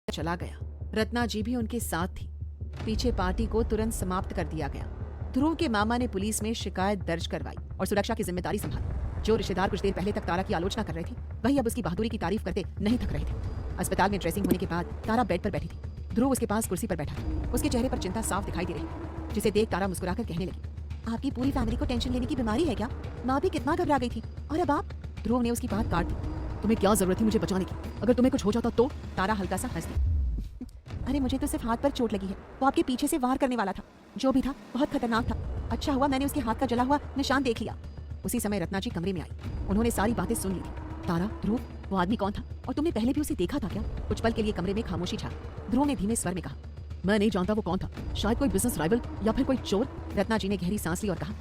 चला गया। रत्ना जी भी उनके साथ थी। पीछे पार्टी को तुरंत समाप्त कर दिया गया। ध्रुव के मामा ने पुलिस में शिकायत दर्ज करवाई और सुरक्षा की जिम्मेदारी संभाली। जो रिश्तेदार कुछ देर पहले तक तारा की आलोचना कर रहे थे, वही अब उसकी बहादुरी की तारीफ करते नहीं थक रहे थे। अस्पताल में ड्रेसिंग होने के बाद तारा बेड पर बैठी थी। ध्रुव उसके पास कुर्सी पर बैठा था। उसके चेहरे पर चिंता साफ दिखाई दे रही, जिसे देख तारा मुस्कुराकर कहने लगी, आपकी पूरी फैमिली को टेंशन लेने की बीमारी है क्या? माँ भी कितना घबरा गई थी, और अब आप? ध्रुव ने उसकी बात काट दी। तुम्हें क्या जरूरत थी मुझे बचाने की? अगर तुम्हें कुछ हो जाता तो? तारा हल्का सा हंस दी। अरे मुझे तो सिर्फ हाथ पर चोट लगी है, वो आपके पीछे से वार करने वाला था। जो भी था बहुत खतरनाक था। अच्छा हुआ मैंने उसके हाथ का जला हुआ निशान देख लिया। उसी समय रत्ना जी कमरे में आई। उन्होंने सारी बातें सुन ली थी। तारा, ध्रुव, वो आदमी कौन था और तुमने पहले भी उसे देखा था क्या? कुछ पल के लिए कमरे में खामोशी छा। ध्रुव ने धीमे स्वर में कहा, मैं नहीं जानता वो कौन था, शायद कोई बिजनेस राइवल या फिर कोई चोर। रत्ना जी ने गहरी सांस ली और कहा,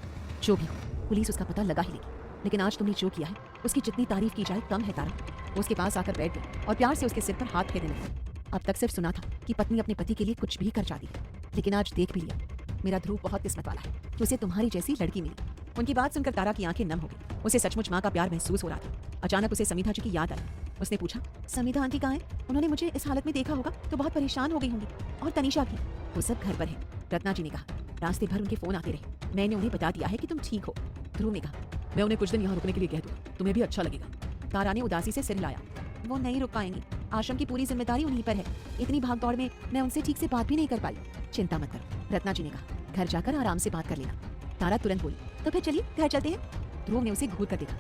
जो भी हो पुलिस उसका पता लगा ही लेगी, लेकिन आज तुमने जो किया है उसकी जितनी तारीफ की जाए कम है। तारा वो उसके पास आकर बैठ गई और प्यार से उसके सिर पर हाथ फेरने लगी। अब तक सिर्फ सुना था कि पत्नी अपने पति के लिए कुछ भी कर जाती है, लेकिन आज देख भी लिया। मेरा ध्रुव बहुत किस्मत वाला है कि उसे तुम्हारी जैसी लड़की मिली। उनकी बात सुनकर तारा की आंखें नम हो गई। उसे सचमुच माँ का प्यार महसूस हो रहा था। अचानक उसे समीधा जी की याद आई। उसने पूछा, समीधा आंटी कहाँ है? उन्होंने मुझे इस हालत में देखा होगा तो बहुत परेशान हो गई होंगी। और तनीषा की? वो सब घर पर है। रत्ना जी ने कहा, रास्ते भर उनके फोन आते रहे, मैंने उन्हें बता दिया है कि तुम ठीक हो। ध्रुव ने कहा, मैं उन्हें कुछ दिन यहाँ रुकने के लिए कह दूंगा, तुम्हें भी अच्छा लगेगा। तारा ने उदासी से सिर हिलाया। वो नहीं रुक पाएंगी, आश्रम की पूरी जिम्मेदारी उन्हीं पर है। इतनी भागदौड़ में मैं उनसे ठीक से बात भी नहीं कर पाई। चिंता मत करो, रत्ना जी ने कहा, घर जाकर आराम से बात कर लेना। तारा तुरंत बोली, तो फिर चलिए घर चलते हैं। ध्रुव ने उसे घूर कर देखा,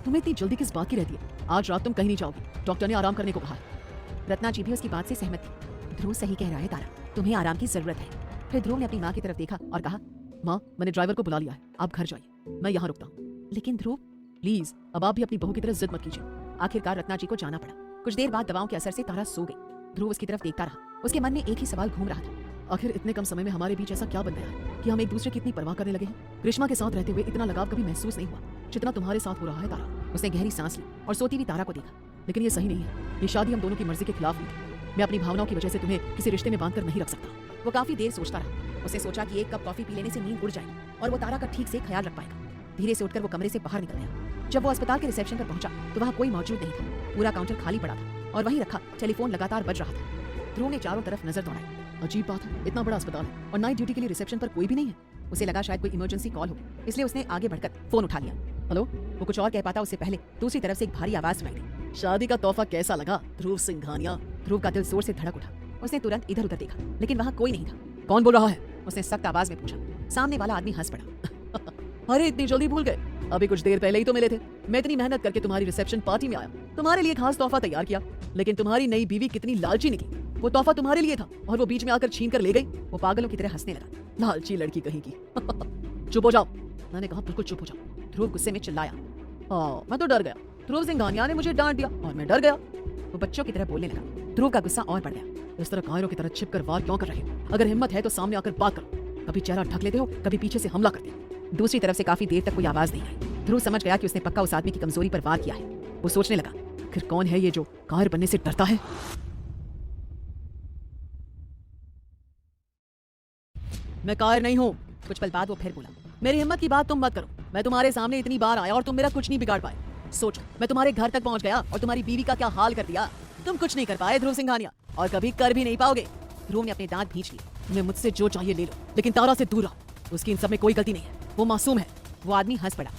तुम्हें इतनी जल्दी किस बात की रहती है? आज रात तुम कहीं नहीं जाओगी, डॉक्टर ने आराम करने को कहा है। रत्ना जी भी उसकी बात से सहमत थी। ध्रुव सही कह रहा है तारा, तुम्हें आराम की जरूरत है। फिर ध्रुव ने अपनी माँ की तरफ देखा और कहा, माँ मैंने ड्राइवर को बुला लिया है, आप घर जाइए, मैं यहाँ रुकता हूँ। लेकिन ध्रुव, प्लीज अब आप भी अपनी बहू की तरह जिद मत कीजिए। आखिरकार रत्ना जी को जाना पड़ा। कुछ देर बाद दवाओं के असर से तारा सो गई। ध्रुव उसकी तरफ देखता रहा। उसके मन में एक ही सवाल घूम रहा था, आखिर इतने कम समय में हमारे बीच ऐसा क्या बन गया है कि हम एक दूसरे की इतनी परवाह करने लगे हैं? ग्रीष्मा के साथ रहते हुए इतना लगाव कभी महसूस नहीं हुआ जितना तुम्हारे साथ हो रहा है तारा। उसने गहरी सांस ली और सोती हुई तारा को देखा। लेकिन ये सही नहीं है, ये शादी हम दोनों की मर्जी के खिलाफ हुई थी। मैं अपनी भावनाओं की वजह से तुम्हें किसी रिश्ते में बांधकर नहीं रख सकता। वो काफी देर सोचता रहा। उसने सोचा कि एक कप कॉफी पी लेने से नींद उड़ जाएगी और वो तारा का ठीक से ख्याल रख पाएगा। धीरे से उठकर वो कमरे से बाहर निकल गया। जब वो अस्पताल के रिसेप्शन पर पहुंचा तो वहाँ कोई मौजूद नहीं था। पूरा काउंटर खाली पड़ा था और वहीं रखा टेलीफोन लगातार बज रहा था। ध्रुव ने चारों तरफ नजर दौड़ाई। अजीब बात है, इतना बड़ा अस्पताल है और नाइट ड्यूटी के लिए रिसेप्शन पर कोई भी नहीं है। उसे लगा शायद कोई इमरजेंसी कॉल हो, इसलिए उसने आगे बढ़कर फोन उठा लिया। हेलो। वो कुछ और कह पाता उससे पहले दूसरी तरफ से एक भारी आवाज सुनाई दी, शादी का तोहफा कैसा लगा ध्रुव सिंघानिया? ध्रुव का दिल जोर से धड़क उठा। उसने तुरंत इधर उधर देखा, लेकिन वहाँ कोई नहीं था। कौन बोल रहा है? उसने सख्त आवाज में पूछा। सामने वाला आदमी हंस पड़ा। अरे इतनी जल्दी भूल गए, अभी कुछ देर पहले ही तो मिले थे। मैं इतनी मेहनत करके तुम्हारी रिसेप्शन पार्टी में आया, तुम्हारे लिए खास तोहफा तैयार किया, लेकिन तुम्हारी नई बीवी कितनी लालची निकली। वो तोहफा तुम्हारे लिए था और वो बीच में आकर छीन कर ले गई। वो पागलों की तरह हंसने लगा। लालची लड़की कहीं की। चुप हो जाओ, मैंने कहा बिल्कुल चुप हो जाओ। ध्रुव गुस्से में चिल्लाया। मैं तो डर गया, ध्रुव सिंघानिया ने मुझे डांट दिया और मैं डर गया। वो बच्चों की तरह बोलने लगा। ध्रुव का गुस्सा और बढ़ गया। इस तरह कायरों की तरह छिपकर वार क्यों कर रहे हो? अगर हिम्मत है तो सामने आकर बात करो। कभी चेहरा ढक लेते हो, कभी पीछे से हमला करते हो। दूसरी तरफ से काफी देर तक कोई आवाज नहीं आई। ध्रुव समझ गया कि उसने पक्का उस आदमी की कमजोरी पर वार किया है। वो सोचने लगा, फिर कौन है ये जो कायर बनने से डरता है? मैं कायर नहीं हूँ। कुछ पल बाद वो फिर बोला, मेरी हिम्मत की बात तुम मत करो। मैं तुम्हारे सामने इतनी बार आया और तुम मेरा कुछ नहीं बिगाड़ पाए। सोचो, मैं तुम्हारे घर तक पहुंच गया और तुम्हारी बीवी का क्या हाल कर दिया। तुम कुछ नहीं कर पाए ध्रुव सिंघानिया, और कभी कर भी नहीं पाओगे। ध्रुव ने अपने दांत भींच लिए। तुम्हें मुझसे जो चाहिए ले लो, लेकिन तारा से दूर रहो। उसकी इन सब में कोई गलती नहीं है, वो मासूम है। वो आदमी हंस पड़ा।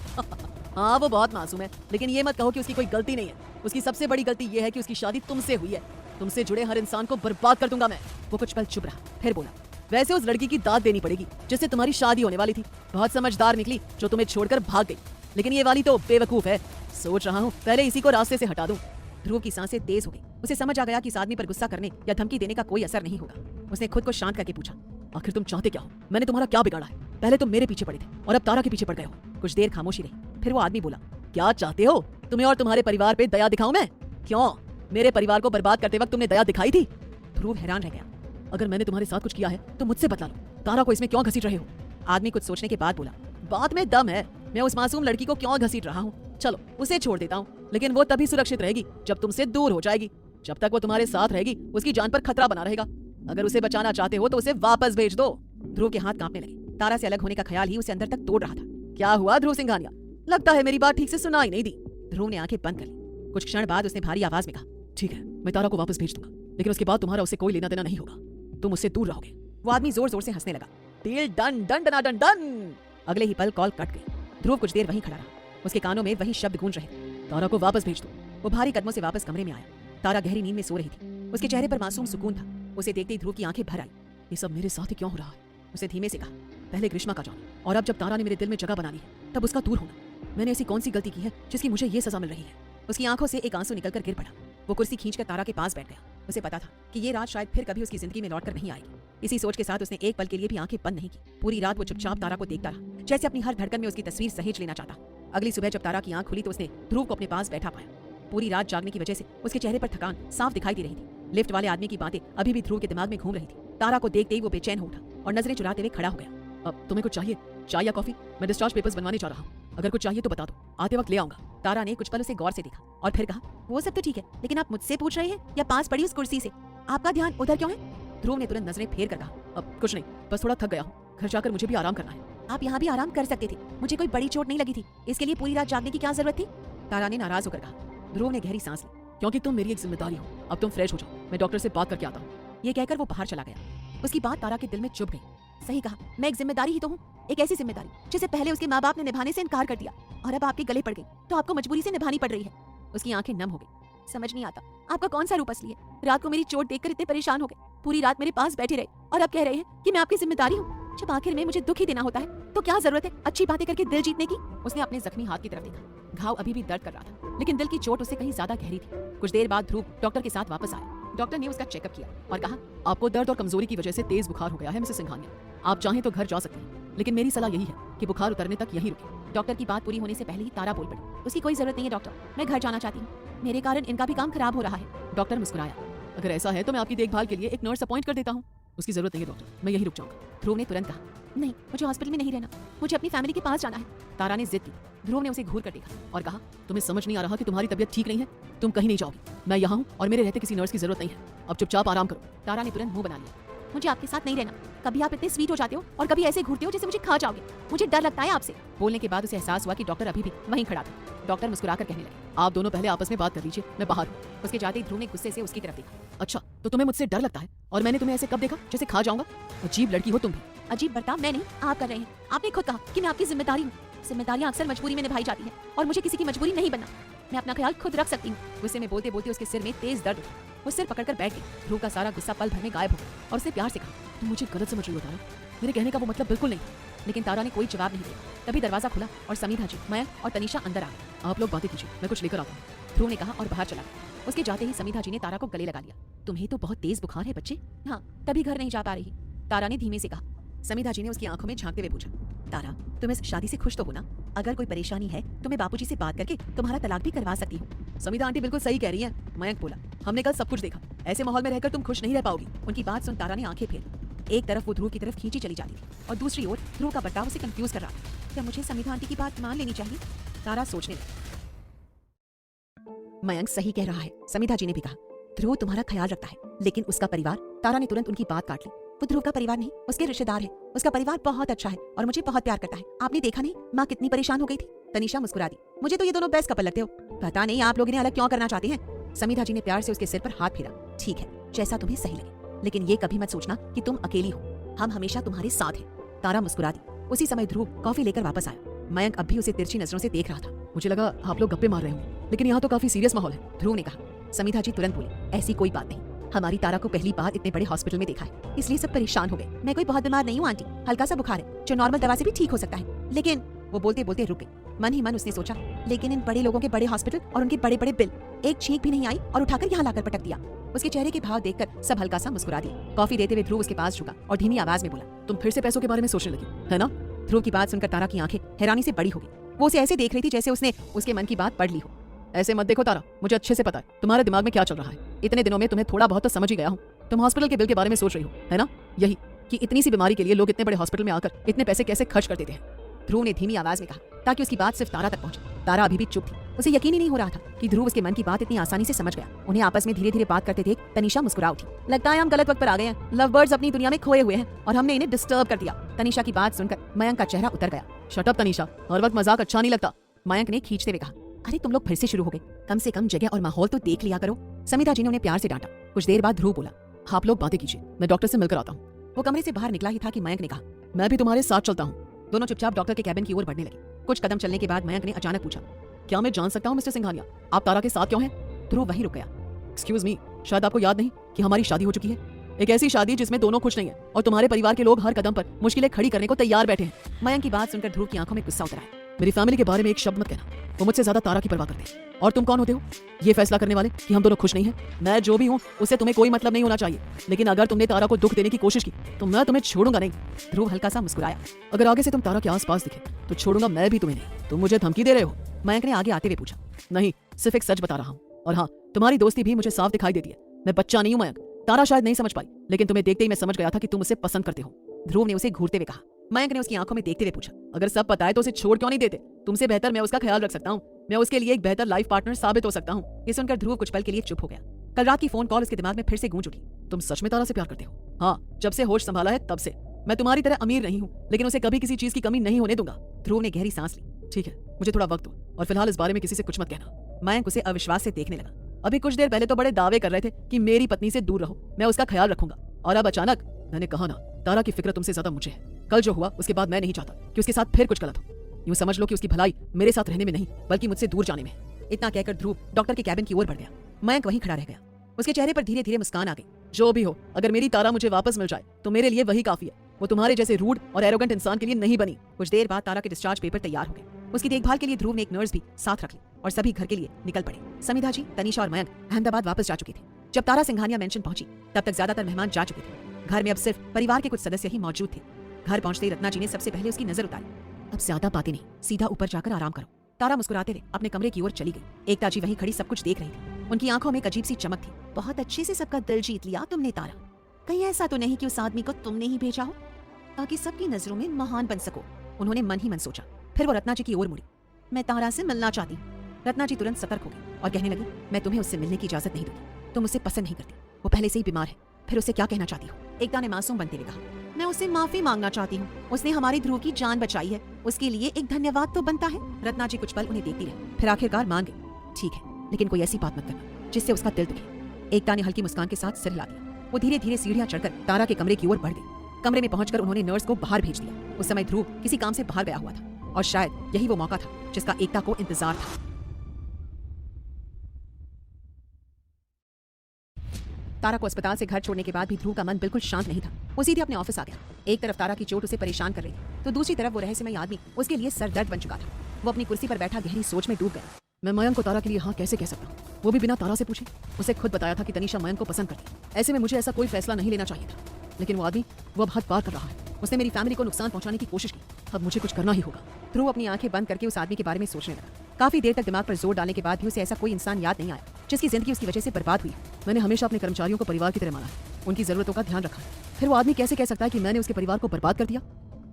हाँ वो बहुत मासूम है, लेकिन ये मत कहो कि उसकी कोई गलती नहीं है। उसकी सबसे बड़ी गलती ये है कि उसकी शादी तुमसे हुई है। तुमसे जुड़े हर इंसान को बर्बाद कर दूंगा मैं। वो कुछ पल चुप रहा, फिर बोला, वैसे उस लड़की की दाद देनी पड़ेगी जिससे तुम्हारी शादी होने वाली थी। बहुत समझदार निकली जो तुम्हें छोड़कर भाग गई, लेकिन ये वाली तो बेवकूफ है। सोच रहा हूँ पहले इसी को रास्ते से हटा दूं। ध्रुव की सांसें तेज हो गई। उसे समझ आ गया कि इस आदमी पर गुस्सा करने या धमकी देने का कोई असर नहीं होगा। उसने खुद को शांत करके पूछा, आखिर तुम चाहते क्या हो? मैंने तुम्हारा क्या बिगाड़ा है? पहले तुम मेरे पीछे पड़े थे और अब तारा के पीछे पड़ गए हो। कुछ देर खामोशी रही, फिर वो आदमी बोला, क्या चाहते हो? तुम्हें और तुम्हारे परिवार पे दया दिखाऊं मैं? क्यों, मेरे परिवार को बर्बाद करते वक्त तुमने दया दिखाई थी? ध्रुव हैरान रह गया। अगर मैंने तुम्हारे साथ कुछ किया है तो मुझसे बतला लो, तारा को इसमें क्यों घसीट रहे हो? आदमी कुछ सोचने के बाद बोला, बात में दम है। मैं उस मासूम लड़की को क्यों घसीट रहा हूँ? चलो उसे छोड़ देता हूँ, लेकिन वो तभी सुरक्षित रहेगी जब तुमसे दूर हो जाएगी। जब तक वो तुम्हारे साथ रहेगी उसकी जान पर खतरा बना रहेगा। अगर उसे बचाना चाहते हो तो उसे वापस भेज दो। ध्रुव के हाथ कांपने लगे। तारा से अलग होने का ख्याल ही उसे अंदर तक तोड़ रहा था। क्या हुआ ध्रुव सिंघानिया? लगता है मेरी बात ठीक से सुनाई नहीं दी। ध्रुव ने आंखें बंद कर ली। कुछ क्षण बाद उसने भारी आवाज में कहा, ठीक है मैं तारा को वापस भेज दूंगा, लेकिन उसके बाद तुम्हारा उससे कोई लेना देना नहीं होगा, तुम उससे दूर रहोगे। वो आदमी जोर जोर से हंसने लगा। Deal done done done done done. अगले ही पल कॉल कट गई। ध्रुव कुछ देर वहीं खड़ा रहा। उसके कानों में वही शब्द गूंज रहे, तारा को वापस भेज दो। वो भारी कदमों से वापस कमरे में आया। तारा गहरी नींद में सो रही थी। उसके चेहरे पर मासूम सुकून था। उसे देखते ही ध्रुव की आंखें भर आई। ये सब मेरे साथ ही क्यों हो रहा है? उसे धीमे से कहा, पहले ग्रीष्मा का जाना, और अब जब तारा ने मेरे दिल में जगह बना ली है, तब उसका दूर होना। मैंने ऐसी कौन सी गलती की है जिसकी मुझे ये सजा मिल रही है? उसकी आंखों से एक आंसू निकलकर गिर पड़ा। वो कुर्सी खींचकर तारा के पास बैठ गया। उसे पता था कि ये रात शायद फिर कभी उसकी जिंदगी में लौटकर नहीं आएगी। इसी सोच के साथ उसने एक पल के लिए भी आंखें बंद नहीं की। पूरी रात वो चुपचाप तारा को देखता रहा, जैसे अपनी हर धड़कन में उसकी तस्वीर सहेज लेना चाहता। अगली सुबह जब तारा की आंख खुली तो उसने ध्रुव को अपने पास बैठा पाया। पूरी रात जागने की वजह से उसके चेहरे पर थकान साफ दिखाई दे रही थी। लिफ्ट वाले आदमी की बातें अभी भी ध्रुव के दिमाग में घूम रही थी। तारा को देखते ही वो बेचैन हो उठा और नजरें चुराते हुए खड़ा हो गया। अब तुम्हें कुछ चाहिए? चाय या कॉफी? मैं डिस्चार्ज पेपर्स बनवाने जा रहा हूँ, अगर कुछ चाहिए तो बता दो, आते वक्त ले आऊंगा। तारा ने कुछ पल उसे गौर से देखा और फिर कहा, वो सब तो ठीक है, लेकिन आप मुझसे पूछ रहे हैं या पास पड़ी उस कुर्सी से? आपका ध्यान उधर क्यों है? ध्रुव ने तुरंत नजरें फेर कर कहा, अब कुछ नहीं, बस थोड़ा थक गया हूँ, घर जाकर मुझे भी आराम करना है। आप यहाँ भी आराम कर सकते थे, मुझे कोई बड़ी चोट नहीं लगी थी, इसके लिए पूरी रात जागने की क्या जरूरत थी? तारा ने नाराज होकर कहा। ध्रुव ने गहरी सांस ली, क्योंकि तुम मेरी एक जिम्मेदारी हो। अब तुम फ्रेश हो जाओ, मैं डॉक्टर से बात करके आता हूँ। ये कहकर वो बाहर चला गया। उसकी बात तारा के दिल में चुभ गई। सही कहा, मैं एक जिम्मेदारी ही तो हूँ, एक ऐसी जिम्मेदारी जिसे पहले उसके माँ बाप ने निभाने से इनकार कर दिया और अब आपके गले पड़ गई तो आपको मजबूरी से निभानी पड़ रही है। उसकी आंखें नम हो गई। समझ नहीं आता आपका कौन सा रूप असली है। रात को मेरी चोट देखकर इतने परेशान हो गए, पूरी रात मेरे पास बैठे रहे और अब कह रहे हैं कि मैं आपकी जिम्मेदारी हूँ। जब आखिर में मुझे दुख ही देना होता है तो क्या जरूरत है अच्छी बातें करके दिल जीतने की? उसने अपने जख्मी हाथ की तरफ देखा। घाव अभी भी दर्द कर रहा था, लेकिन दिल की चोट उससे कहीं ज्यादा गहरी थी। कुछ देर बाद ध्रुव डॉक्टर के साथ वापस आया। डॉक्टर ने उसका चेकअप किया और कहा, आपको दर्द और कमजोरी की वजह से तेज बुखार हो गया है मिसेस सिंघानिया। आप चाहें तो घर जा सकते हैं, लेकिन मेरी सलाह यही है कि बुखार उतरने तक यहीं रुकें। डॉक्टर की बात पूरी होने से पहले ही तारा बोल पड़ी, उसकी कोई जरूरत नहीं है डॉक्टर, मैं घर जाना चाहती हूँ, मेरे कारण इनका भी काम खराब हो रहा है। डॉक्टर मुस्कुराया, अगर ऐसा है तो मैं आपकी देखभाल के लिए एक नर्स अपॉइंट कर देता हूँ। उसकी जरूरत नहीं है डॉक्टर, मैं यहीं रुक जाऊंगा। ध्रुव ने तुरंत कहा, नहीं, मुझे हॉस्पिटल में नहीं रहना, मुझे अपनी फैमिली के पास जाना है। तारा ने जिद की। ध्रुव ने उसे घूर कर देखा और कहा, तुम्हें समझ नहीं आ रहा कि तुम्हारी तबीयत ठीक नहीं है? तुम कहीं नहीं जाओगी, मैं यहाँ हूँ और मेरे रहते किसी नर्स की जरूरत नहीं है। अब चुपचाप आराम करो। तारा ने तुरंत मुंह बना लिया, मुझे आपके साथ नहीं रहना। कभी आप इतने स्वीट हो जाते हो और कभी ऐसे घूरते हो जैसे मुझे खा जाओगे। मुझे डर लगता है आपसे। बोलने के बाद उसे एहसास हुआ कि डॉक्टर अभी भी वहीं खड़ा था। डॉक्टर मुस्कुराकर कहने लगे, आप दोनों पहले आपस में बात कर लीजिए, मैं बाहर हूँ। उसके जाते ही ध्रुव ने गुस्से से उसकी तरफ देखा। अच्छा, तो तुम्हें मुझसे डर लगता है और मैंने तुम्हें ऐसे कब देखा जैसे खा जाऊंगा? अजीब लड़की हो तुम भी। अजीब बर्ताव मैं नहीं, आप कर रहे हैं। आपने खुद कहा कि मैं आपकी जिम्मेदारी हूँ। जिम्मेदारियां अक्सर मजबूरी में निभाई जाती है और मुझे किसी की मजबूरी नहीं बनना। मैं अपना ख्याल खुद रख सकती हूँ। गुस्से में बोलते बोलते उसके सिर में तेज दर्द उठा। वो सिर पकड़कर बैठ गई। ध्रुव का सारा गुस्सा पल भर में गायब हो गया और उसे प्यार से कहा, तुम मुझे गलत समझ रही हो तारा, मेरे कहने का वो मतलब बिल्कुल नहीं था। लेकिन तारा ने कोई जवाब नहीं दिया। तभी दरवाजा खुला और समीधा जी, मयंक और तनीषा अंदर आ गए। आप लोग बातें कीजिए, मैं कुछ लेकर आता हूँ, ध्रुव ने कहा और बाहर चला गया। उसके जाते ही समीधा जी ने तारा को गले लगा लिया। तुम्हें तो बहुत तेज बुखार है बच्चे। हाँ, तभी घर नहीं जा पा रही, तारा ने धीमे से कहा। समीधा जी ने उसकी आंखों में झांकते हुए पूछा, तारा, तुम इस शादी से खुश तो हो ना? अगर कोई परेशानी है तो मैं बापूजी से बात करके तुम्हारा तलाक भी करवा सकती हूँ। समीधा आंटी बिल्कुल सही कह रही है, मयंक बोला। हमने कल सब कुछ देखा, ऐसे माहौल में रहकर तुम खुश नहीं रह पाओगी। उनकी बात सुन तारा ने आंखें फेरी। एक तरफ वो ध्रुव की तरफ खींची चली जाती थी और दूसरी ओर ध्रुव का बर्ताव उसे कंफ्यूज कर रहा था। क्या मुझे समीधा आंटी की बात मान लेनी चाहिए? तारा सोचने लगी। मयंक सही कह रहा है, समीधा जी ने भी कहा। ध्रुव तुम्हारा ख्याल रखता है, लेकिन उसका परिवार। तारा ने तुरंत उनकी बात काट ली। वो ध्रुव का परिवार नहीं, उसके रिश्तेदार है। उसका परिवार बहुत अच्छा है और मुझे बहुत प्यार करता है। आपने देखा नहीं माँ कितनी परेशान हो गई थी? तनीषा मुस्कुरा दी। मुझे तो ये दोनों बेस्ट कपल लगते हो। पता नहीं आप लोग इन्हें अलग क्यों करना चाहते हैं? समीधा जी ने प्यार से उसके सिर पर हाथ फेरा। ठीक है, जैसा तुम्हें सही लगे, लेकिन ये कभी मत सोचना कि तुम अकेली हो, हम हमेशा तुम्हारे साथ हैं। तारा मुस्कुरा दी। उसी समय ध्रुव कॉफी लेकर वापस आया। मयंक अब भी उसे तिरछी नजरों से देख रहा था। मुझे लगा आप लोग गप्पे मार रहे हो, लेकिन यहाँ तो काफी सीरियस माहौल है, ध्रुव ने कहा। समीधा जी तुरंत बोली, ऐसी कोई बात नहीं, हमारी तारा को पहली बार इतने बड़े हॉस्पिटल में देखा है, इसलिए सब परेशान हो गए। मैं कोई बहुत बीमार नहीं हूँ आंटी, हल्का सा बुखार है जो नॉर्मल दवा से भी ठीक हो सकता है। लेकिन वो बोलते बोलते रुक गई। मन ही मन उसने सोचा, लेकिन इन बड़े लोगों के बड़े हॉस्पिटल और उनके बड़े बड़े बिल, एक छींक भी नहीं आई और उठाकर यहाँ लाकर पटक दिया। उसके चेहरे के भाव देखकर सब हल्का सा मुस्कुरा दिया। कॉफी देते हुए ध्रुव उसके पास झुका और धीमी आवाज में बोला, तुम फिर से पैसों के बारे में सोचने लगी है ना? ध्रुव की बात सुनकर तारा की आंखें हैरानी से बड़ी हो गई। वो उसे ऐसे देख रही थी जैसे उसने उसके मन की बात पढ़ ली हो। ऐसे मत देखो तारा, मुझे अच्छे से पता है तुम्हारे दिमाग में क्या चल रहा है। इतने दिनों में तुम्हें थोड़ा बहुत तो समझ ही गया हूँ। तुम हॉस्पिटल के बिल के बारे में सोच रही हो, है ना? यही कि इतनी सी बीमारी के लिए लोग इतने बड़े हॉस्पिटल में आकर इतने पैसे कैसे खर्च कर देते हैं। ध्रुव ने धीमी आवाज में कहा ताकि उसकी बात सिर्फ तारा तक पहुंचे। तारा अभी भी चुप थी। उसे यकीन ही नहीं हो रहा था कि ध्रुव उसके मन की बात इतनी आसानी से समझ गया। उन्हें आपस में धीरे धीरे बात करते देख तनीषा मुस्कुरा उठी। लगता है हम गलत वक्त पर आ गए हैं। लव बर्ड्स अपनी दुनिया में खोए हुए हैं और हमने इन्हें डिस्टर्ब कर दिया। तनीषा की बात सुनकर मयंक का चेहरा उतर गया। शट अप तनीषा, हर वक्त मजाक अच्छा नहीं लगता, मयंक ने खींचते हुए कहा। अरे तुम लोग फिर से शुरू हो गए, कम से कम जगह और माहौल तो देख लिया करो। समिता जी ने उन्हें प्यार से डांटा। कुछ देर बाद ध्रुव बोला, आप लोग बातें कीजिए, मैं डॉक्टर से मिलकर आता हूँ। वो कमरे से बाहर निकला ही था कि मयंक ने कहा, मैं भी तुम्हारे साथ चलता हूँ। दोनों चुपचाप डॉक्टर के कैबिन की ओर बढ़ने लगे। कुछ कदम चलने के बाद मयंक ने अचानक पूछा, क्या मैं जान सकता हूँ मिस्टर सिंघानिया, आप तारा के साथ क्यों हैं? ध्रुव वहीं रुक गया। एक्सक्यूज मी, शायद आपको याद नहीं कि हमारी शादी हो चुकी है। एक ऐसी शादी जिसमें दोनों खुश नहीं है और तुम्हारे परिवार के लोग हर कदम पर मुश्किलें खड़ी करने को तैयार बैठे हैं। मयंक की बात सुनकर ध्रुव की आंखों में गुस्सा उतर आया। मेरी फैमिली के बारे में एक शब्द मत कहना, वो मुझसे ज्यादा तारा की परवाह करते हैं। और तुम कौन होते हो ये फैसला करने वाले कि हम दोनों खुश नहीं हैं? मैं जो भी हूँ उससे तुम्हें कोई मतलब नहीं होना चाहिए, लेकिन अगर तुमने तारा को दुख देने की कोशिश की तो मैं तुम्हें छोड़ूंगा नहीं। ध्रुव हल्का सा मुस्कुराया। अगर आगे से तुम तारा के आसपास दिखे तो छोड़ूंगा मैं भी तुम्हें नहीं। तुम मुझे धमकी दे रहे हो? मयंक ने आगे आते हुए पूछा। नहीं, सिर्फ एक सच बता रहा हूँ। और हाँ, तुम्हारी दोस्ती भी मुझे साफ दिखाई देती है। मैं बच्चा नहीं हूँ मयंक। तारा शायद नहीं समझ पाई, लेकिन तुम्हें देखते ही मैं समझ गया था कि तुम उसे पसंद करते हो। ध्रुव ने उसे घूरते हुए कहा। मयंक ने उसकी आंखों में देखते हुए पूछा, अगर सब पता है तो उसे छोड़ क्यों नहीं देते? तुमसे बेहतर मैं उसका ख्याल रख सकता हूँ। मैं उसके लिए एक बेहतर लाइफ पार्टनर साबित हो सकता हूँ। ये सुनकर ध्रुव कुछ पल के लिए चुप हो गया। कल रात की फोन कॉल उसके दिमाग में फिर से गूंज उठी। तुम सच में तारा से प्यार करते हो? हाँ, जब से होश संभाला है तब से। मैं तुम्हारी तरह अमीर नहीं हूँ, लेकिन उसे कभी किसी चीज की कमी नहीं होने दूंगा। ध्रुव ने गहरी सांस ली। ठीक है, मुझे थोड़ा वक्त दो और फिलहाल इस बारे में किसी से कुछ मत कहना। मयंक उसे अविश्वास से देखने लगा। अभी कुछ देर पहले तो बड़े दावे कर रहे थे कि मेरी पत्नी से दूर रहो, मैं उसका ख्याल रखूंगा, और अब अचानक। मैंने कहा ना, तारा की फिक्र तुमसे ज्यादा मुझे है। कल जो हुआ उसके बाद मैं नहीं चाहता कि उसके साथ फिर कुछ गलत हो। यूं समझ लो कि उसकी भलाई मेरे साथ रहने में नहीं, बल्कि मुझसे दूर जाने में है। इतना कहकर ध्रुव डॉक्टर के कैबिन की ओर बढ़ गया। मयंक वहीं खड़ा रह गया। उसके चेहरे पर धीरे धीरे मुस्कान आ गई। जो भी हो, अगर मेरी तारा मुझे वापस मिल जाए तो मेरे लिए वही काफी है। वो तुम्हारे जैसे रूड और एरोगेंट इंसान के लिए नहीं बनी। कुछ देर बाद तारा के डिस्चार्ज पेपर तैयार हो गए। उसकी देखभाल के लिए ध्रुव ने एक नर्स भी साथ रख ली और सभी घर के लिए निकल पड़े। समिधा जी, तनीषा और मयंक अहमदाबाद वापस जा चुके थे। जब तारा सिंघानिया मेंशन पहुंची तब तक ज्यादातर मेहमान जा चुके थे। घर में अब सिर्फ परिवार के कुछ सदस्य ही मौजूद थे। घर पहुंचते ही रत्ना जी ने सबसे पहले उसकी नजर उतारी। अब ज्यादा बातें नहीं, सीधा ऊपर जाकर आराम करो। तारा मुस्कुराते हुए अपने कमरे की ओर चली गई। एकता जी वहीं खड़ी सब कुछ देख रही थी। उनकी आंखों में एक अजीब सी चमक थी। बहुत अच्छे से सबका दिल जीत लिया तुमने तारा। कहीं ऐसा तो नहीं कि उस आदमी को तुमने ही भेजा हो ताकि सबकी नजरों में महान बन सको? उन्होंने मन ही मन सोचा। फिर वो रत्ना जी की ओर मुड़ी। मैं तारा से मिलना चाहती हूँ। रत्ना जी तुरंत सतर्क हो गई और कहने लगी, मैं तुम्हें उससे मिलने की इजाजत नहीं दूंगी। तुम उसे पसंद नहीं करती, वो पहले से ही बीमार है। फिर उसे क्या कहना चाहती हो? एकता ने मासूम बनते हुए कहा, मैं उससे माफी मांगना चाहती हूँ। उसने हमारी ध्रुव की जान बचाई है, उसके लिए एक धन्यवाद तो बनता है। रत्ना जी कुछ पल उन्हें देखती रही, फिर आखिरकार मान गई। ठीक है, लेकिन कोई ऐसी बात मत करना जिससे उसका दिल दुखे। एकता ने हल्की मुस्कान के साथ सिर हिला दिया। वो धीरे धीरे सीढ़ियां चढ़कर तारा के कमरे की ओर बढ़ गई। कमरे में पहुंचकर उन्होंने नर्स को बाहर भेज दिया। उस समय ध्रुव किसी काम से बाहर गया हुआ था और शायद यही वो मौका था जिसका एकता को इंतजार था। तारा को अस्पताल से घर छोड़ने के बाद भी ध्रुव का मन बिल्कुल शांत नहीं था। वो सीधे अपने ऑफिस आ गया। एक तरफ तारा की चोट उसे परेशान कर रही थी, तो दूसरी तरफ वो रहस्यमयी आदमी उसके लिए सरदर्द बन चुका था। वो अपनी कुर्सी पर बैठा गहरी सोच में डूब गया। मैं मयंक को तारा के लिए हाँ कैसे कह सकता हूँ, वो भी बिना तारा से पूछे? उसे खुद बताया था कि तनीषा मयंक को पसंद करती। ऐसे में मुझे ऐसा कोई फैसला नहीं लेना चाहिए था, लेकिन वो आदमी वो अब हद पार कर रहा है। उसने मेरी फैमिली को नुकसान पहुंचाने की कोशिश की। अब मुझे कुछ करना ही होगा। ध्रुव अपनी आंखें बंद करके उस आदमी के बारे में सोचने लगा। काफी देर तक दिमाग पर जोर डालने के बाद भी उसे ऐसा कोई इंसान याद नहीं आया जिसकी जिंदगी उसकी वजह से बर्बाद हुई। मैंने हमेशा अपने कर्मचारियों को परिवार की तरह माना है, उनकी जरूरतों का ध्यान रखा। फिर वो आदमी कैसे कह सकता है कि मैंने उसके परिवार को बर्बाद कर दिया?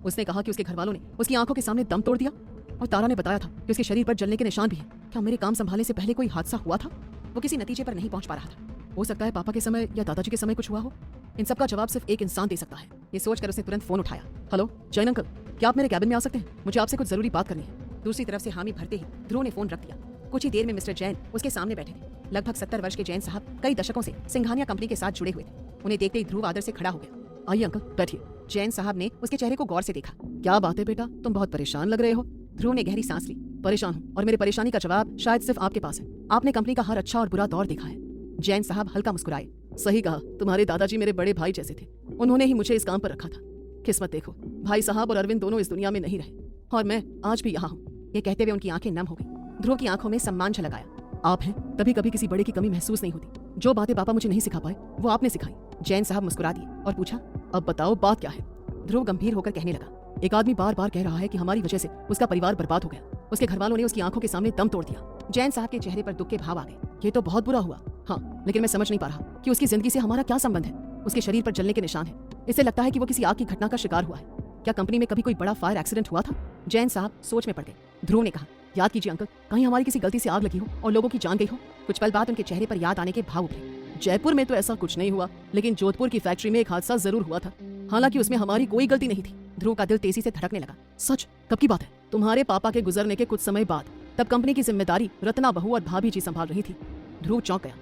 उसने कहा कि उसके घर वालों ने उसकी आंखों के सामने दम तोड़ दिया, और तारा ने बताया था कि उसके शरीर पर जलने के निशान भी हैं। क्या मेरे काम संभालने से पहले कोई हादसा हुआ था? वो किसी नतीजे पर नहीं पहुंच पा रहा था। हो सकता है पापा के समय या दादाजी के समय कुछ हुआ हो। इन सब का जवाब सिर्फ एक इंसान दे सकता है। ये सोचकर उसने तुरंत फोन उठाया। हेलो जैन अंकल, क्या आप मेरे कैबिन में आ सकते हैं? मुझे आपसे कुछ जरूरी बात करनी है। दूसरी तरफ से हामी भरते ही ध्रुव ने फोन रख दिया। कुछ ही देर में मिस्टर जैन उसके सामने बैठे थे। लगभग 70 वर्ष के जैन साहब कई दशकों से सिंघानिया कंपनी के साथ जुड़े हुए थे। उन्हें देखते ही ध्रुव आदर से खड़ा हो गया। आइए अंकल बैठिए। जैन साहब ने उसके चेहरे को गौर से देखा। क्या बात है बेटा, तुम बहुत परेशान लग रहे हो। ध्रुव ने गहरी सांस ली। परेशान हूँ, और मेरी परेशानी का जवाब शायद सिर्फ आपके पास है। आपने कंपनी का हर अच्छा और बुरा दौर देखा है। जैन साहब हल्का मुस्कुराए। सही कहा, तुम्हारे दादाजी मेरे बड़े भाई जैसे थे। उन्होंने ही मुझे इस काम पर रखा था। किस्मत देखो, भाई साहब और अरविंद दोनों इस दुनिया में नहीं रहे, और मैं आज भी यहाँ हूँ। ये कहते हुए उनकी आंखें नम हो गई। ध्रुव की आंखों में सम्मान झलकाया। आप हैं तभी कभी किसी बड़े की कमी महसूस नहीं होती। जो बातें पापा मुझे नहीं सिखा पाए वो आपने सिखाई। जैन साहब मुस्कुरा दिए और पूछा, अब बताओ बात क्या है? ध्रुव गंभीर होकर कहने लगा, एक आदमी बार बार कह रहा है कि हमारी वजह से उसका परिवार बर्बाद हो गया। उसके घर वालों ने उसकी आंखों के सामने दम तोड़ दिया। जैन साहब के चेहरे पर दुख के भाव आ गए। ये तो बहुत बुरा हुआ। हाँ, लेकिन मैं समझ नहीं पा रहा कि उसकी जिंदगी से हमारा क्या संबंध है। उसके शरीर पर जलने के निशान है। इससे लगता है कि वो किसी आग की घटना का शिकार हुआ है। क्या कंपनी में कभी कोई बड़ा फायर एक्सीडेंट हुआ था? जैन साहब सोच में पड़ गए। ध्रुव ने कहा, याद कीजिए अंकल, कहीं हमारी किसी गलती से आग लगी हो और लोगों की जान गई हो। कुछ पल बाद उनके चेहरे पर याद आने के भाव उभरे। जयपुर में तो ऐसा कुछ नहीं हुआ, लेकिन जोधपुर की फैक्ट्री में एक हादसा जरूर हुआ था। हालांकि उसमें हमारी कोई गलती नहीं थी। ध्रुव का दिल तेजी से धड़कने लगा। सच? कब की बात है? तुम्हारे पापा के गुजरने के कुछ समय बाद। तब कंपनी की जिम्मेदारी रत्ना बहू और भाभी जी संभाल रही थी। ध्रुव चौंक गया।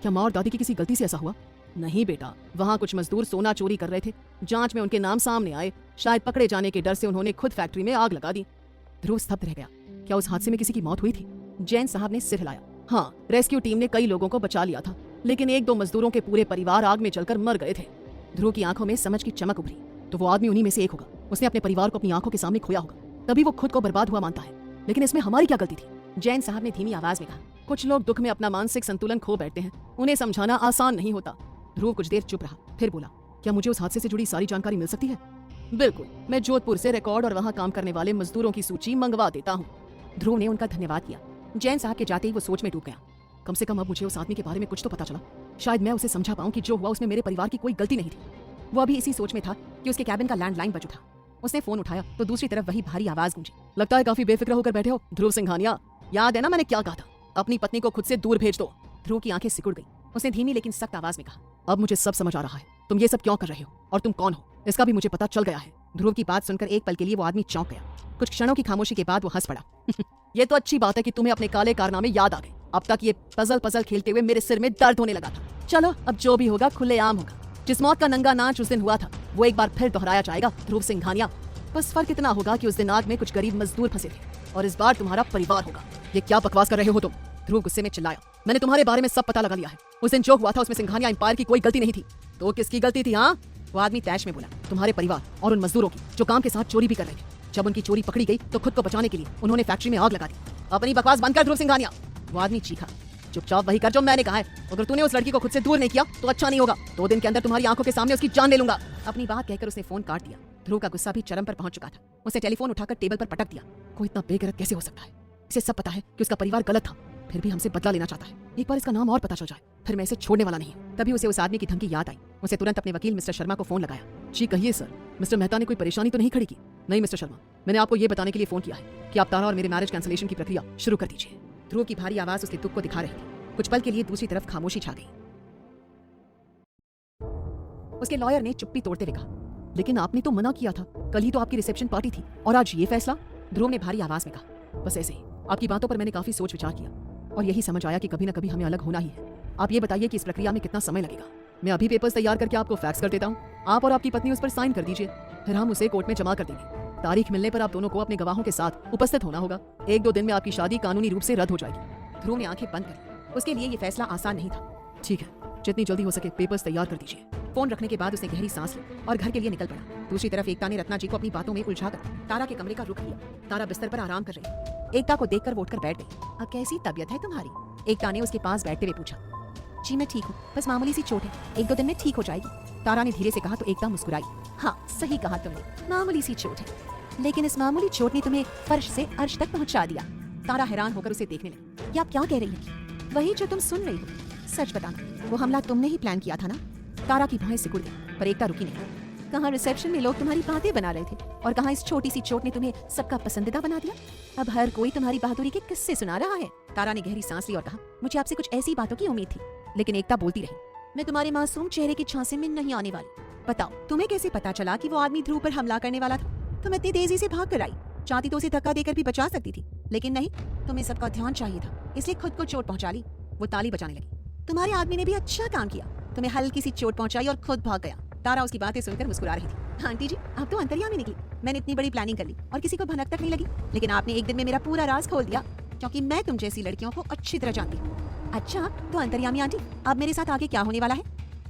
क्या माँ और दादी की किसी गलती से ऐसा हुआ? नहीं बेटा, वहाँ कुछ मजदूर सोना चोरी कर रहे थे। जांच में उनके नाम सामने आए। शायद पकड़े जाने के डर से उन्होंने खुद फैक्ट्री में आग लगा दी। ध्रुव स्तब्ध रह गया। क्या उस हादसे में किसी की मौत हुई थी? जैन साहब ने सिर हिलाया। हाँ, रेस्क्यू टीम ने कई लोगों को बचा लिया था, लेकिन 1-2 मजदूरों के पूरे परिवार आग में जलकर मर गए थे। ध्रुव की आंखों में समझ की चमक उभरी। तो वो आदमी उन्हीं में से एक होगा। उसने अपने परिवार को अपनी आंखों के सामने खोया होगा, तभी वो खुद को बर्बाद हुआ मानता है। लेकिन इसमें हमारी क्या गलती थी? जैन साहब ने धीमी आवाज में कहा। कुछ लोग दुख में अपना मानसिक संतुलन खो बैठते हैं, उन्हें समझाना आसान नहीं होता। ध्रुव कुछ देर चुप रहा, फिर बोला, क्या मुझे उस हादसे से जुड़ी सारी जानकारी मिल सकती है? बिल्कुल, मैं जोधपुर से रिकॉर्ड और वहाँ काम करने वाले मजदूरों की सूची मंगवा देता हूँ। ध्रुव ने उनका धन्यवाद किया। जैन साहब के जाते ही वो सोच में डूब गया। कम से कम अब मुझे उस आदमी के बारे में कुछ तो पता चला। शायद मैं उसे समझा पाऊं कि जो हुआ उसमें मेरे परिवार की कोई गलती नहीं थी। वो अभी इसी सोच में था कि उसके कैबिन का लैंडलाइन बज उठा। उसने फोन उठाया तो दूसरी तरफ वही भारी आवाज गूंजी। लगता है काफी बेफिक्र होकर बैठे हो ध्रुव सिंघानिया। याद है ना मैंने क्या कहा था? अपनी पत्नी को खुद से दूर भेज दो। ध्रुव की आंखें सिकुड़ गई। उसने धीमी लेकिन सख्त आवाज में कहा, अब मुझे सब समझ आ रहा है। तुम ये सब क्यों कर रहे हो और तुम कौन हो, इसका भी मुझे पता चल गया है। ध्रुव की बात सुनकर एक पल के लिए वो आदमी चौंक गया। कुछ क्षणों की खामोशी के बाद वो हंस पड़ा। ये तो अच्छी बात है कि तुम्हें अपने काले कारनामे याद आ गए। अब तक ये पजल खेलते हुए मेरे सिर में दर्द होने लगा था। चलो, अब जो भी होगा खुलेआम होगा। जिस मौत का नंगा नाच उस दिन हुआ था वो एक बार फिर दोहराया जाएगा ध्रुव सिंघानिया। बस फर्क इतना होगा कि उस दिन आग में कुछ गरीब मजदूर फंसे थे और इस बार तुम्हारा परिवार होगा। ये क्या बकवास कर रहे हो तुम? ध्रुव गुस्से में चिल्लाया। मैंने तुम्हारे बारे में सब पता लगा लिया है। उस दिन जो हुआ था उसमें सिंघानिया एम्पायर की कोई गलती नहीं थी। तो किसकी गलती थी? हाँ, वो आदमी तैश में बोला, तुम्हारे परिवार और उन मजदूरों की जो काम के साथ चोरी भी कर रहे थे। जब उनकी चोरी पकड़ी गई तो खुद को बचाने के लिए उन्होंने फैक्ट्री में आग लगा दी। अपनी बकवास बंद कर ध्रुव सिंघानिया। वो आदमी चीखा। चुपचाप वही कर जो मैंने कहा है। अगर तूने उस लड़की को खुद से दूर नहीं किया तो अच्छा नहीं होगा। 2 दिन के अंदर तुम्हारी आंखों के सामने उसकी जान ले लूंगा। अपनी बात कहकर उसने फोन काट दिया। ध्रुव का गुस्सा भी चरम पर पहुंच चुका था। उसने टेलीफोन उठाकर टेबल पर पटक दिया। कोई इतना बेगैरत कैसे हो सकता है? इसे सब पता है कि उसका परिवार गलत था, फिर भी हमसे बदला लेना चाहता है। एक बार इसका नाम और पता चल जाए फिर मैं इसे छोड़ने वाला नहीं। तभी उसे उस आदमी की धमकी याद आई। उसे तुरंत अपने वकील मिस्टर शर्मा को फोन लगाया। जी कहिए सर। मिस्टर मेहता ने कोई परेशानी तो नहीं खड़ी की? नहीं मिस्टर शर्मा, मैंने आपको ये बताने के लिए फोन किया है कि आप तारा और मेरे मैरिज कैंसिलेशन की प्रक्रिया शुरू कर दीजिए। ध्रुव की भारी आवाज उसके दुख को दिखा रही थी। कुछ पल के लिए दूसरी तरफ खामोशी छा गई। उसके लॉयर ने चुप्पी तोड़ते हुए कहा, लेकिन आपने तो मना किया था। कल ही तो आपकी रिसेप्शन पार्टी थी और आज ये फैसला? ध्रुव ने भारी आवाज में कहा, बस ऐसे ही। आपकी बातों पर मैंने काफी सोच विचार किया और यही समझ आया कि कभी न कभी हमें अलग होना ही है। आप ये बताइए कि इस प्रक्रिया में कितना समय लगेगा? मैं अभी पेपर्स तैयार करके आपको फैक्स कर देता हूँ। आप और आपकी पत्नी उस पर साइन कर दीजिए, फिर हम उसे कोर्ट में जमा कर देंगे। तारीख मिलने पर आप दोनों को अपने गवाहों के साथ उपस्थित होना होगा। 1-2 दिन में आपकी शादी कानूनी रूप से रद्द हो जाएगी। ध्रुव ने आंखें बंद कर। उसके लिए ये फैसला आसान नहीं था। ठीक है, जितनी जल्दी हो सके पेपर्स तैयार कर दीजिए। फोन रखने के बाद उसने गहरी सांस ली और घर के लिए निकल पड़ा। दूसरी तरफ एकता ने रत्ना जी को अपनी बातों में उलझाकर तारा के कमरे का रुख किया। तारा बिस्तर पर आराम कर रही। एकता को देखकर वो उठकर बैठ गई। अब कैसी तबीयत है तुम्हारी? एकता ने उसके पास बैठते हुए पूछा। जी मैं ठीक हूँ, बस मामूली सी चोट है, 1-2 दिन में ठीक हो जाएगी। तारा ने धीरे से कहा तो एकता मुस्कुराई। हाँ सही कहा तुमने, मामूली सी चोट है, लेकिन इस मामूली चोट ने तुम्हें फर्श से अर्श तक पहुँचा दिया। तारा हैरान होकर उसे देखने लगी। ये आप क्या कह रही है? वही जो तुम सुन रही हो। सच बताना, वो हमला तुमने ही प्लान किया था ना? तारा की भौहें सिकुड़ गई, पर एकता रुकी नहीं। कहाँ रिसेप्शन में लोग तुम्हारी बातें बना रहे थे और कहाँ इस छोटी सी चोट ने तुम्हें सबका पसंदीदा बना दिया। अब हर कोई तुम्हारी बहादुरी के किस्से सुना रहा है। तारा ने गहरी सांस ली और कहा, मुझे आपसे कुछ ऐसी बातों की उम्मीद थी। लेकिन एकता बोलती रही, मैं तुम्हारे मासूम चेहरे की झांसे में नहीं आने वाली। बताओ, तुम्हें कैसे पता चला कि वो आदमी ध्रुव पर हमला करने वाला था? तुम इतनी तेजी से भाग कर आई। चाहती तो उसे धक्का देकर भी बचा सकती थी, लेकिन नहीं, तुम्हें सबका ध्यान चाहिए था, इसलिए खुद को चोट पहुंचा ली। वो ताली बजाने लगी। तुम्हारे आदमी ने भी अच्छा काम किया, तुम्हें हल्की सी चोट पहुंचाई और खुद भाग गया। तारा उसकी बातें सुनकर मुस्कुरा रही थी। आंटी जी, आप तो अंतर्यामी निकली। मैंने इतनी बड़ी प्लानिंग कर ली और किसी को भनक तक नहीं लगी, लेकिन आपने एक दिन में मेरा पूरा राज खोल दिया, क्योंकि मैं तुम जैसी लड़कियों को अच्छी तरह जानती हूँ। अच्छा तो अंतर्यामी आंटी, अब मेरे साथ आगे क्या होने वाला है?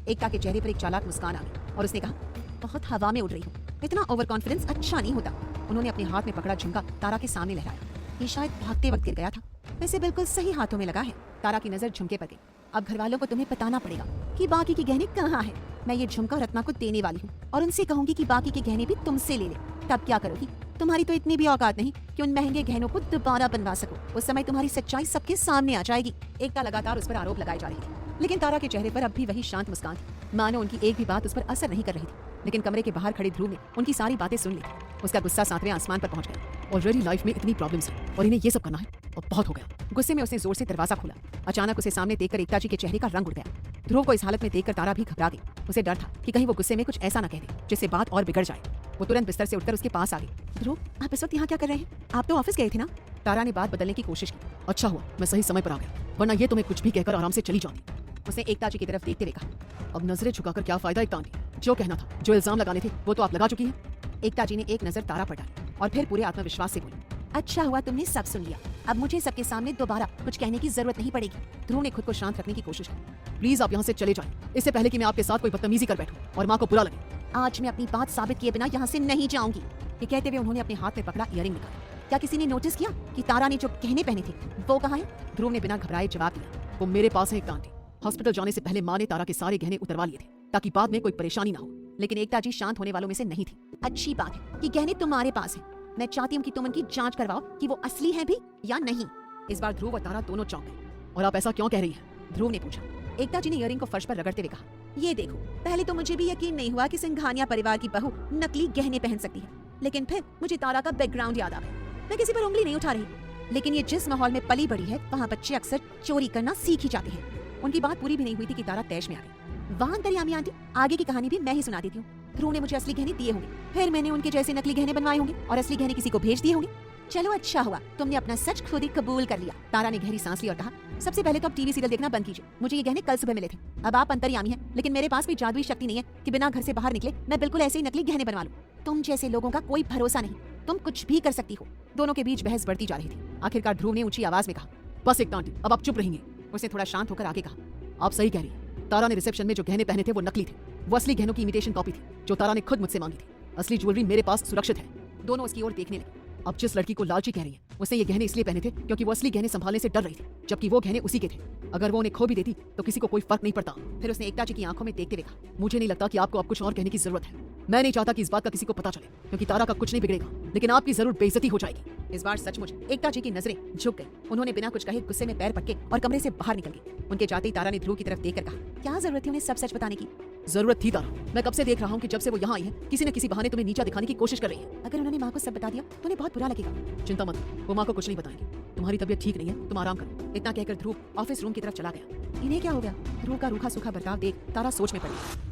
एकता के चेहरे पर एक चालाक मुस्कान आ गई और उसने कहा, बहुत हवा में उड़ रही हूँ, इतना ओवर कॉन्फिडेंस अच्छा नहीं होता। उन्होंने अपने हाथ में पकड़ा झुमका तारा के सामने लहराया। ये शायद भागते वक्त गिर गया था, वैसे बिल्कुल सही हाथों में लगा है। तारा की नजर झुमके पर गई। अब घर वालों को तुम्हें बताना पड़ेगा कि बाकी के गहने कहाँ हैं। मैं ये झुमका रत्ना को देने वाली हूँ और उनसे कहूंगी कि बाकी के गहने भी तुमसे ले ले। तब क्या करोगी? तुम्हारी तो इतनी भी औकात नहीं कि उन महंगे गहनों को दोबारा बनवा सको। उस समय तुम्हारी सच्चाई सबके सामने आ जाएगी। एकता लगातार उस पर आरोप लगाए जा रही थी, लेकिन तारा के चेहरे पर अब भी वही शांत मुस्कान थी, मानो उनकी एक भी बात उस पर असर नहीं कर रही थी। लेकिन कमरे के बाहर खड़े ध्रुव ने उनकी सारी बातें सुन ली। उसका गुस्सा 7वें आसमान पर पहुंच गया। ऑलरेडी लाइफ में इतनी प्रॉब्लम्स हैं और इन्हें ये सब करना है, और बहुत हो गया। गुस्से में उसने जोर से दरवाजा खोला। अचानक उसे सामने देखकर एकता जी के चेहरे का रंग उड़ गया। ध्रुव को इस हालत में देखकर तारा भी घबरा गई। उसे डर था कि कहीं वो गुस्से में कुछ ऐसा न कह दे जिससे बात और बिगड़ जाए। वो तुरंत बिस्तर से उठकर उसके पास आ गई। ध्रुव, आप इस वक्त यहाँ क्या कर रहे हैं? आप तो ऑफिस गए थे ना? तारा ने बात बदलने की कोशिश की। अच्छा हुआ मैं सही समय पर आ गया, वरना ये तुम्हें कुछ भी कहकर आराम से चली जाती। उसने एकता जी की तरफ देखते हुए कहा, अब नजरें झुकाकर क्या फायदा एकता आंटी, जो कहना था, जो इल्जाम लगाने थे वो तो आप लगा चुकी हैं। एकता जी ने एक नजर तारा पर डाली और फिर पूरे आत्मविश्वास से बोली, अच्छा हुआ तुमने सब सुन लिया, अब मुझे सबके सामने दोबारा कुछ कहने की जरूरत नहीं पड़ेगी। ध्रुव ने खुद को शांत रखने की कोशिश की। प्लीज आप यहाँ से चले जाएं, इससे पहले कि मैं आपके साथ कोई बदतमीजी कर बैठूं और माँ को बुरा लगे। आज मैं अपनी बात साबित किए बिना यहाँ से नहीं जाऊंगी। ये कहते हुए उन्होंने अपने हाथ में पकड़ा इयररिंग निकाला। क्या किसी ने नोटिस किया कि तारा ने जो गहने पहने थे वो कहाँ है? ध्रुव ने बिना घबराए जवाब दिया, वो मेरे पास है एकता आंटी। हॉस्पिटल जाने से पहले माँ ने तारा के सारे गहने उतरवा लिए थे ताकि बाद में कोई परेशानी ना हो। लेकिन एकता जी शांत होने वालों में से नहीं थी। अच्छी बात है कि गहने तुम्हारे पास है। मैं चाहती हूँ कि तुम उनकी जांच करवाओ कि वो असली हैं भी या नहीं। इस बार ध्रुव और तारा दोनों चौंक गए। और आप ऐसा क्यों कह रही हैं? ध्रुव ने पूछा। एकता जी ने इयररिंग को फर्श पर रगड़ते हुए कहा, ये देखो, पहले तो मुझे भी यकीन नहीं हुआ कि सिंघानिया परिवार की बहू नकली गहने पहन सकती है, लेकिन फिर मुझे तारा का बैकग्राउंड याद आ गया। मैं किसी पर उंगली नहीं उठा रही, लेकिन ये जिस माहौल में पली बड़ी है वहाँ बच्चे अक्सर चोरी करना सीख ही जाते हैं। उनकी बात पूरी भी नहीं हुई थी कि तारा तैश में आ गई। वाह अंतर्यामी आंटी, आगे की कहानी भी मैं ही सुना देती हूँ। ध्रुव ने मुझे असली गहने दिए होंगे, फिर मैंने उनके जैसे नकली गहने बनवाए होंगे और असली गहने किसी को भेज दिए होंगे। चलो अच्छा हुआ तुमने अपना सच खुद ही कबूल कर लिया। तारा ने गहरी सांस ली और कहा, सबसे पहले तो आप टीवी सीरियल देखना बंद कीजिए। मुझे ये गहने कल सुबह मिले थे। अब आप अंतर्यामी हैं, लेकिन मेरे पास कोई जादुई शक्ति नहीं है कि बिना घर से बाहर निकले मैं बिल्कुल ऐसे ही नकली गहने बनवा लूं। तुम जैसे लोगों का कोई भरोसा नहीं, तुम कुछ भी कर सकती हो। दोनों के बीच बहस बढ़ती जा रही थी। आखिरकार ध्रुव ने ऊंची आवाज में कहा, बस एकता आंटी, अब आप चुप रहेंगे। उसने थोड़ा शांत होकर आगे कहा, आप सही कह रही हैं। तारा ने रिसेप्शन में जो गहने पहने थे वो नकली थे। वो असली गहनों की इमिटेशन कॉपी थी जो तारा ने खुद मुझसे मांगी थी। असली ज्वेलरी मेरे पास सुरक्षित है। दोनों उसकी ओर देखने लगे। अब जिस लड़की को लालची कह रही है, उसने ये गहने इसलिए पहने थे क्योंकि वो असली गहने संभालने से डर रही थी, जबकि वो गहने उसी के थे। अगर वो उन्हें खो भी देती तो किसी को कोई फर्क नहीं पड़ता। फिर उसने एकता जी की आंखों में देखते हुए कहा, मुझे नहीं लगता कि आपको अब कुछ और कहने की जरूरत है। मैं नहीं चाहता कि इस बात का किसी को पता चले, क्योंकि तारा का कुछ नहीं बिगड़ेगा, लेकिन आपकी जरूर बेइज्जती हो जाएगी। इस बार सचमुच एकता जी की नजरें झुक गई। उन्होंने बिना कुछ कहे गुस्से में पैर पटके और कमरे से बाहर निकल गई। उनके जाते ही तारा ने ध्रुव की तरफ देखकर कहा, क्या जरूरत थी उन्हें सब सच बताने की? जरूरत थी तारा, मैं कब से देख रहा हूँ कि जब से वो यहाँ आई है किसी न किसी बहाने तुम्हें नीचा दिखाने की कोशिश कर रही है। अगर उन्होंने माँ को सब बता दिया तो उन्हें बहुत बुरा लगेगा। चिंता मत, वो माँ को कुछ नहीं बताएंगे। तुम्हारी तबीयत ठीक नहीं है, तुम आराम करो। इतना कहकर ध्रुव ऑफिस रूम की तरफ चला गया। इन्हें क्या हो गया? ध्रुव का रूखा सूखा बर्ताव देख तारा सोच में पड़ गई।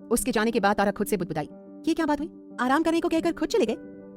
उसके जाने के बाद तारा खुद से बुदबुदाई, ये क्या बात हुई? आराम करने को कहकर खुद चले गए।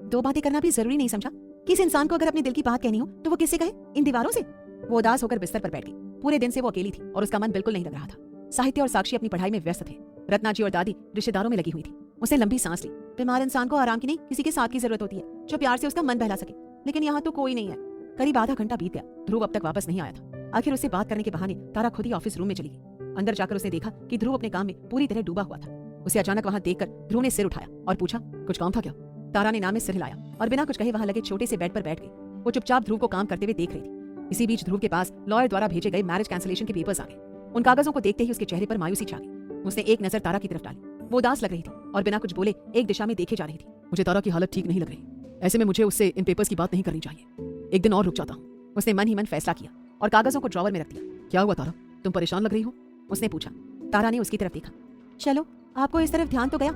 दो बातें करना भी जरूरी नहीं समझा? किस इंसान को अगर अपने दिल की बात कहनी हो तो वो किससे कहे? इन दीवारों से? वो उदास होकर बिस्तर पर बैठ गई। पूरे दिन से वो अकेली थी और उसका मन बिल्कुल नहीं लग रहा था। साहित्य और साक्षी अपनी पढ़ाई में व्यस्त थे। रत्ना जी और दादी रिश्तेदारों में लगी हुई थी। उसने लंबी सांस ली। बीमार इंसान को आराम की नहीं, किसी के साथ की जरूरत होती है जो प्यार से उसका मन बहला सके, लेकिन यहाँ तो कोई नहीं है। करीब आधा घंटा बीत गया। ध्रुव अब तक वापस नहीं आया था। आखिर उससे बात करने के बहाने तारा खुद ही ऑफिस रूम में चली गई। अंदर जाकर उसने देखा कि ध्रुव अपने काम में पूरी तरह डूबा हुआ था। उसे अचानक वहां देखकर ध्रुव ने सिर उठाया और पूछा, कुछ काम था क्या? तारा ने नाम में सिर हिलाया और बिना कुछ कहे वहां लगे छोटे से बेड पर बैठ गई। वो चुपचाप ध्रुव को काम करते हुए देख रही थी। इसी बीच ध्रुव के पास लॉयर द्वारा भेजे गए मैरिज कैंसिलेशन के पेपर्स आ गए। उन कागजों को देखते ही उसके चेहरे पर मायूसी छा गई। उसने एक नजर तारा की तरफ डाली। वो उदास लग रही थी और बिना कुछ बोले एक दिशा में देखे जा रही थी। मुझे तारा की हालत ठीक नहीं लग रही, ऐसे में मुझे उससे इन पेपर्स की बात नहीं करनी चाहिए। एक दिन और रुक जाता हूँ। उसने मन ही मन फैसला किया और कागजों को ड्रॉवर में रख दिया। क्या हुआ तारा, तुम परेशान लग रही हो? उसने पूछा। तारा ने उसकी तरफ देखा। चलो, आपको इस तरफ ध्यान तो गया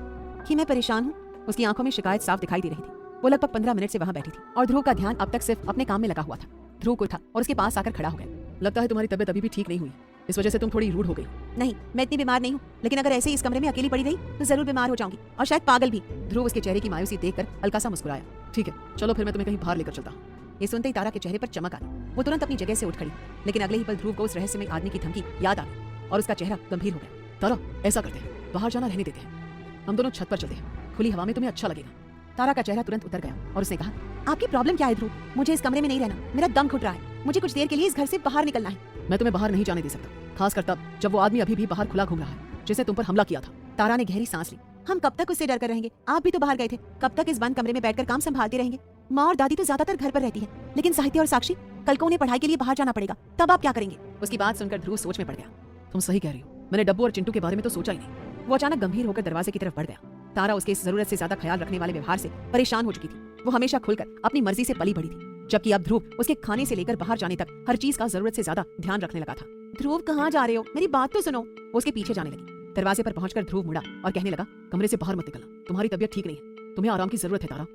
कि मैं परेशान हूँ? उसकी आंखों में शिकायत साफ दिखाई दे रही थी। वो लगभग 15 मिनट से वहां बैठी थी और ध्रुव का ध्यान अब तक सिर्फ अपने काम में लगा हुआ था। ध्रुव को उठा और उसके पास आकर खड़ा हो गया। लगता है तुम्हारी तबीयत अभी भी ठीक नहीं हुई, इस वजह से तुम थोड़ी रूड हो गई। नहीं, मैं इतनी बीमार नहीं हूँ, लेकिन अगर ऐसे ही इस कमरे में अकेली पड़ी रही तो जरूर बीमार हो जाऊंगी और शायद पागल भी। ध्रुव उसके चेहरे की मायूसी देखकर हल्का सा मुस्कुराया। ठीक है, चलो फिर मैं तुम्हें कहीं बाहर लेकर चलता हूँ। ये सुनते ही तारा के चेहरे पर चमक आ गई। वो तुरंत अपनी जगह से उठ खड़ी, लेकिन अगले ही पल ध्रुव को उस रहस्यमय आदमी की धमकी याद आ गई और उसका चेहरा गंभीर हो गया। तारा, ऐसा करते हैं, बाहर जाना रहने देते हैं, हम दोनों छत पर चलते हैं, खुली हवा में तुम्हें अच्छा लगेगा। तारा का चेहरा तुरंत उतर गया और उसने कहा, आपकी प्रॉब्लम क्या है ध्रुव? मुझे इस कमरे में नहीं रहना, मेरा दम घुट रहा है, मुझे कुछ देर के लिए इस घर से बाहर निकलना है। मैं तुम्हें बाहर नहीं जाने दे सकता, खासकर तब जब वो आदमी अभी भी बाहर खुला घूम रहा है जिसने तुम पर हमला किया था। तारा ने गहरी सांस ली। हम कब तक उससे डर कर रहेंगे? आप भी तो बाहर गए थे, कब तक इस बंद कमरे में बैठकर काम संभालते रहेंगे? माँ और दादी तो ज्यादातर घर पर रहती है, लेकिन साहित्य और साक्षी कल को उन्हें पढ़ाई के लिए बाहर जाना पड़ेगा, तब आप क्या करेंगे? उसकी बात सुनकर ध्रुव सोच में पड़ गया। तुम सही कह रही हो, मैंने डब्बू और चिंटू के बारे में तो सोचा ही नहीं। वो अचानक गंभीर होकर दरवाजे की तरफ बढ़ गया। तारा उसके इस जरूरत से ज्यादा ख्याल रखने वाले व्यवहार से परेशान हो चुकी थी। वो हमेशा खुलकर अपनी मर्जी से पली बड़ी थी, जबकि अब ध्रुव उसके खाने से लेकर बाहर जाने तक हर चीज का जरूरत से ज्यादा ध्यान रखने लगा था। ध्रुव, कहाँ जा रहे हो? मेरी बात तो सुनो। वो उसके पीछे जाने लगी। दरवाजे पर पहुंचकर ध्रुव मुड़ा और कहने लगा, कमरे से बाहर मत निकलना, तुम्हारी तबीयत ठीक नहीं है, तुम्हें आराम की जरूरत है तारा।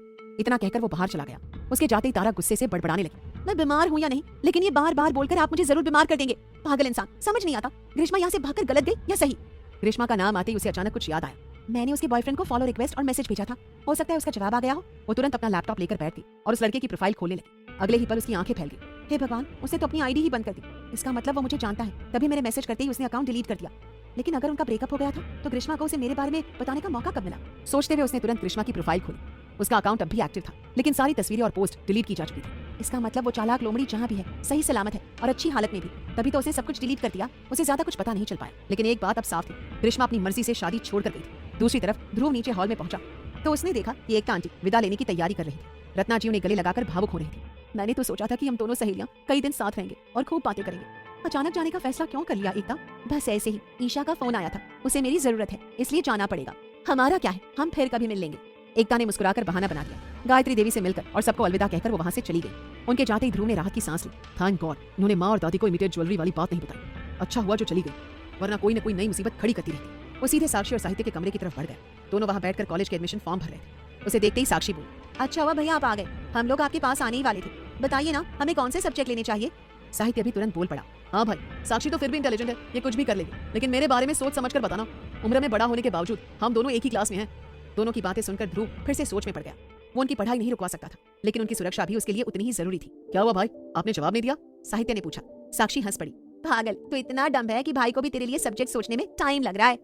इतना कहकर वो बाहर चला गया। उसके जाते ही तारा गुस्से से बड़बड़ाने लगी। मैं बीमार हूँ या नहीं, लेकिन ये बार बार बोलकर आप मुझे जरूर बीमार कर देंगे। पागल इंसान, समझ नहीं आता ग्रीष्मा यहाँ से भागकर गलत गई या सही? ग्रीष्मा का नाम आते ही उसे अचानक कुछ याद आया। मैंने उसके बॉयफ्रेंड को फॉलो रिक्वेस्ट और मैसेज भेजा था, हो सकता है उसका जवाब आ गया हो। वो तुरंत अपना लैपटॉप लेकर बैठ गई और उस लड़के की प्रोफाइल खोलने लगी। अगले ही पल उसकी आंखें फैल गई। हे भगवान, उसने तो अपनी आईडी ही बंद कर दी। इसका मतलब वो मुझे जानता है, तभी मेरे मैसेज करते ही उसने अकाउंट डिलीट कर दिया। लेकिन अगर उनका ब्रेकअप हो गया था तो ग्रीष्मा को उसे मेरे बारे में बताने का मौका कब मिला? सोचते हुए उसने तुरंत ग्रीष्मा की प्रोफाइल खोली। उसका अकाउंट अब भी एक्टिव था, लेकिन सारी तस्वीरें और पोस्ट डिलीट की जा चुकी थी। इसका मतलब वो चालाक लोमड़ी जहाँ भी है सही सलामत है और अच्छी हालत में भी, तभी तो उसने सब कुछ डिलीट कर दिया। उसे ज्यादा कुछ पता नहीं चल पाया। लेकिन एक बात अब साफ थी, ग्रीष्मा अपनी मर्जी से शादी छोड़कर गई थी। दूसरी तरफ ध्रुव नीचे हॉल में पहुंचा तो उसने देखा कि एक आंटी विदा लेने की तैयारी कर रही थी। रत्ना जी उन्हें गले लगाकर भावुक हो रही थी। मैंने तो सोचा था कि हम दोनों सहेलियां कई दिन साथ रहेंगे और खूब बातें करेंगे। अचानक जाने का फैसला क्यों कर लिया एकता? बस ऐसे ही, ईशा का फोन आया था, उसे मेरी जरूरत है इसलिए जाना पड़ेगा। हमारा क्या है, हम फिर कभी मिल लेंगे। एकता ने मुस्कुराकर बहाना बना दिया। गायत्री देवी से मिलकर और सबको अलविदा कहकर वो वहां से चली गई। उनके जाते ही ध्रुव ने राहत की सांस ली। थैंक गॉड उन्होंने माँ और दादी को इमीडिएट ज्वेलरी वाली बात नहीं बताई। अच्छा हुआ जो चली गई, वरना कोई न कोई नई मुसीबत खड़ी करती रहती। वो सीधे साक्षी और साहित्य के कमरे की तरफ बढ़ गए। दोनों वहां बैठकर कॉलेज के एडमिशन फॉर्म भर रहे थे। उसे देखते ही साक्षी बोली, अच्छा हुआ भैया आप आ गए, हम लोग आपके पास आने ही वाले थे। बताइए ना, हमें कौन से सब्जेक्ट लेने चाहिए? साहित्य भी तुरंत बोल पड़ा, हाँ भाई, साक्षी तो फिर भी इंटेलिजेंट है, ये कुछ भी कर लेगी, लेकिन मेरे बारे में सोच समझ कर बताना। उम्र में बड़ा होने के बावजूद हम दोनों एक ही क्लास में हैं। दोनों की बातें सुनकर ध्रुव फिर से सोच में पड़ गया। वो उनकी पढ़ाई नहीं रुकवा सकता था, लेकिन उनकी सुरक्षा भी उसके लिए उतनी ही जरूरी थी। क्या हुआ भाई, आपने जवाब नहीं दिया? साहित्य ने पूछा। साक्षी हंस पड़ी, पागल, तो इतना डम्ब है कि भाई को भी तेरे लिए सब्जेक्ट सोचने में टाइम लग रहा है।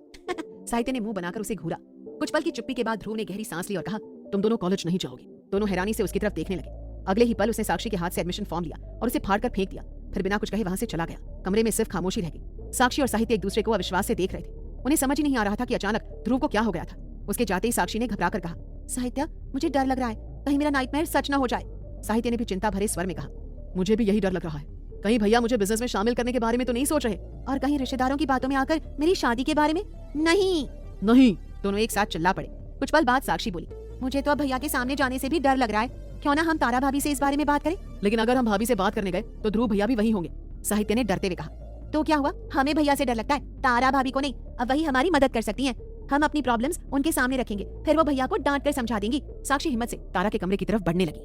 साहित्य ने मुंह बनाकर उसे घूरा। कुछ पल की चुप्पी के बाद ध्रुव ने गहरी सांस ली और कहा, तुम दोनों कॉलेज नहीं जाओगे। दोनों हैरानी से उसकी तरफ देखने लगे। अगले ही पल उसने साक्षी के हाथ से एडमिशन फॉर्म लिया और उसे फाड़कर फेंक दिया। फिर बिना कुछ कहे वहां से चला गया। कमरे में सिर्फ खामोशी रह गई। साक्षी और साहित्य एक दूसरे को अविश्वास से देख रहे थे। उन्हें समझ ही नहीं आ रहा था कि अचानक ध्रुव को क्या हो गया था। उसके जाते ही साक्षी ने घबराकर कहा, साहित्य मुझे डर लग रहा है, कहीं मेरा नाइटमेयर सच न हो जाए। साहित्य ने भी चिंता भरे स्वर में कहा, मुझे भी यही डर लग रहा है, कहीं भैया मुझे बिजनेस में शामिल करने के बारे में तो नहीं सोच रहे, और कहीं रिश्तेदारों की बातों में आकर मेरी शादी के बारे में। नहीं नहीं, दोनों एक साथ चिल्ला पड़े। कुछ पल बाद साक्षी बोली, मुझे तो अब भैया के सामने जाने से भी डर लग रहा है, क्यों ना हम तारा भाभी से इस बारे में बात करें? लेकिन अगर हम भाभी से बात करने गए तो ध्रुव भैया भी वहीं होंगे। साहित्य ने डरते हुए कहा, तो क्या हुआ, हमें भैया से डर लगता है, तारा भाभी को नहीं। अब वही हमारी मदद कर सकती हैं। हम अपनी प्रॉब्लम्स उनके सामने रखेंगे, फिर वो भैया को डांट कर समझा देंगी। साक्षी हिम्मत से तारा के कमरे की तरफ बढ़ने लगी।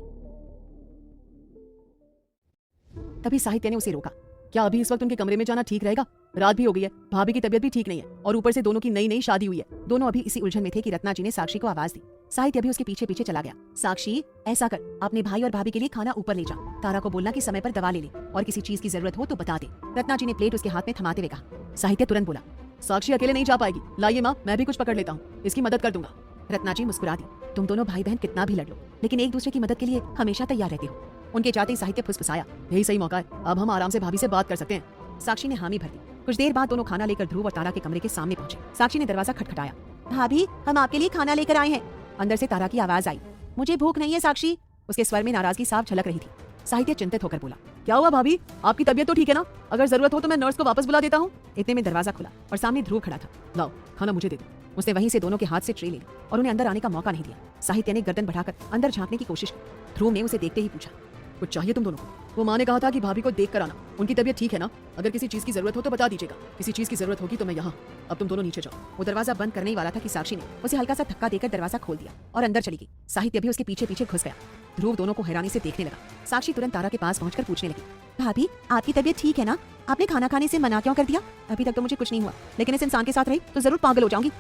तभी साहित्य ने उसे रोका। क्या अभी इस वक्त उनके कमरे में जाना ठीक रहेगा? रात भी हो गई है, भाभी की तबीयत भी ठीक नहीं है, और ऊपर से दोनों की नई नई शादी हुई है। दोनों अभी इसी उलझन में थे कि रत्ना जी ने साक्षी को आवाज दी। साहित्य भी उसके पीछे पीछे चला गया। साक्षी, ऐसा कर, अपने भाई और भाभी के लिए खाना ऊपर ले जा। तारा को बोलना कि समय पर दवा ले ले, और किसी चीज की जरूरत हो तो बता दे। रत्ना जी ने प्लेट उसके हाथ में थमाते हुए कहा। साहित्य तुरंत बोला, साक्षी अकेले नहीं जा पाएगी, लाइए माँ, मैं भी कुछ पकड़ लेता हूँ, इसकी मदद कर दूंगा। रत्ना जी मुस्कुरा दी, तुम दोनों भाई बहन कितना भी लड़ लो, लेकिन एक दूसरे की मदद के लिए हमेशा तैयार रहते हो। उनके जाते ही साहित्य फुसफुसाया, यही सही मौका है, अब हम आराम से भाभी से बात कर सकते हैं। साक्षी ने हामी भर दी। कुछ देर बाद दोनों खाना लेकर ध्रुव और तारा के कमरे के सामने पहुंचे। साक्षी ने दरवाजा खटखटाया, भाभी हम आपके लिए खाना लेकर आए हैं। अंदर से तारा की आवाज आई, मुझे भूख नहीं है साक्षी। उसके स्वर में नाराजगी साफ झलक रही थी। साहित्य चिंतित होकर बोला, क्या हुआ भाभी, आपकी तबीयत तो ठीक है ना? अगर जरूरत हो तो मैं नर्स को वापस बुला देता हूँ। इतने में दरवाजा खुला और सामने ध्रुव खड़ा था। लाओ खाना मुझे दे दो। उसने वहीं से दोनों के हाथ से ट्रे ले ली और उन्हें अंदर आने का मौका नहीं दिया। साहित्य ने गर्दन बढ़ाकर अंदर झांकने की कोशिश की। ध्रुव ने उसे देखते ही पूछा, कुछ चाहिए तुम दोनों को? वो माँ ने कहा था कि भाभी को देख कर आना, उनकी तबीयत ठीक है ना? अगर किसी चीज की जरूरत हो तो बता दीजिएगा, किसी चीज की जरूरत होगी तो मैं यहाँ। अब तुम दोनों नीचे जाओ। वो दरवाजा बंद करने ही वाला था कि साक्षी ने उसे हल्का सा धक्का देकर दरवाजा खोल दिया और अंदर चली गई। साहित्य भी उसके पीछे पीछे घुस गया। ध्रुव दोनों को हैरानी से देखने लगा। साक्षी तुरंत तारा के पास पहुंचकर पूछने लगी, भाभी आपकी तबीयत ठीक है ना? आपने खाना खाने से मना क्यों कर दिया? अभी तक तो मुझे कुछ नहीं हुआ, लेकिन इस इंसान के साथ रही तो जरूर पागल हो जाऊंगी।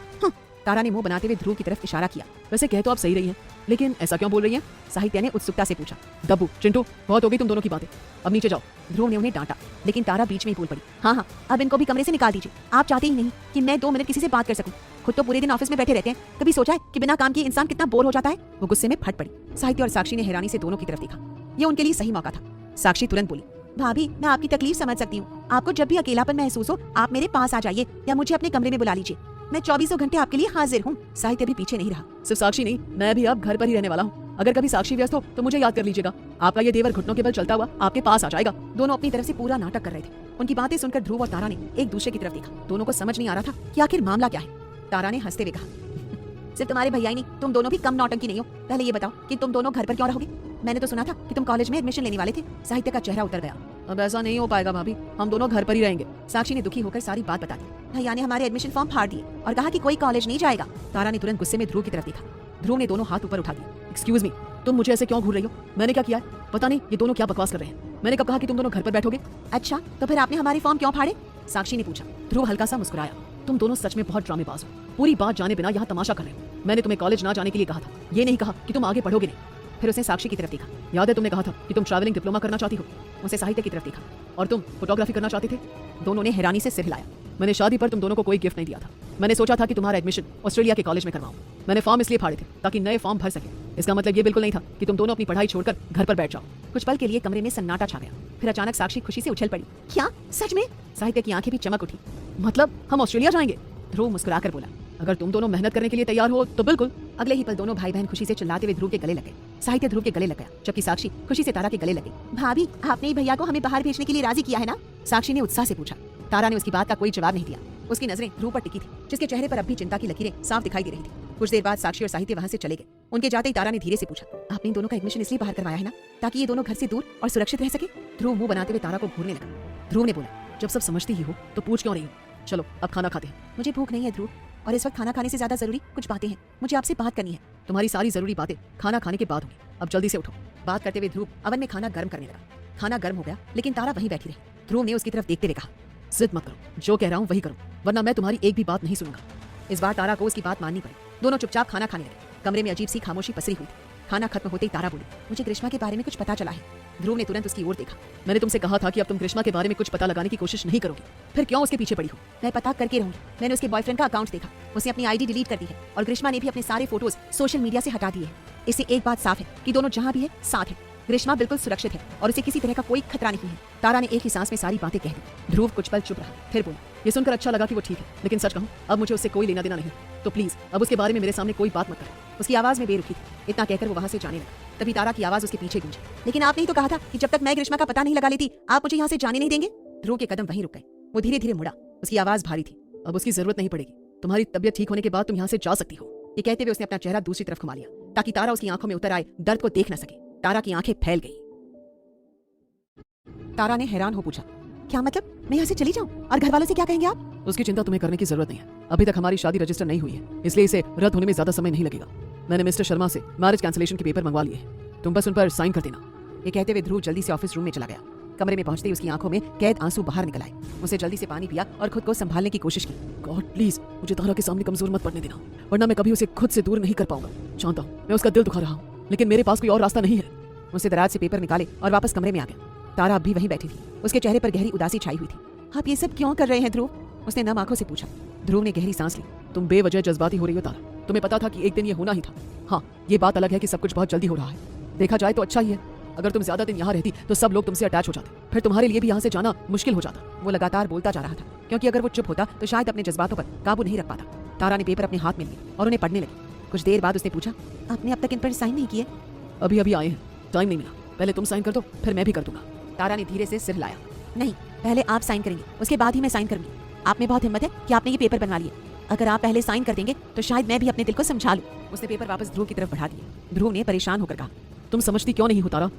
तारा ने मुंह बनाते हुए ध्रुव की तरफ इशारा किया। वैसे कह तो आप सही रही हैं, लेकिन ऐसा क्यों बोल रही हैं? साहित्य ने उत्सुकता से पूछा। दब्बू, चिंटू, बहुत हो गई तुम दोनों की बातें, अब नीचे जाओ। ध्रुव ने उन्हें डांटा, लेकिन तारा बीच में ही बोल पड़ी, हाँ, अब इनको भी कमरे से निकाल दीजिए। आप चाहते ही नहीं कि मैं 2 मिनट किसी से बात कर सकूं। खुद तो पूरे दिन ऑफिस में बैठे रहते हैं, कभी सोचा है कि बिना काम किए इंसान कितना बोर हो जाता है? वो गुस्से में फट पड़ी। साहित्य और साक्षी ने हैरानी से दोनों की तरफ देखा। ये उनके लिए सही मौका था। साक्षी तुरंत बोली, भाभी मैं आपकी तकलीफ समझ सकती हूँ। आपको जब भी अकेलापन महसूस हो आप मेरे पास आ जाइए या मुझे अपने कमरे में बुला लीजिए। मैं 24 घंटे आपके लिए हाजिर हूँ। साहित्य भी पीछे नहीं रहा। सिर्फ साक्षी नहीं, मैं भी अब घर पर ही रहने वाला हूँ। अगर कभी साक्षी व्यस्त हो तो मुझे याद कर लीजिएगा। आपका ये देवर घुटनों के बल चलता हुआ आपके पास आ जाएगा। दोनों अपनी तरफ से पूरा नाटक कर रहे थे। उनकी बातें सुनकर ध्रुव और तारा ने एक दूसरे की तरफ देखा। दोनों को समझ नहीं आ रहा था कि आखिर मामला क्या है। तारा ने हंसते हुए कहा, सिर्फ तुम्हारे भैया ही नहीं, तुम दोनों भी कम नौटंकी नहीं हो। पहले ये बताओ कि तुम दोनों घर पर क्यों रहोगे? मैंने तो सुना था कि तुम कॉलेज में एडमिशन लेने वाले थे। साहित्य का चेहरा उतर गया। अब ऐसा नहीं हो पाएगा भाभी, हम दोनों घर पर ही रहेंगे। साक्षी ने दुखी होकर सारी बात बता दी। भैया ने हमारे एडमिशन फॉर्म फाड़ दिए और कहा कि कोई कॉलेज नहीं जाएगा। तारा ने तुरंत गुस्से में ध्रुव की तरफ देखा। ध्रुव ने दोनों हाथ ऊपर उठा दिए। एक्सक्यूज मी, तुम मुझे ऐसे क्यों घूर रही हो? मैंने क्या किया है? पता नहीं ये दोनों क्या बकवास कर रहे हैं। मैंने कब कहा कि तुम दोनों घर पर बैठोगे? अच्छा तो फिर आपने हमारे फॉर्म क्यों फाड़े? साक्षी ने पूछा। ध्रुव हल्का सा मुस्कुराया। तुम दोनों सच में बहुत ड्रामेबाज हो। पूरी बात जाने बिना यहाँ तमाशा कर रहे हो। मैंने तुम्हें कॉलेज ना जाने के लिए कहा था, ये नहीं कहा कि तुम आगे पढ़ोगे नहीं। फिर उसने साक्षी की तरफ देखा। याद है तुमने कहा था कि तुम ट्रैवलिंग डिप्लोमा करना चाहती हो? उसे साहित्य की तरफ देखा। और तुम फोटोग्राफी करना चाहते थे? दोनों ने हैरानी से सिर हिलाया। मैंने शादी पर तुम दोनों को कोई गिफ्ट नहीं दिया था। मैंने सोचा था कि तुम्हारा एडमिशन ऑस्ट्रेलिया के कॉलेज में करवाऊं। मैंने फॉर्म इसलिए फाड़े थे ताकि नए फॉर्म भर सके। इसका मतलब ये बिल्कुल नहीं था कि तुम दोनों अपनी पढ़ाई छोड़कर घर पर बैठ जाओ। कुछ पल के लिए कमरे में सन्नाटा छा गया। फिर अचानक साक्षी खुशी से उछल पड़ी। क्या सच में? साहित्य की आंखें भी चमक उठी। मतलब हम ऑस्ट्रेलिया जाएंगे? ध्रुव मुस्कुराकर बोला। अगर तुम दोनों मेहनत करने के लिए तैयार हो तो बिल्कुल। अगले ही पल दोनों भाई बहन खुशी से चिल्लाते हुए ध्रुव के गले लगे। साहित्य ध्रुव के गले लग गया, जबकि साक्षी खुशी से तारा के गले लगी। भाभी, आपने भैया को हमें बाहर भेजने के लिए राजी किया है ना? साक्षी ने उत्साह से पूछा। तारा ने उसकी बात का कोई जवाब नहीं दिया। उसकी नजरें ध्रुव पर टिकी थी, जिसके चेहरे पर अब भी चिंता की लकीरें साफ दिखाई दे रही थी। कुछ देर बाद साक्षी और साहित्य वहां से चले गए। उनके जाते ही तारा ने धीरे से पूछा, आपने इन दोनों का एडमिशन इसलिए बाहर करवाया है ना, ताकि ये दोनों घर से दूर और सुरक्षित रह सके? ध्रुव मुंह बनाते हुए तारा को घूरने लगा। ध्रुव ने बोला, जब सब समझती ही हो तो पूछ क्यों रही हो? चलो अब खाना खाते हैं। मुझे भूख नहीं है ध्रुव, और इस वक्त खाना खाने से ज्यादा जरूरी कुछ बातें हैं। मुझे आपसे बात करनी है। तुम्हारी सारी जरूरी बातें खाना खाने के बाद होंगी। अब जल्दी से उठो। बात करते हुए ध्रुव अवन में खाना गर्म करने लगा। खाना गर्म हो गया, लेकिन तारा वहीं बैठी रही। ध्रुव ने उसकी तरफ देखते हुए कहा, जिद मत करो, जो कह रहा हूँ वही करो, वरना मैं तुम्हारी एक भी बात नहीं सुनूंगा। इस बार तारा को उसकी बात माननी पड़ी। दोनों चुपचाप खाना खाने लगे। कमरे में अजीब सी खामोशी पसरी हुई थी। खाना खत्म होते ही तारा बोली, मुझे ग्रीष्मा के बारे में कुछ पता चला है। ध्रुव ने तुरंत उसकी ओर देखा। मैंने तुमसे कहा था कि अब तुम ग्रीष्मा के बारे में कुछ पता लगाने की कोशिश नहीं करोगी, फिर क्यों उसके पीछे पड़ी हो? मैं पता करके रहूंगी। मैंने उसके बॉयफ्रेंड का अकाउंट देखा, उसने अपनी आईडी डिलीट कर दी है और ग्रीष्मा ने भी अपने सारे फोटोज सोशल मीडिया से हटा दिए हैं। इससे एक बात साफ है कि दोनों जहां भी है साथ है। ग्रीष्मा बिल्कुल सुरक्षित है और उसे किसी तरह का कोई खतरा नहीं है। तारा ने एक ही सांस में सारी बातें कह दी। ध्रुव कुछ पल चुप रहा, फिर बोला, ये सुनकर अच्छा लगा कि वो ठीक है, लेकिन सच कहूं अब मुझे उससे कोई लेना देना नहीं, तो प्लीज अब उसके बारे में मेरे सामने कोई बात मत करो। उसकी आवाज में बेरुखी थी। इतना कहकर वो वहां से जाने लगा। तभी तारा की आवाज उसके पीछे गूंजी, लेकिन आपने ही तो कहा था कि जब तक मैं ग्रीष्मा का पता नहीं लगा लेती आप मुझे यहाँ से जाने नहीं देंगे। ध्रुव के कदम वहीं रुक गए। वो धीरे धीरे मुड़ा। उसकी आवाज भारी थी। अब उसकी जरूरत नहीं पड़ेगी। तुम्हारी तबियत ठीक होने के बाद तुम यहाँ से जा सकती हो। ये कहते हुए उसने अपना चेहरा दूसरी तरफ घुमा लिया ताकि तारा उसकी आंखों में उतर आए दर्द को देख न सके। तारा की आंखें फैल गई। तारा ने हैरान हो पूछा, क्या मतलब मैं यहाँ से चली जाऊँ और घर वालों से क्या कहेंगे आप? उसकी चिंता तुम्हें करने की जरूरत नहीं है। अभी तक हमारी शादी रजिस्टर नहीं हुई है, इसलिए इसे रद्द होने में ज्यादा समय नहीं लगेगा। मैंने मिस्टर शर्मा से मैरिज कैंसिलेशन के पेपर मंगवा लिए हैं, तुम बस उन पर साइन कर देना। ये कहते हुए ध्रुव जल्दी से ऑफिस रूम में चला गया। कमरे में पहुंचते ही उसकी आंखों में कैद आंसू बाहर निकल आए। उसे जल्दी से पानी पिया और खुद को संभालने की कोशिश की। गॉड प्लीज मुझे तारा के सामने कमजोर मत पड़ने देना, वरना मैं कभी उसे खुद से दूर नहीं कर पाऊंगा। जानता हूँ मैं उसका दिल दुखा रहा हूँ, लेकिन मेरे पास कोई और रास्ता नहीं है। उसे दराज से पेपर निकाले और वापस कमरे में आ गया। तारा अब भी वहीं बैठी थी। उसके चेहरे पर गहरी उदासी छाई हुई थी। आप ये सब क्यों कर रहे हैं ध्रुव? उसने नम आंखों से पूछा। ध्रुव ने गहरी सांस ली। तुम बेवजह जज्बाती हो रही हो तारा, तुम्हें पता था कि एक दिन ये होना ही था। हाँ, ये बात अलग है कि सब कुछ बहुत जल्दी हो रहा है। देखा जाए तो अच्छा ही है। अगर तुम ज्यादा दिन यहाँ रहती तो सब लोग तुमसे अटैच हो जाते, फिर तुम्हारे लिए भी यहाँ से जाना मुश्किल हो जाता। वो लगातार बोलता जा रहा था, क्योंकि अगर वो चुप होता तो शायद अपने जज्बातों पर काबू नहीं रख पाता। तारा ने पेपर अपने हाथ में लिए और उन्हें पढ़ने लगी। कुछ देर बाद उसने पूछा, आपने अब तक इन पर साइन नहीं किए? अभी अभी आए हैं, टाइम नहीं मिला। पहले तुम साइन कर दो, फिर मैं भी कर दूंगा। तारा ने धीरे से सिर हिलाया। नहीं, पहले आप साइन करेंगे, उसके बाद ही मैं साइन करूंगी। आप में बहुत हिम्मत है कि आपने ये पेपर बनवा लिए। अगर आप पहले साइन कर देंगे तो शायद मैं भी अपने दिल को समझा लूं। उसने पेपर वापस ध्रुव की तरफ बढ़ा दिया। ध्रुव ने परेशान होकर कहा, तुम समझती क्यों नहीं हो तारा?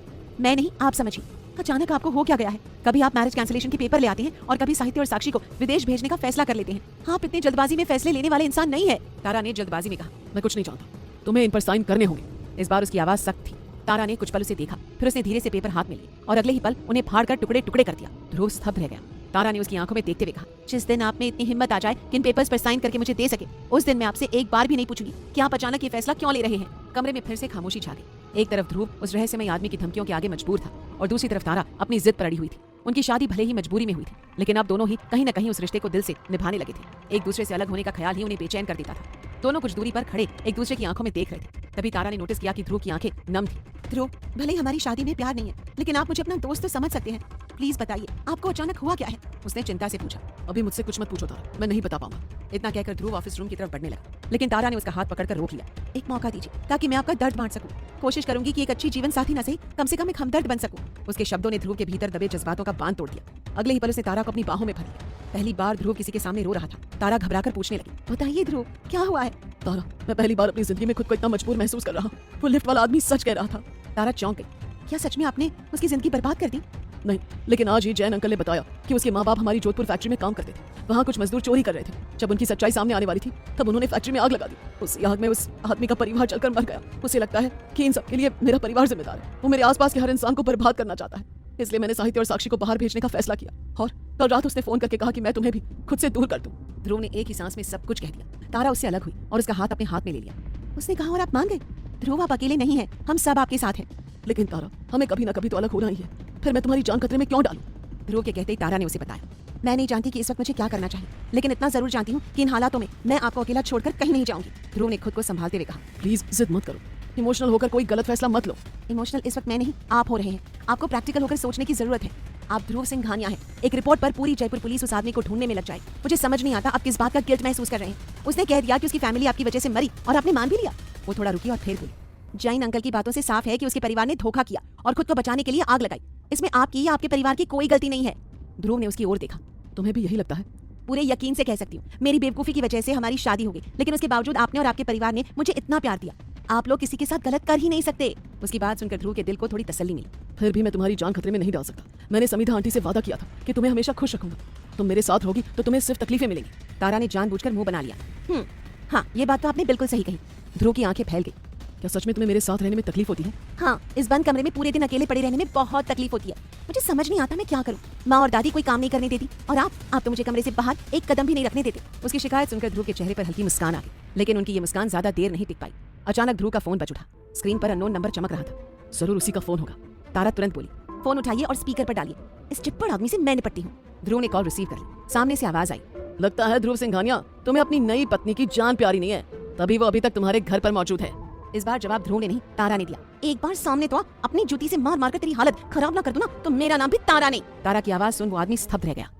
मैं नहीं, आप समझिए। अचानक आपको हो क्या गया है? कभी आप मैरिज कैंसिलेशन के पेपर ले आते हैं और कभी साहित्य और साक्षी को विदेश भेजने का फैसला कर लेते हैं। आप इतनी जल्दबाजी में फैसले लेने वाले इंसान नहीं है। तारा ने जल्दबाजी में कहा, मैं कुछ नहीं चाहता, तुम्हें इन पर साइन करने होंगे। इस बार उसकी आवाज सख्त थी। तारा ने कुछ पल उसे देखा, फिर उसने धीरे से पेपर हाथ में लिए और अगले ही पल उन्हें फाड़कर टुकड़े टुकड़े कर दिया। ध्रुव स्तब्ध रह गया। तारा ने उसकी आंखों में देखते हुए कहा, जिस दिन आप में इतनी हिम्मत आ जाए कि इन पेपर्स पर साइन करके मुझे दे सके, उस दिन मैं आपसे एक बार भी नहीं पूछूंगी कि आप अचानक ये फैसला क्यों ले रहे हैं। कमरे में फिर से खामोशी छा गई। एक तरफ ध्रुव उस रहस्यमय आदमी की धमकियों के आगे मजबूर था और दूसरी तरफ तारा अपनी जिद पर अड़ी हुई थी। उनकी शादी भले ही मजबूरी में हुई थी, लेकिन अब दोनों ही कहीं न कहीं उस रिश्ते को दिल से निभाने लगे थे। एक दूसरे से अलग होने का ख्याल ही उन्हें बेचैन कर देता था। दोनों कुछ दूरी पर खड़े एक दूसरे की आंखों में देख रहे थे। तभी तारा ने नोटिस किया कि ध्रुव की आंखें नम थी। ध्रुव, भले ही हमारी शादी में प्यार नहीं है, लेकिन आप मुझे अपना दोस्त तो समझ सकते हैं। प्लीज बताइए, आपको अचानक हुआ क्या है? उसने चिंता से पूछा। अभी मुझसे कुछ मत पूछो तारा, मैं नहीं बता पाऊंगा। इतना कहकर ध्रुव ऑफिस रूम की तरफ बढ़ने लगा, लेकिन तारा ने उसका हाथ पकड़कर रोक लिया। एक मौका दीजिए ताकि मैं आपका दर्द बांट सकूं। कोशिश करूंगी कि एक अच्छी जीवन साथी न सही, कम से कम एक हमदर्द बन सकूं। उसके शब्दों ने ध्रुव के भीतर दबे जज्बातों का बांध तोड़ दिया। अगले ही पल उसने तारा को अपनी बाहों में भर लिया। पहली बार ध्रुव किसी के सामने रो रहा था। तारा घबराकर पूछने लगी, बताइए ध्रुव, क्या हुआ है? तारा, मैं पहली बार अपनी जिंदगी में खुद को इतना मजबूर महसूस कर रहा हूँ। वो लिफ्ट वाला आदमी सच कह रहा था। तारा चौंक गई। क्या सच में आपने उसकी जिंदगी बर्बाद कर दी? नहीं, लेकिन आज ही जैन अंकल ने बताया कि उसके माँ बाप हमारी जोधपुर फैक्ट्री में काम करते थे। वहाँ कुछ मजदूर चोरी कर रहे थे। जब उनकी सच्चाई सामने आने वाली थी तब उन्होंने फैक्ट्री में आग लगा दी। उस आग में उस आदमी का परिवार जलकर मर गया। उसे लगता है कि इन सब के लिए मेरा परिवार जिम्मेदार है। वो मेरे आसपास के हर इंसान को बर्बाद करना चाहता है। इसलिए मैंने साहित्य और साक्षी को बाहर भेजने का फैसला किया और कल रात उसने फोन करके कहा कि मैं तुम्हें भी खुद से दूर कर दूं। ध्रुव ने एक ही सांस में सब कुछ कह दिया। तारा उससे अलग हुई और उसका हाथ अपने हाथ में ले लिया। उसने कहा और आप मान गए? ध्रुव आप अकेले नहीं हैं, हम सब आपके साथ हैं। लेकिन तारा, हमें कभी ना कभी तो अलग होना ही है, फिर मैं तुम्हारी जान खतरे में क्यों डालूं? ध्रुव के कहते ही तारा ने उसे बताया, मैं नहीं जानती कि इस वक्त मुझे क्या करना चाहिए, लेकिन इतना जरूर जानती हूँ कि इन हालातों में मैं आपको अकेला छोड़कर कहीं नहीं जाऊंगी। ध्रुव ने खुद को संभालते हुए कहा, प्लीज जिद मत करो, इमोशनल होकर कोई गलत फैसला मत लो। इमोशनल इस वक्त मैं नहीं, आप हो रहे हैं। आपको प्रैक्टिकल होकर सोचने की जरूरत है। आप ध्रुव सिंह घानिया हैं। एक रिपोर्ट पर पूरी जयपुर पुलिस उस आदमी को ढूंढने में लग जाए। मुझे समझ नहीं आता आप किस बात का गिल्ट महसूस कर रहे हैं। उसने कह दिया कि उसकी फैमिली आपकी वजह से मरी और आपने मान भी लिया। वो थोड़ा रुकी और फिर बोली, जैन अंकल की बातों से साफ है कि उसके परिवार ने धोखा किया और खुद को बचाने के लिए आग लगाई। इसमें आपकी या आपके परिवार की कोई गलती नहीं है। ध्रुव ने उसकी ओर देखा, तुम्हें भी यही लगता है? पूरे यकीन से कह सकती हूँ, मेरी बेवकूफी की वजह से हमारी शादी हो गई, लेकिन उसके बावजूद आपने और आपके परिवार ने मुझे इतना प्यार दिया। आप लोग किसी के साथ गलत कर ही नहीं सकते। उसकी बात सुनकर ध्रुव के दिल को थोड़ी तसल्ली मिली। फिर भी मैं तुम्हारी जान खतरे में नहीं डाल सकता। मैंने समीधा आंटी से वादा किया था कि तुम्हें हमेशा खुश रखूंगा। तुम मेरे साथ रहोगी तो तुम्हें सिर्फ तकलीफें मिलेंगी। तारा ने जानबूझकर मुंह बना लिया। हाँ, ये बात तो आपने बिल्कुल सही कही। ध्रुव की आंखें फैल गई। क्या सच में तुम्हें मेरे साथ रहने में तकलीफ होती है? हाँ, इस बंद कमरे में पूरे दिन अकेले पड़े रहने में बहुत तकलीफ होती है। मुझे समझ नहीं आता मैं क्या करूँ। माँ और दादी कोई काम नहीं करने देती और आप तो मुझे कमरे से बाहर एक कदम भी नहीं रखने देते। उसकी शिकायत सुनकर ध्रुव के चेहरे पर हल्की मुस्कान आ गई, लेकिन उनकी ये मुस्कान ज्यादा देर नहीं टिक पाई। अचानक ध्रुव का फोन बज उठा। स्क्रीन पर अननोन नंबर चमक रहा था। जरूर उसी का फोन होगा। तारा तुरंत बोली, फोन उठाइए और स्पीकर पर डालिए। इस चिट्पड़ आदमी से मैं निपटती हूँ। ध्रुव ने कॉल रिसीव कर ली। सामने से आवाज आई, लगता है ध्रुव सिंह घानिया, तुम्हें अपनी नई पत्नी की जान प्यारी नहीं है, तभी वो अभी तक तुम्हारे घर पर मौजूद है। इस बार जवाब ध्रुव ने नहीं, तारा ने दिया। एक बार सामने तो आ, अपनी जूती से मार मारकर तेरी हालत खराब ना कर दूं ना तो मेरा नाम भी तारा नहीं। तारा की आवाज सुन वो आदमी स्तब्ध रह गया।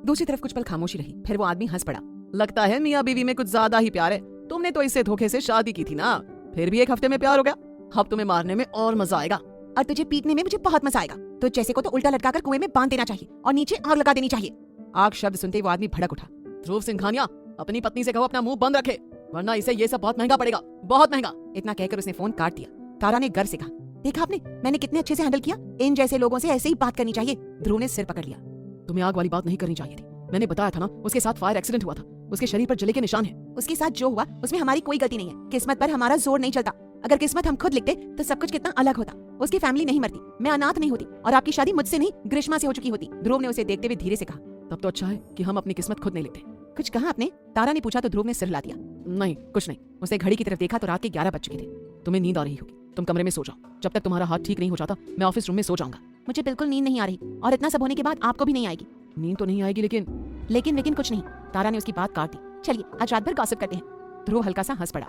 दूसरी तरफ कुछ पल खामोशी रही, फिर वो आदमी हंस पड़ा। लगता है मियाँ बीवी में कुछ ज्यादा ही प्यार है। तुमने तो इससे धोखे से शादी की थी ना, फिर भी एक हफ्ते में प्यार हो गया। अब तुम्हें मारने में और मजा आएगा और तुझे पीटने में मुझे बहुत मजा आएगा। तो जैसे को तो उल्टा लटकाकर कुएं में बांध देना चाहिए और नीचे आग लगा देनी चाहिए। आग शब्द सुनते वो आदमी भड़क उठा। ध्रुव सिंह घानिया, अपनी पत्नी से कहो अपना मुंह बंद रखे, वरना इसे ये सब बहुत महंगा पड़ेगा, बहुत महंगा। इतना कहकर उसने फोन काट दिया। तारा ने गर्व से कहा, देखा आपने, मैंने कितने अच्छे से हैंडल किया। इन जैसे लोगों से ऐसे ही बात करनी चाहिए। ध्रुव ने सिर पकड़ लिया। तुम्हें आग वाली बात नहीं करनी चाहिए थी। मैंने बताया था ना, उसके साथ फायर एक्सीडेंट हुआ था। उसके शरीर पर जले के निशान है। उसके साथ जो हुआ उसमें हमारी कोई गलती नहीं है। किस्मत पर हमारा जोर नहीं चलता। अगर किस्मत हम खुद लिखते तो सब कुछ कितना अलग होता। उसकी फैमिली नहीं मरती, मैं अनाथ नहीं होती और आपकी शादी मुझसे नहीं ग्रीष्मा से हो चुकी होती। ध्रुव ने उसे देखते हुए धीरे से कहा, तब तो अच्छा है कि हम अपनी किस्मत खुद नहीं लिखते। कुछ कहा आपने? तारा ने पूछा तो ध्रुव ने सिर हिला दिया। नहीं, कुछ नहीं। उसने घड़ी की तरफ देखा तो रात के 11 बज चुके थे। तुम्हें नींद आ रही होगी, तुम कमरे में सो जाओ। जब तक तुम्हारा हाथ ठीक नहीं हो जाता मैं ऑफिस रूम में सो जाऊंगा। मुझे बिल्कुल नींद नहीं आ रही और इतना सब होने के बाद आपको भी नहीं आएगी। नींद तो नहीं आएगी, लेकिन कुछ नहीं। तारा ने उसकी बात काट दी। चलिए आज रात भर गॉसिप करते हैं। ध्रुव हल्का सा हंस पड़ा।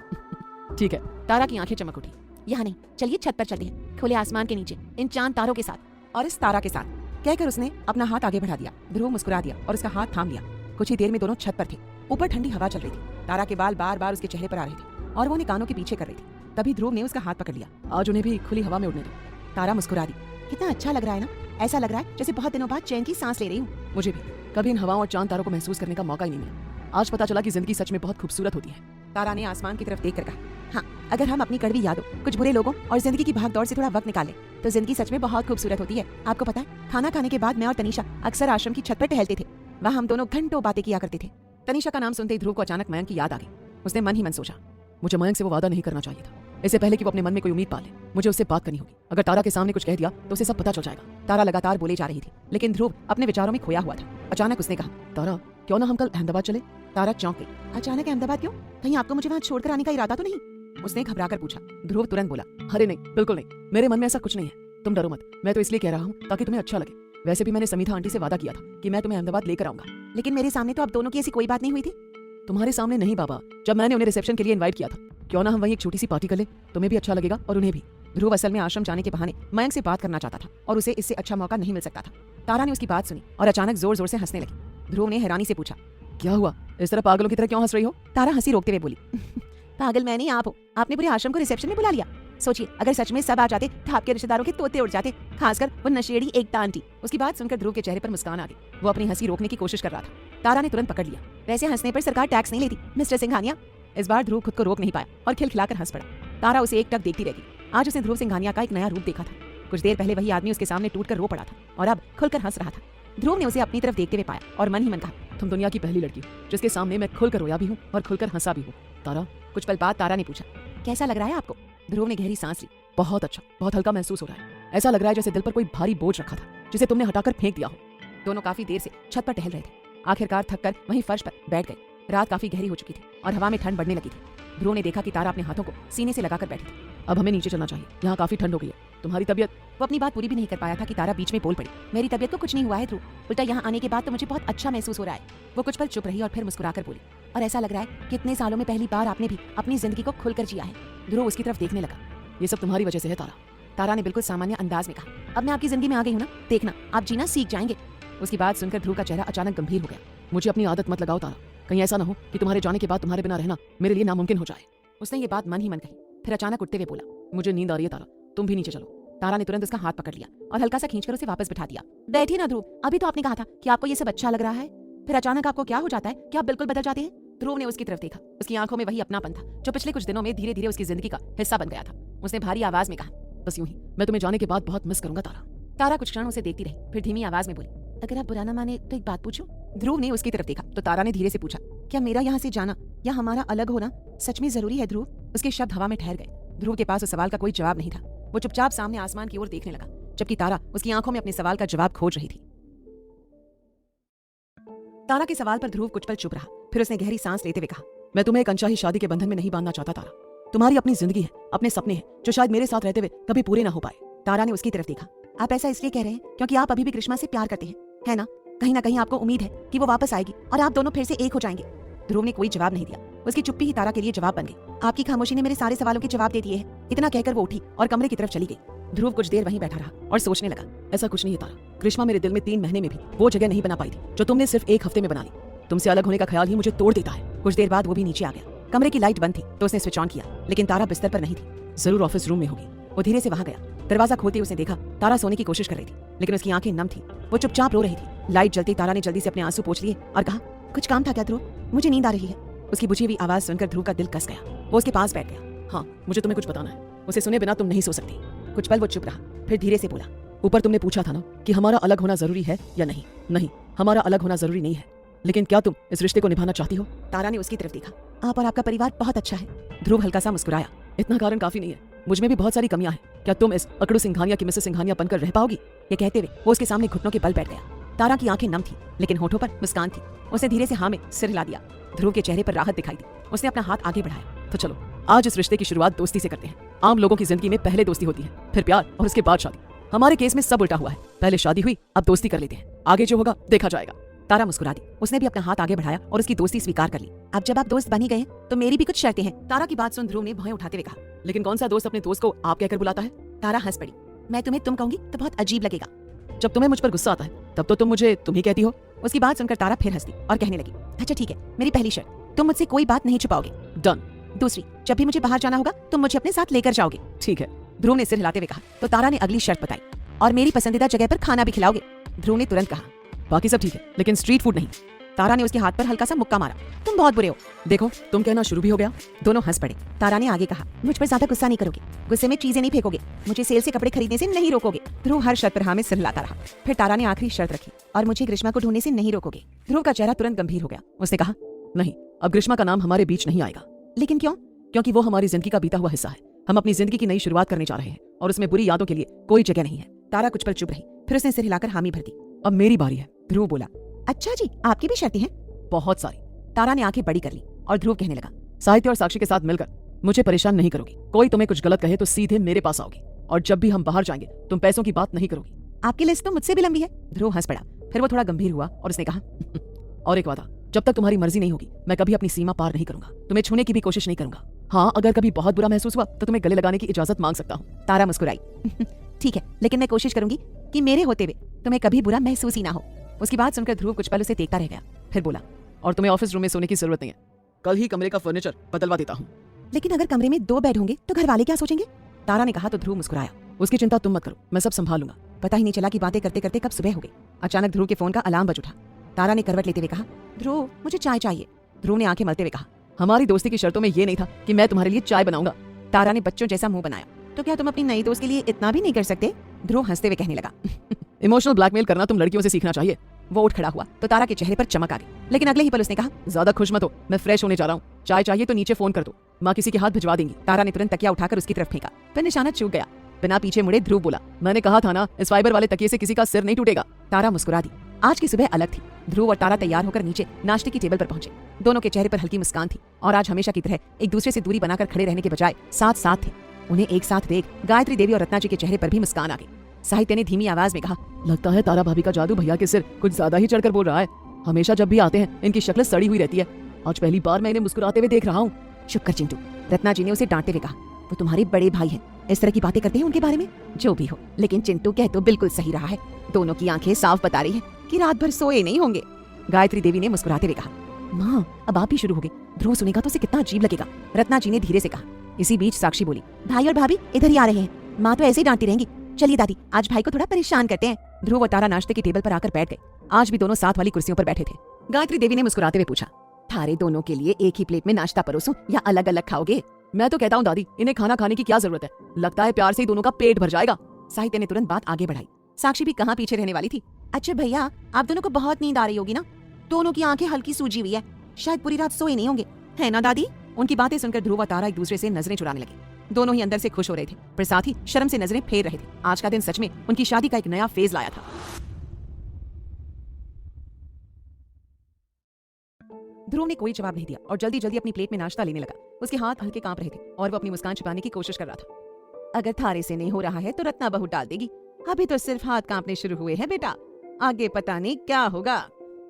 ठीक है। तारा की आंखें चमक उठी। यहाँ नहीं, चलिए छत पर चलते हैं, खुले आसमान के नीचे, इन चांद तारों के साथ और इस तारा के साथ। कहकर उसने अपना हाथ आगे बढ़ा दिया। ध्रुव मुस्कुरा दिया और उसका हाथ थाम लिया। कुछ ही देर में दोनों छत पर थे। ऊपर ठंडी हवा चल रही थी। तारा के बाल बार बार उसके चेहरे पर आ रहे थे और वो उन्हें कानों के पीछे कर रही थी। तभी ध्रुव ने उसका हाथ पकड़ लिया। आज उन्हें भी खुली हवा में उड़ने दो। तारा मुस्कुरा दी। कितना अच्छा लग रहा है ना, ऐसा लग रहा है जैसे बहुत दिनों बाद चैन की सांस ले रही हूँ। मुझे भी कभी इन हवाओं और चांद तारों को महसूस करने का मौका ही नहीं मिला। आज पता चला कि जिंदगी सच में बहुत खूबसूरत होती है। तारा ने आसमान की तरफ देखकर कहा, हाँ, अगर हम अपनी कड़वी यादों, कुछ बुरे लोगों और जिंदगी की भाग दौड़ से थोड़ा वक्त निकालें तो जिंदगी सच में बहुत खूबसूरत होती है। आपको पता है, खाना खाने के बाद मैं और तनीषा अक्सर आश्रम की छत पर टहलते थे। वहाँ हम दोनों घंटों बातें किया करते थे। तनीषा का नाम सुनते ही ध्रुव को अचानक मयंक की याद आ गई। उसने मन ही मन सोचा, मुझे मयंक से वो वादा नहीं करना चाहिए था। इससे पहले कि वो अपने मन में कोई उम्मीद पाले, मुझे उससे बात करनी होगी। अगर तारा के सामने कुछ कह दिया तो उसे सब पता चल जाएगा। तारा लगातार बोले जा रही थी, लेकिन ध्रुव अपने विचारों में खोया हुआ था। अचानक उसने कहा, तारा, क्यों ना हम कल अहमदाबाद चले? तारा चौंक गई। अचानक अहमदाबाद क्यों? कहीं आपको मुझे वहाँ छोड़कर आने का इरादा तो नहीं? उसने घबराकर पूछा। ध्रुव तुरंत बोला, अरे नहीं, बिल्कुल नहीं, मेरे मन में ऐसा कुछ नहीं है। तुम डरो मत, मैं तो इसलिए कह रहा हूँ ताकि तुम्हें अच्छा लगे। वैसे भी मैंने समीधा आंटी से वादा किया था कि मैं तुम्हें अहमदाबाद लेकर आऊंगा। लेकिन मेरे सामने तो आप दोनों की ऐसी कोई बात नहीं हुई थी। तुम्हारे सामने नहीं बाबा, जब मैंने उन्हें रिसेप्शन के लिए इनवाइट किया था। क्यों ना हम वहीं एक छोटी सी पार्टी कर ले, तुम्हें भी अच्छा लगेगा और उन्हें भी। ध्रुव असल में आश्रम जाने के बहाने मयंक से बात करना चाहता था और उसे इससे अच्छा मौका नहीं मिल सकता था। तारा ने उसकी बात सुनी और अचानक जोर जोर से हंसने लगी। ध्रुव ने हैरानी से पूछा, क्या हुआ? इस तरह पागलों की तरह क्यों हंस रही हो? तारा हंसी रोकते हुए बोली, पागल मैं नहीं, आप हो। आपने पूरे आश्रम को रिसेप्शन में बुला लिया। सोचिए, अगर सच में सब आ जाते तो आपके रिश्तेदारों के तोते उड़ जाते, खासकर वो नशेड़ी एकता आंटी। उसकी बात सुनकर ध्रुव के चेहरे पर मुस्कान आ गई। वो अपनी हंसी रोकने की कोशिश कर रहा था। तारा ने तुरंत पकड़ लिया। वैसे हंसने पर सरकार टैक्स नहीं लेती मिस्टर सिंघानिया। इस बार ध्रुव खुद को रोक नहीं पाया और खिलखिलाकर हंस पड़ा। तारा उसे एक टक देखती रही। आज उसने ध्रुव सिंघानिया का एक नया रूप देखा था। कुछ देर पहले वही आदमी उसके सामने टूटकर रो पड़ा था और अब खुलकर हंस रहा था। ध्रुव ने उसे अपनी तरफ देखते हुए पाया और मन ही मन कहा, तुम दुनिया की पहली लड़की हो जिसके सामने मैं खुलकर रोया भी हूँ और खुलकर हंसा भी हूँ। तारा, कुछ पल बाद तारा ने पूछा, कैसा लग रहा है आपको? ध्रुव ने गहरी सांस ली। बहुत अच्छा, बहुत हल्का महसूस हो रहा है। ऐसा लग रहा है जैसे दिल पर कोई भारी बोझ रखा था जिसे तुमने हटाकर फेंक दिया हो। दोनों काफी देर से छत पर टहल रहे थे। आखिरकार थककर वहीं फर्श पर बैठ गए। रात काफी गहरी हो चुकी थी और हवा में ठंड बढ़ने लगी थी। ध्रुव ने देखा कि तारा अपने हाथों को सीने से लगाकर बैठी थी। अब हमें नीचे चलना चाहिए, यहाँ काफी ठंड हो गई है। तुम्हारी तबीयत? वो अपनी बात पूरी भी नहीं कर पाया था कि तारा बीच में बोल पड़ी। मेरी तबीयत को कुछ नहीं हुआ है ध्रुव, उल्टा यहाँ आने के बाद तो मुझे बहुत अच्छा महसूस हो रहा है। वो कुछ पल चुप रही और फिर मुस्कुराकर बोली, और ऐसा लग रहा है कि इतने सालों में पहली बार आपने भी अपनी जिंदगी को खुलकर जिया है। ध्रुव उसकी तरफ देखने लगा। ये सब तुम्हारी वजह से है तारा। तारा ने बिल्कुल सामान्य अंदाज में कहा, अब मैं आपकी जिंदगी में आ गई हूँ ना, देखना आप जीना सीख जाएंगे। उसकी बात सुनकर ध्रुव का चेहरा अचानक गंभीर हो गया। मुझे अपनी आदत मत लगाओ तारा, कहीं ऐसा ना हो कि तुम्हारे जाने के बाद तुम्हारे बिना रहना मेरे लिए नामुमकिन हो जाए। उसने ये बात मन ही मन कही, फिर अचानक उठते हुए बोला, मुझे नींद आ रही है तारा, तुम भी नीचे चलो। तारा ने तुरंत उसका हाथ पकड़ लिया और हल्का सा खींचकर उसे वापस बिठा दिया। बैठिए ना ध्रुव, अभी तो आपने कहा था कि आपको ये सब अच्छा लग रहा है, फिर अचानक आपको क्या हो जाता है कि आप बिल्कुल बदल जाते हैं। ध्रुव ने उसकी तरफ देखा। उसकी आंखों में वही अपनापन था जो पिछले कुछ दिनों में धीरे धीरे उसकी जिंदगी का हिस्सा बन गया था। उसने भारी आवाज में कहा, बस यूं ही, मैं तुम्हें जाने के बाद बहुत मिस करूंगा तारा। तारा कुछ क्षण उसे देखती रही, फिर धीमी आवाज में बोली, अगर आप बुरा ना माने तो एक बात पूछूं? ध्रुव ने उसकी तरफ देखा तो तारा ने धीरे से पूछा, क्या मेरा यहाँ से जाना या हमारा अलग होना सच में जरूरी है ध्रुव? उसके शब्द हवा में ठहर गए। ध्रुव के पास उस सवाल का कोई जवाब नहीं था। वो चुपचाप सामने आसमान की ओर देखने लगा, जबकि तारा उसकी आंखों में अपने सवाल का जवाब खोज रही थी। तारा के सवाल पर ध्रुव कुछ पल चुप रहा, फिर उसने गहरी सांस लेते हुए कहा, मैं तुम्हें एक अनचाही शादी के बंधन में नहीं बांधना चाहता तारा। तुम्हारी अपनी जिंदगी है, अपने सपने हैं जो शायद मेरे साथ रहते हुए कभी पूरे ना हो पाए। तारा ने उसकी तरफ देखा। आप ऐसा इसलिए कह रहे हैं क्योंकि आप अभी भी ग्रीष्मा से प्यार करते हैं, है ना? कहीं ना कहीं आपको उम्मीद है कि वो वापस आएगी और आप दोनों फिर से एक हो जाएंगे। ध्रुव ने कोई जवाब नहीं दिया। उसकी चुप्पी ही तारा के लिए जवाब बन गई। आपकी खामोशी ने मेरे सारे सवालों के जवाब दे दिए हैं। इतना कहकर वो उठी और कमरे की तरफ चली गई। ध्रुव कुछ देर वहीं बैठा रहा और सोचने लगा। ऐसा कुछ नहीं है तारा, ग्रीष्मा मेरे दिल में 3 महीने में भी वो जगह नहीं बना पाई थी जो तुमने सिर्फ 1 हफ्ते में बना ली। तुमसे अलग होने का ख्याल ही मुझे तोड़ देता है। कुछ देर बाद वो भी नीचे आ गया। कमरे की लाइट बंद थी तो उसने स्विच ऑन किया, लेकिन तारा बिस्तर पर नहीं थी। जरूर ऑफिस रूम में होगी। वो धीरे से वहां गया। दरवाजा खोलते उसने देखा तारा सोने की कोशिश कर रही थी, लेकिन उसकी आंखें नम थी। वो चुपचाप रो रही थी। लाइट जलती तारा ने जल्दी से अपने आंसू पोंछ लिए और कहा, कुछ काम था क्या ध्रुव? मुझे नींद आ रही है। उसकी बुझी हुई आवाज सुनकर ध्रुव का दिल कस गया। वो उसके पास बैठ गया। हाँ, मुझे तुम्हें कुछ बताना है। उसे सुने बिना तुम नहीं सो सकती। कुछ पल वो चुप रहा, फिर धीरे से बोला, ऊपर तुमने पूछा था ना कि हमारा अलग होना जरूरी है या नहीं। नहीं, हमारा अलग होना जरूरी नहीं है, लेकिन क्या तुम इस रिश्ते को निभाना चाहती हो? तारा ने उसकी तरफ देखा। आप और आपका परिवार बहुत अच्छा है। ध्रुव हल्का सा मुस्कुराया। इतना कारण काफी नहीं है, मुझ में भी बहुत सारी कमियां हैं। क्या तुम इस अकड़ू सिंघानिया की मिसेस सिंघानिया बनकर रह पाओगी? ये कहते हुए वो उसके सामने घुटनों के बल बैठ गया। तारा की आंखें नम थी, लेकिन होठों पर मुस्कान थी। उसने धीरे से हाँ में सिर हिला दिया। ध्रुव के चेहरे पर राहत दिखाई दी। उसने अपना हाथ आगे बढ़ाया। तो चलो आज इस रिश्ते की शुरुआत दोस्ती से करते हैं। आम लोगों की जिंदगी में पहले दोस्ती होती है, फिर प्यार और उसके बाद शादी। हमारे केस में सब उल्टा हुआ है। पहले शादी हुई, अब दोस्ती कर लेते हैं। आगे जो होगा देखा जाएगा। तारा मुस्कुरा दी। उसने भी अपना हाथ आगे बढ़ाया और उसकी दोस्ती स्वीकार कर ली। अब जब आप दोस्त बन ही गए तो मेरी भी कुछ शर्तें हैं। तारा की बात सुन ध्रुव ने भौं उठाते हुए कहा, लेकिन कौन सा दोस्त अपने दोस्त को आप कहकर बुलाता है? तारा हंस पड़ी। मैं तुम्हें तुम कहूंगी तो बहुत अजीब लगेगा। जब तुम्हें मुझ पर गुस्सा आता है तब तो तुम मुझे तुम ही कहती हो। उसकी बात सुनकर तारा फिर हंस दी और कहने लगी, अच्छा ठीक है, मेरी पहली शर्त, तुम मुझसे कोई बात नहीं छुपाओगे। डन। दूसरी, जब भी मुझे बाहर जाना होगा तुम मुझे अपने साथ लेकर जाओगे। ठीक है। ध्रुव ने सिर हिलाते हुए कहा। तो तारा ने अगली शर्त बताई, और मेरी पसंदीदा जगह पर खाना भी खिलाओगे। ध्रुव ने तुरंत कहा, बाकी सब ठीक है, लेकिन स्ट्रीट फूड नहीं। तारा ने उसके हाथ पर हल्का सा मुक्का मारा। तुम बहुत बुरे हो। देखो तुम कहना शुरू भी हो गया। दोनों हंस पड़े। तारा ने आगे कहा, मुझ पर ज्यादा गुस्सा नहीं करोगे, गुस्से में चीजें नहीं फेंकोगे, मुझे सेल से कपड़े खरीदने से नहीं रोकोगे। ध्रुव हर शर्त पर हाँ में सिर हिलाता रहा। फिर तारा ने आखिरी शर्त रखी, और मुझे ग्रीष्मा को ढूंढने से नहीं रोकोगे। ध्रुव का चेहरा तुरंत गंभीर हो गया। उसने कहा, नहीं, अब ग्रीष्मा का नाम हमारे बीच नहीं आएगा। लेकिन क्यों? क्योंकि वो हमारी जिंदगी का बीता हुआ हिस्सा है। हम अपनी जिंदगी की नई शुरुआत करने जा रहे हैं और उसमें बुरी यादों के लिए कोई जगह नहीं है। तारा कुछ पल चुप रही, फिर उसने सिर हिलाकर हामी भर दी। अब मेरी बारी है। ध्रुव बोला, अच्छा जी, आपकी भी शर्तें हैं? बहुत सारी। तारा ने आंखें बड़ी कर ली और ध्रुव कहने लगा, साहित्य और साक्षी के साथ मिलकर मुझे परेशान नहीं करोगी। कोई तुम्हें कुछ गलत कहे तो सीधे मेरे पास आओगी, और जब भी हम बाहर जाएंगे तुम पैसों की बात नहीं करोगी। आपकी लिस्ट तो मुझसे भी लंबी है। ध्रुव हंस पड़ा, फिर वो थोड़ा गंभीर हुआ और उसने कहा, और एक वादा, जब तक तुम्हारी मर्जी नहीं होगी मैं कभी अपनी सीमा पार नहीं करूंगा। तुम्हें छूने की भी कोशिश नहीं करूंगा। हाँ, अगर कभी बहुत बुरा महसूस हुआ तो तुम्हें गले लगाने की इजाजत मांग सकता हूँ। तारा मुस्कुराई। ठीक है, लेकिन मैं कोशिश करूंगी कि मेरे होते हुए तुम्हें कभी बुरा महसूस ही ना हो। उसकी बात सुनकर ध्रुव कुछ पल उसे देखता रह गया, फिर बोला, और तुम्हें ऑफिस रूम में सोने की जरूरत नहीं है। कल ही कमरे का फर्नीचर बदलवा देता हूँ। लेकिन अगर कमरे में 2 बेड होंगे तो घर वाले क्या सोचेंगे? तारा ने कहा तो ध्रुव मुस्कुराया। उसकी चिंता तुम मत करो, मैं सब संभाल लूंगा। पता ही नहीं चला कि बातें करते करते कब सुबह हो गई। अचानक ध्रुव के फोन का अलार्म बज उठा। तारा ने करवट लेते हुए कहा, ध्रुव मुझे चाय चाहिए। ध्रुव ने आंखें मलते हुए कहा, हमारी दोस्ती की शर्तों में ये नहीं था कि मैं तुम्हारे लिए चाय बनाऊंगा। तारा ने बच्चों जैसा मुंह बनाया। तो क्या तुम अपनी नई दोस्त के लिए इतना भी नहीं कर सकते? ध्रुव हंसते हुए कहने लगा, इमोशनल ब्लैकमेल करना तुम लड़कियों से सीखना चाहिए। वो उठ खड़ा हुआ तो तारा के चेहरे पर चमक आ गई, लेकिन अगले ही पल उसने कहा, ज्यादा खुश मत हो, मैं फ्रेश होने जा रहा हूँ। चाय चाहिए तो नीचे फोन कर दो, माँ किसी के हाथ भिजवा देंगी। तारा ने तुरंत तकिया उठाकर उसकी तरफ फेंका, फिर निशाना चूक गया। बिना पीछे मुड़े ध्रुव बोला, मैंने कहा था ना, इस फाइबर वाले तकिए से किसी का सिर नहीं टूटेगा। तारा मुस्कुरा दी। आज की सुबह अलग थी। ध्रुव और तारा तैयार होकर नीचे नाश्ते की टेबल पर पहुंचे। दोनों के चेहरे पर हल्की मुस्कान थी और आज हमेशा की तरह एक दूसरे से दूरी बनाकर खड़े रहने के बजाय साथ साथ थे। उन्हें एक साथ देख गायत्री देवी और रत्ना जी के चेहरे पर भी मुस्कान आ गई। साहित्य ने धीमी आवाज में कहा, लगता है तारा भाभी का जादू भैया के सिर कुछ ज्यादा ही चढ़कर बोल रहा है। हमेशा जब भी आते हैं इनकी शक्ल सड़ी हुई रहती है, आज पहली बार मैं इन्हें मुस्कुराते हुए देख रहा हूँ। चुप कर चिंटू, रत्ना जी ने उसे डांटते हुए कहा। वो तुम्हारे बड़े भाई हैं, इस तरह की बातें करते हैं उनके बारे में। जो भी हो, लेकिन चिंटू कह तो बिल्कुल सही रहा है। दोनों की आंखें साफ बता रही है कि रात भर सोए नहीं होंगे। गायत्री देवी ने मुस्कुराते हुए कहा, माँ अब आप भी शुरू हो गए। ध्रुव सुनेगा तो उसे कितना अजीब लगेगा। रत्ना जी ने धीरे से कहा। इसी बीच साक्षी बोली, भाई और भाभी इधर ही आ रहे हैं। माँ तो ऐसे ही डांटती रहेंगी। चलिए दादी, आज भाई को थोड़ा परेशान करते हैं। ध्रुव और तारा नाश्ते की टेबल पर आकर बैठ गए। आज भी दोनों साथ वाली कुर्सियों पर बैठे थे। गायत्री देवी ने मुस्कुराते हुए पूछा, थारे दोनों के लिए एक ही प्लेट में नाश्ता परोसूं या अलग अलग खाओगे? मैं तो कहता हूँ दादी, इन्हें खाना खाने की क्या जरूरत है, लगता है प्यार से ही दोनों का पेट भर जाएगा। साहित्य ने तुरंत बात आगे बढ़ाई। साक्षी भी कहाँ पीछे रहने वाली थी। अच्छा भैया, आप दोनों को बहुत नींद आ रही होगी ना? दोनों की आंखें हल्की सूजी हुई है, शायद पूरी रात सोए नहीं होंगे, है ना दादी? उनकी बातें सुनकर ध्रुव और तारा एक दूसरे से नजरें चुराने लगे। दोनों ही अंदर से खुश हो रहे थे, पर साथ ही शर्म से नजरें फेर रहे थे। आज का दिन सच में उनकी शादी का एक नया फेज लाया था। ध्रुव ने कोई जवाब नहीं दिया और जल्दी जल्दी अपनी प्लेट में नाश्ता लेने लगा। उसके हाथ हल्के कांप रहे थे और वो अपनी मुस्कान छुपाने की कोशिश कर रहा था। अगर थारे से नहीं हो रहा है तो रत्ना बहू डाल देगी। अभी तो सिर्फ हाथ कांपने शुरू हुए हैं बेटा, आगे पता नहीं क्या होगा।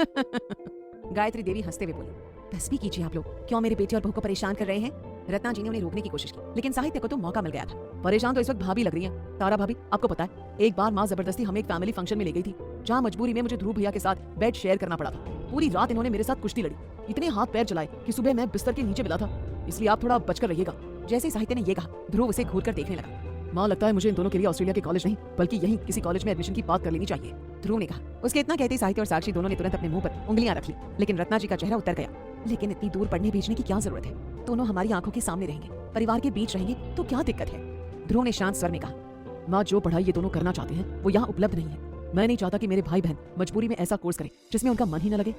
गायत्री देवी हंसते हुए बोली, बस भी कीजिए आप लोग, क्यों मेरे बेटे और बहू को परेशान कर रहे हैं? रत्ना जी ने उन्हें रोकने की कोशिश की, लेकिन साहित्य को तो मौका मिल गया था। परेशान तो इस वक्त भाभी लग रही है। तारा भाभी, आपको पता है एक बार माँ जबरदस्ती हमें एक फैमिली फंक्शन में ले गई थी, जहाँ मजबूरी में मुझे ध्रुव भैया के साथ बेड शेयर करना पड़ा था। पूरी रात इन्होंने मेरे साथ कुश्ती लड़ी, इतने हाथ पैर चलाए कि सुबह मैं बिस्तर के नीचे मिला था। इसलिए आप थोड़ा बचकर रहिएगा। जैसे साहित्य ने ये कहा, ध्रुव उसे घूर कर देखने लगा। माँ, लगता है मुझे इन दोनों के लिए ऑस्ट्रेलिया के कॉलेज नहीं बल्कि यहीं किसी कॉलेज में एडमिशन की बात कर लेनी चाहिए, ध्रुव ने कहा। उसके इतना कहते साहित्य और साक्षी दोनों ने तुरंत अपने मुंह पर उंगलियां रख ली, लेकिन रत्ना जी का चेहरा उतर गया। लेकिन इतनी दूर पढ़ने भेजने की क्या जरूरत है? दोनों हमारी आंखों के सामने रहेंगे, परिवार के बीच रहेंगे तो क्या दिक्कत है? ध्रुव ने शांत स्वर में कहा। माँ, जो पढ़ाई ये दोनों करना चाहते हैं वो यहाँ उपलब्ध नहीं है। मैं नहीं चाहता कि मेरे भाई बहन मजबूरी में ऐसा कोर्स करें जिसमें उनका मन ही न लगे।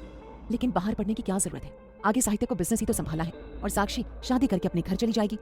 लेकिन बाहर पढ़ने की क्या जरूरत है? आगे साहित्य को बिजनेस ही तो संभाला है और साक्षी शादी करके अपने घर चली जाएगी।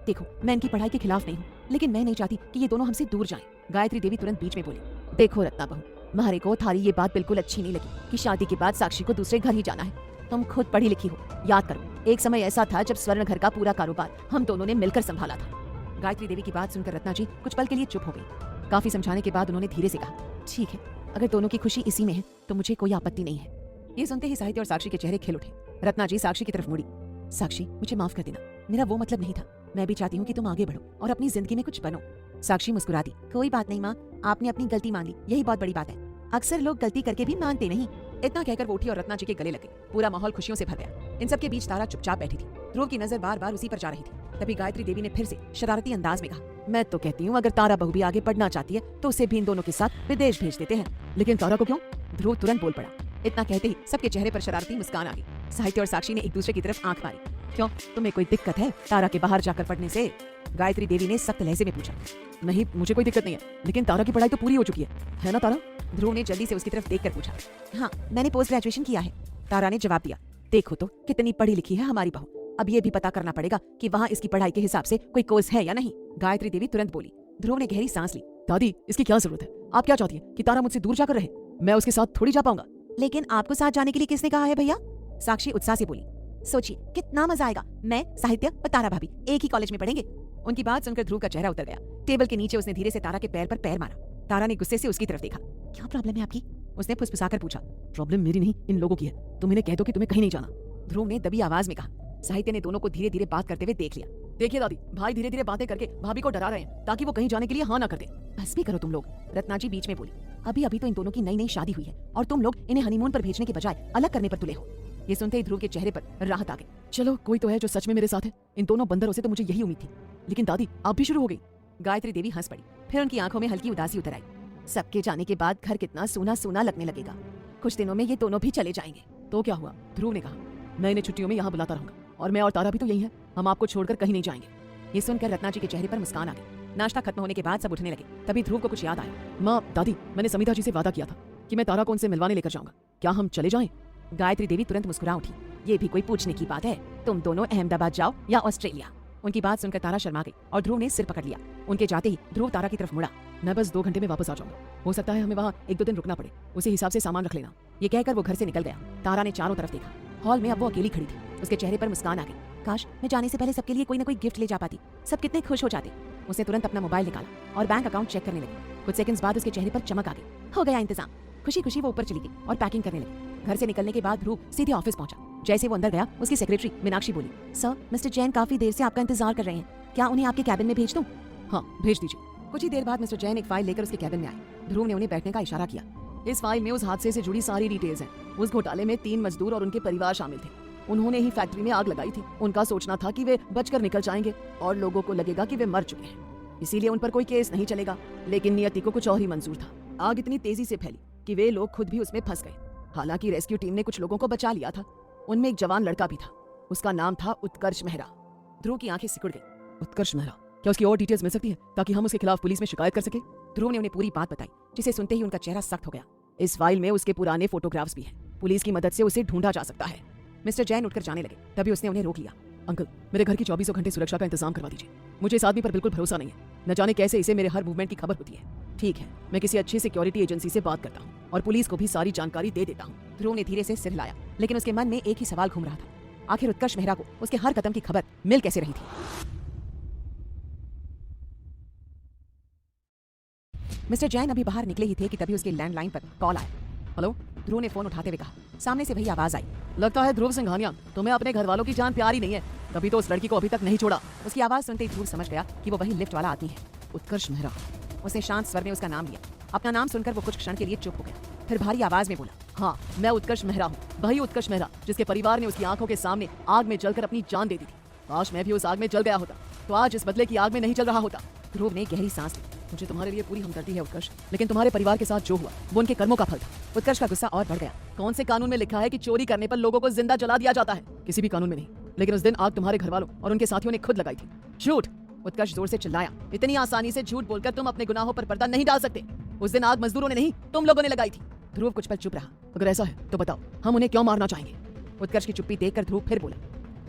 देखो, मैं इनकी पढ़ाई के खिलाफ नहीं हूँ, लेकिन मैं नहीं चाहती कि ये दोनों हमसे दूर जाएं। गायत्री देवी तुरंत बीच में बोली, देखो रत्ना बहू, मारे को थारी ये बात बिल्कुल अच्छी नहीं लगी कि शादी के बाद साक्षी को दूसरे घर ही जाना है। तुम खुद पढ़ी लिखी हो, याद करो, एक समय ऐसा था जब स्वर्ण घर का पूरा कारोबार हम दोनों ने मिलकर संभाला था। गायत्री देवी की बात सुनकर रत्ना जी कुछ पल के लिए चुप हो गई। काफी समझाने के बाद उन्होंने धीरे से कहा, ठीक है, अगर दोनों की खुशी इसी में है तो मुझे कोई आपत्ति नहीं है। ये सुनते ही साहित्य और साक्षी के चेहरे खिल उठे। रत्ना जी साक्षी की तरफ मुड़ी। साक्षी, मुझे माफ कर देना, मेरा वो मतलब नहीं था। मैं भी चाहती हूँ कि तुम आगे बढ़ो और अपनी जिंदगी में कुछ बनो। साक्षी मुस्कुरा दी। कोई बात नहीं माँ, आपने अपनी गलती मान ली, यही बहुत बड़ी बात है। अक्सर लोग गलती करके भी मानते नहीं। इतना कहकर वो उठी और रत्ना जी के गले लगे। पूरा माहौल खुशियों से भर गया। इन सब के बीच तारा चुपचाप बैठी थी। ध्रुव की नजर बार बार उसी पर जा रही थी। तभी गायत्री देवी ने फिर से शरारती अंदाज में कहा, मैं तो कहती हूँ अगर तारा बहू भी आगे पढ़ना चाहती है तो उसे भी इन दोनों के साथ विदेश भेज देते हैं। लेकिन तारा को क्यों? ध्रुव तुरंत बोल पड़ा। इतना कहते ही सबके चेहरे पर शरारती मुस्कान आ गई। साहित्य और साक्षी ने एक दूसरे की तरफ आंख मारी। क्यों, तुम्हें कोई दिक्कत है तारा के बाहर जाकर पढ़ने से? गायत्री देवी ने सख्त लहजे में पूछा। नहीं, मुझे कोई दिक्कत नहीं है, लेकिन तारा की पढ़ाई तो पूरी हो चुकी है ना तारा? ध्रुव ने जल्दी से उसकी तरफ देखकर पूछा। हाँ, मैंने पोस्ट ग्रेजुएशन किया है, तारा ने जवाब दिया। देखो तो कितनी पढ़ी लिखी है हमारी बहू। अब ये भी पता करना पड़ेगा कि वहाँ इसकी पढ़ाई के हिसाब से कोई कोर्स है या नहीं। गायत्री देवी तुरंत बोली। ध्रुव ने गहरी सांस ली। दादी, इसकी क्या जरूरत है? आप क्या चाहती हैं कि तारा मुझसे दूर जाकर रहे? मैं उसके साथ थोड़ी जा पाऊंगा। लेकिन आपको साथ जाने के लिए किसने कहा है भैया? साक्षी उत्साह से बोली। सोचिए कितना मजा आएगा, मैं, साहित्य और तारा भाभी एक ही कॉलेज में पढ़ेंगे। उनकी बात सुनकर ध्रुव का चेहरा उतर गया। टेबल के नीचे उसने धीरे से तारा के पैर पर पैर मारा। तारा ने गुस्से से उसकी तरफ देखा। क्या प्रॉब्लम है आपकी? उसने फुसफुसाकर पूछा। प्रॉब्लम मेरी नहीं, इन लोगों की है। तुम इन्हें कह दो कि तुम्हें कहीं नहीं जाना। ध्रुव ने दबी आवाज में कहा। साहित्य ने दोनों को धीरे धीरे बात करते हुए देख लिया। देखिए दादी, भाई धीरे धीरे बातें करके भाभी को डरा रहे हैं ताकि वो कहीं जाने के लिए हाँ ना कर दे। बस भी करो तुम लोग, रत्ना जी बीच में बोली। अभी अभी तो इन दोनों की नई नई शादी हुई है और तुम लोग इन्हें हनीमून पर भेजने के बजाय अलग करने पर तुले हो। ये सुनते ही ध्रुव के चेहरे पर राहत आ गई। चलो, कोई तो है जो सच में मेरे साथ है। इन दोनों बंदरों से तो मुझे यही उम्मीद थी। लेकिन दादी, आप भी शुरू हो गई। गायत्री देवी हंस पड़ी। फिर उनकी आंखों में हल्की उदासी उतर आई। सबके जाने के बाद घर कितना सूना सूना लगने लगेगा। कुछ दिनों में ये दोनों भी चले जाएंगे। तो क्या हुआ? ध्रुव ने कहा, मैं इन्हें छुट्टियों में यहाँ बुलाता रहूंगा और मैं और तारा भी तो यही है। हम आपको छोड़कर कहीं नहीं जाएंगे। ये सुनकर रत्ना जी के चेहरे पर मुस्कान आ गई। नाश्ता खत्म होने के बाद सब उठने लगे। तभी ध्रुव को कुछ याद आया। माँ, दादी, मैंने समिता जी से वादा किया था कि मैं तारा को उनसे मिलवाने लेकर जाऊंगा। क्या हम चले जाएं? गायत्री देवी तुरंत मुस्कुरा उठी। ये भी कोई पूछने की बात है? तुम दोनों अहमदाबाद जाओ या ऑस्ट्रेलिया? उनकी बात सुनकर तारा शर्मा गई और ध्रुव ने सिर पकड़ लिया। उनके जाते ही ध्रुव तारा की तरफ मुड़ा। मैं बस 2 घंटे में वापस आ जाऊंगा। हो सकता है हमें वहाँ 1-2 दिन रुकना पड़े, उसी हिसाब से सामान रख लेना। ये कहकर वो घर से निकल गया। तारा ने चारों तरफ देखा। हॉल में अब वो अकेली खड़ी थी। उसके चेहरे पर मुस्कान आ गई। काश मैं जाने से पहले सबके लिए कोई ना कोई गिफ्ट ले जा पाती, सब कितने खुश हो जाते। उसने तुरंत अपना मोबाइल निकाला और बैंक अकाउंट चेक करने लगी। कुछ सेकंड्स बाद उसके चेहरे पर चमक आ गई। हो गया इंतजाम। खुशी खुशी वो ऊपर चली गई और पैकिंग करने लगी। घर से निकलने के बाद ध्रुव सीधे ऑफिस पहुंचा। जैसे वो अंदर गया, उसकी सेक्रेटरी मीनाक्षी बोली, सर मिस्टर जैन काफी देर से आपका इंतजार कर रहे हैं, क्या उन्हें आपके कैबिन में भेज दूं? हाँ, भेज दीजिए। कुछ ही देर बाद मिस्टर जैन एक फाइल लेकर उसके कैबिन में आए। ध्रुव ने उन्हें बैठने का इशारा किया। इस फाइल में उस हादसे से जुड़ी सारी डिटेल्स हैं। उस घोटाले में 3 मजदूर और उनके परिवार शामिल थे। उन्होंने ही फैक्ट्री में आग लगाई थी। उनका सोचना था कि वे बचकर निकल जाएंगे और लोगों को लगेगा कि वे मर चुके हैं, इसीलिए उन पर कोई केस नहीं चलेगा। लेकिन नियति को कुछ और ही मंजूर था। आग इतनी तेजी से फैली कि वे लोग खुद भी उसमें फंस गए। हालांकि रेस्क्यू टीम ने कुछ लोगों को बचा लिया था। उनमें एक जवान लड़का भी था। उसका नाम था उत्कर्ष मेहरा। ध्रुव की आंखें सिकुड़ गई। उत्कर्ष मेहरा, क्या उसकी और डिटेल्स मिल सकती है ताकि हम उसके खिलाफ पुलिस में शिकायत कर सके? ध्रुव ने उन्हें पूरी बात बताई, जिसे सुनते ही उनका चेहरा सख्त हो गया। इस फाइल में उसके पुराने फोटोग्राफ्स भी हैं। पुलिस की मदद से उसे ढूंढा जा सकता है। मिस्टर जैन उठकर जाने लगे, तभी उसने उन्हें रोक लिया। अंकल, मेरे घर की 24 घंटे सुरक्षा का इंतजाम करवा दीजिए। मुझे इस आदमी पर बिल्कुल भरोसा नहीं है। न जाने कैसे इसे मेरे हर मूवमेंट की खबर होती है। ठीक है, मैं किसी अच्छी सिक्योरिटी एजेंसी से बात करता हूँ और पुलिस को भी सारी जानकारी दे देता हूँ। ध्रुव ने धीरे से सिर हिलाया, लेकिन उसके मन में एक ही सवाल घूम रहा था। आखिर उत्कर्ष मेहरा को उसके हर कदम की खबर मिल कैसे रही थी? मिस्टर जैन अभी बाहर निकले ही थे कि तभी उसके लैंडलाइन पर कॉल आया। हेलो, ध्रुव ने फोन उठाते हुए कहा। सामने से वही आवाज आई, लगता है ध्रुव सिंघानिया, तुम्हें अपने घर वालों की जान प्यारी नहीं है, तभी तो उस लड़की को अभी तक नहीं छोड़ा। उसकी आवाज सुनते ही ध्रुव समझ गया कि वो वही लिफ्ट वाला आदमी है, उत्कर्ष मेहरा। उसने शांत स्वर में उसका नाम लिया। अपना नाम सुनकर वो कुछ क्षण के लिए चुप हो गया, फिर भारी आवाज में बोला, हाँ, मैं उत्कर्ष मेहरा हूँ, वही उत्कर्ष मेहरा जिसके परिवार ने उसकी आंखों के सामने आग में जलकर अपनी जान दे दी थी। काश मैं भी उस आग में जल गया होता, तो आज इस बदले की आग में नहीं जल रहा होता। ध्रुव ने गहरी सांस ली। मुझे तुम्हारे लिए पूरी हमदर्दी है उत्कर्ष, लेकिन तुम्हारे परिवार के साथ जो हुआ वो उनके कर्मों का फल था। उत्कर्ष का गुस्सा और बढ़ गया। कौन से कानून में लिखा है कि चोरी करने पर लोगों को जिंदा जला दिया जाता है? किसी भी कानून में नहीं। लेकिन उस दिन आग तुम्हारे घर वालों और उनके साथियों ने खुद लगाई थी। झूठ! उत्कर्ष जोर से चिल्लाया। इतनी आसानी से झूठ बोलकर तुम अपने गुनाहों पर पर्दा नहीं डाल सकते। उस दिन आग मजदूरों ने नहीं, तुम लोगों ने लगाई थी। ध्रुव कुछ पल चुप रहा। अगर ऐसा है तो बताओ, हम उन्हें क्यों मारना चाहेंगे? उत्कर्ष की चुप्पी देखकर ध्रुव फिर बोला,